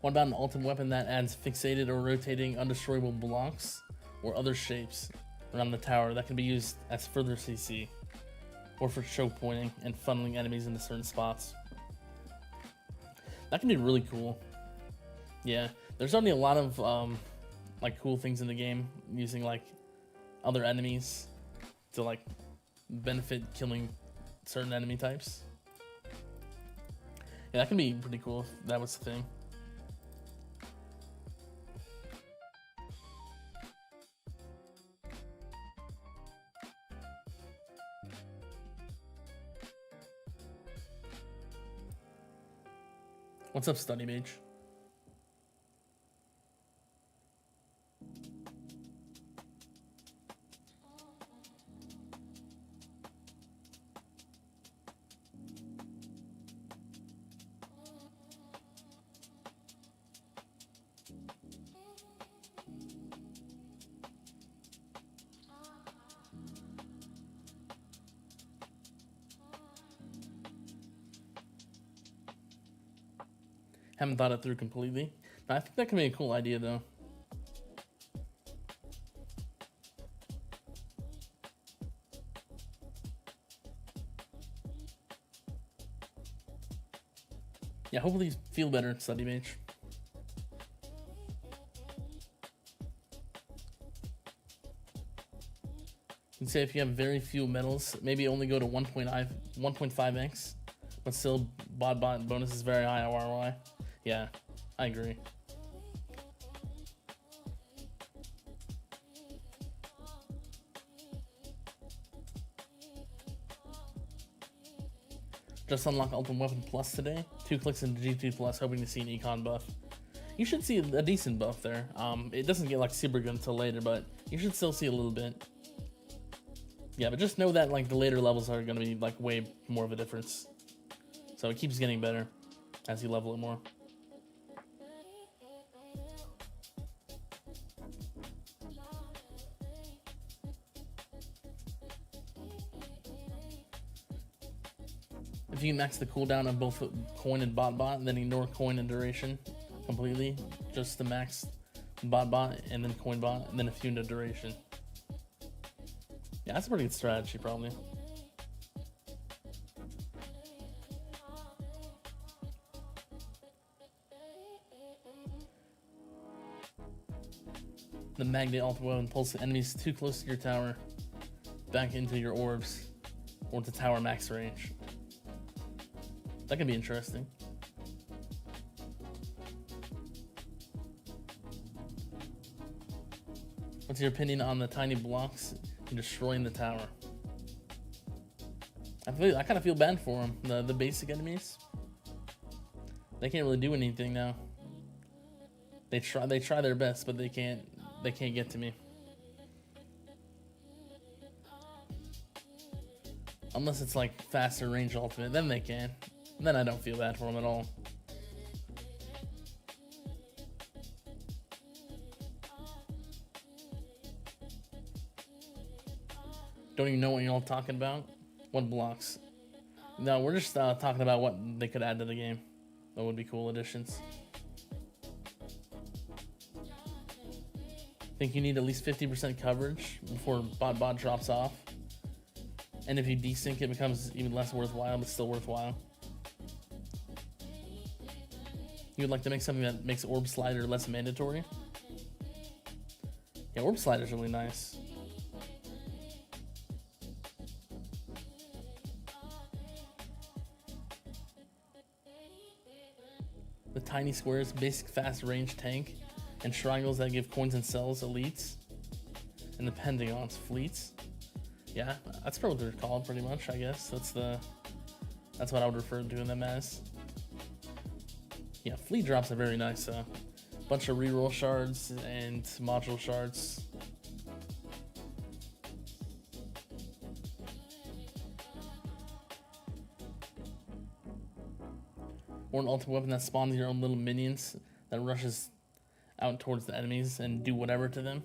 S1: What about an ultimate weapon that adds fixated or rotating undestroyable blocks or other shapes around the tower that can be used as further CC? Or for choke pointing and funneling enemies into certain spots. That can be really cool. Yeah, there's already a lot of like cool things in the game using like other enemies to like benefit killing certain enemy types. Yeah, that can be pretty cool if that was the thing. What's up, Study Mage? Haven't thought it through completely. I think that can be a cool idea, though. Yeah, hopefully you feel better, Study Mage. You can say if you have very few medals, maybe only go to 1.5x, but still BotBot bonus is very high ROI. Yeah, I agree. Just unlock Ultimate Weapon Plus today. 2 clicks into G2 Plus, hoping to see an econ buff. You should see a decent buff there. It doesn't get like super good until later, but you should still see a little bit. Yeah, but just know that like the later levels are gonna be like way more of a difference. So it keeps getting better as you level it more. If you max the cooldown of both coin and bot, and then ignore coin and duration completely, just to max bot and then coin bot, and then a few into duration. Yeah, that's a pretty good strategy, probably. The Magnet Ultimate Weapon pulls the enemies too close to your tower back into your orbs or to tower max range. That could be interesting. What's your opinion on the tiny blocks and destroying the tower? I kind of feel bad for them. The basic enemies, they can't really do anything now. They try their best, but they can't get to me. Unless it's like faster range ultimate, then they can. Then I don't feel bad for them at all. Don't even know what you're all talking about. What blocks? No, we're just talking about what they could add to the game. That would be cool additions. Think you need at least 50% coverage before bot drops off. And if you desync, it becomes even less worthwhile, but still worthwhile. You would like to make something that makes Orb Slider less mandatory? Yeah, Orb Slider is really nice. The tiny squares, basic fast range tank, and triangles that give coins and cells elites, and the pentagons fleets. Yeah, that's what they're called pretty much, I guess. That's what I would refer to them as. Yeah, fleet drops are very nice. Bunch of reroll shards and module shards. Or an ultimate weapon that spawns your own little minions that rushes out towards the enemies and do whatever to them.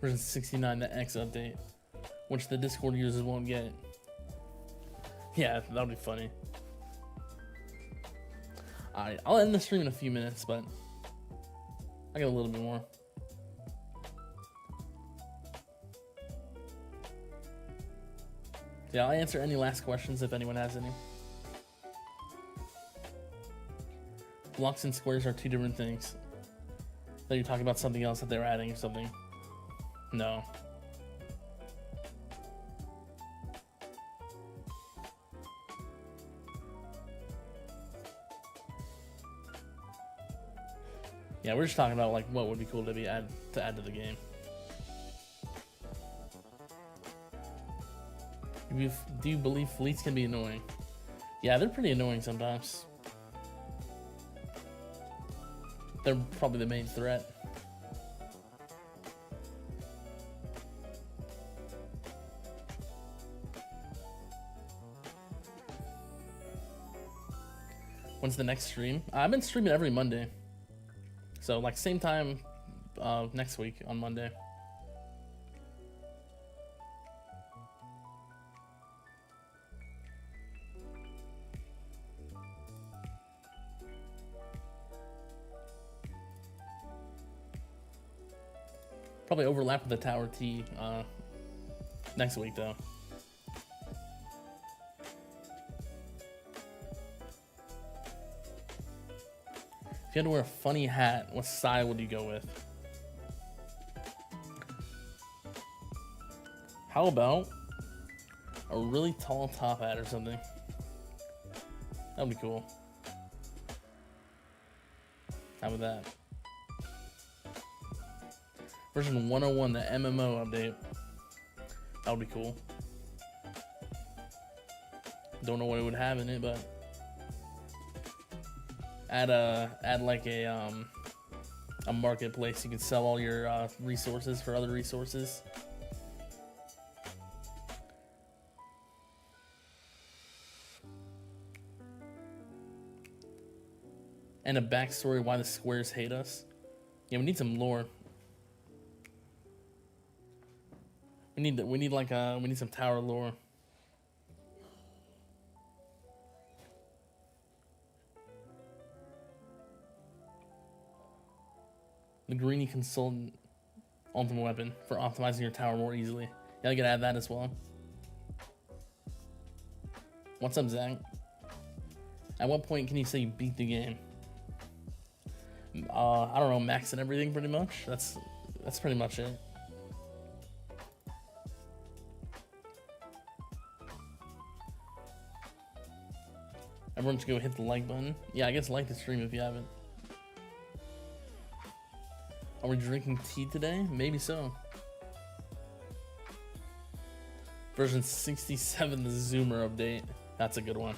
S1: Version 69, the X update, which the Discord users won't get. Yeah, that would be funny. Alright, I'll end the stream in a few minutes, but I got a little bit more. Yeah, I'll answer any last questions if anyone has any. Blocks and squares are two different things. That you're talking about something else that they're adding or something. No. Yeah, we're just talking about like what would be cool to add to the game. Do you believe fleets can be annoying? Yeah, they're pretty annoying sometimes. They're probably the main threat. When's the next stream? I've been streaming every Monday. So like same time next week on Monday. Probably overlap with the Tower T next week though. If you had to wear a funny hat, what style would you go with? How about a really tall top hat or something? That would be cool. How about that? Version 101, the MMO update. That would be cool. Don't know what it would have in it, but add like a marketplace. You can sell all your resources for other resources. And a backstory why the squares hate us. Yeah, we need some lore. We need some tower lore. The Greeny Consultant ultimate weapon for optimizing your tower more easily. Yeah, I gotta add that as well. What's up, Zach? At what point can you say you beat the game? I don't know, max and everything pretty much. That's pretty much it. Everyone should go hit the like button. Yeah, I guess like the stream if you haven't. Are we drinking tea today? Maybe so. Version 67, the Zoomer update. That's a good one.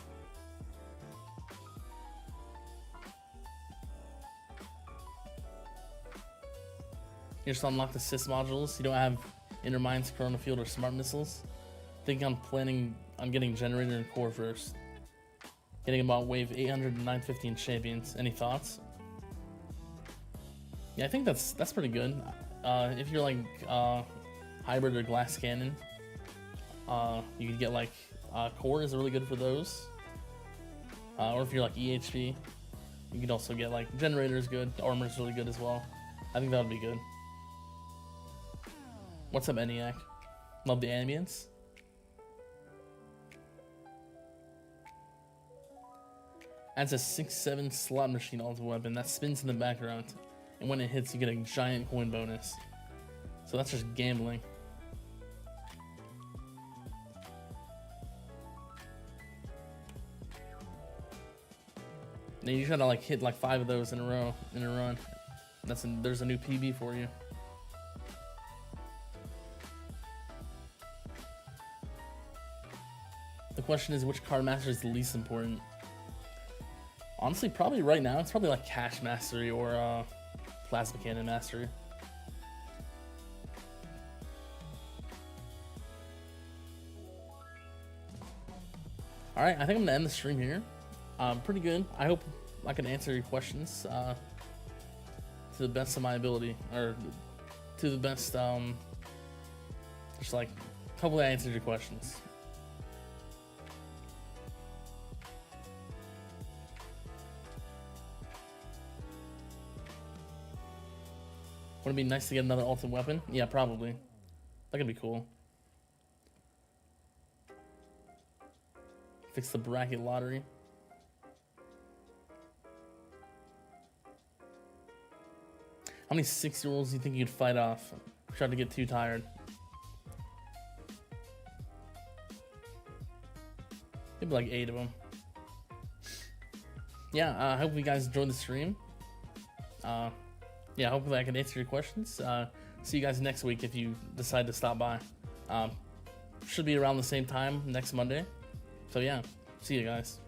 S1: Here's to unlock the sys modules. You don't have Inner Minds, Corona Field, or Smart Missiles. I think I'm planning on getting Generator and Core first. Getting about wave 800 and 950 in Champions. Any thoughts? Yeah, I think that's pretty good. If you're like Hybrid or Glass Cannon, you could get like Core is really good for those. Or if you're like EHP, you could also get like Generator is good. Armor is really good as well. I think that would be good. What's up, ENIAC? Love the ambience. Adds a 6/7 slot machine ultimate weapon that spins in the background, and when it hits, you get a giant coin bonus. So that's just gambling. Now you gotta like hit like 5 of those in a row in a run. There's a new PB for you. The question is, which card master is the least important? Honestly, probably right now, it's probably like Cash Mastery or Plasma Cannon Mastery. Alright, I think I'm gonna end the stream here. Pretty good. I hope I can answer your questions to the best of my ability, or to the best, just like, hopefully I answered your questions. Would it be nice to get another ultimate weapon? Yeah, probably. That could be cool. Fix the bracket lottery. How many 6-year-olds do you think you'd fight off? Try to get too tired. Maybe like 8 of them. Yeah, I hope you guys enjoyed the stream. Yeah, hopefully I can answer your questions. See you guys next week if you decide to stop by. Should be around the same time next Monday. So yeah, see you guys.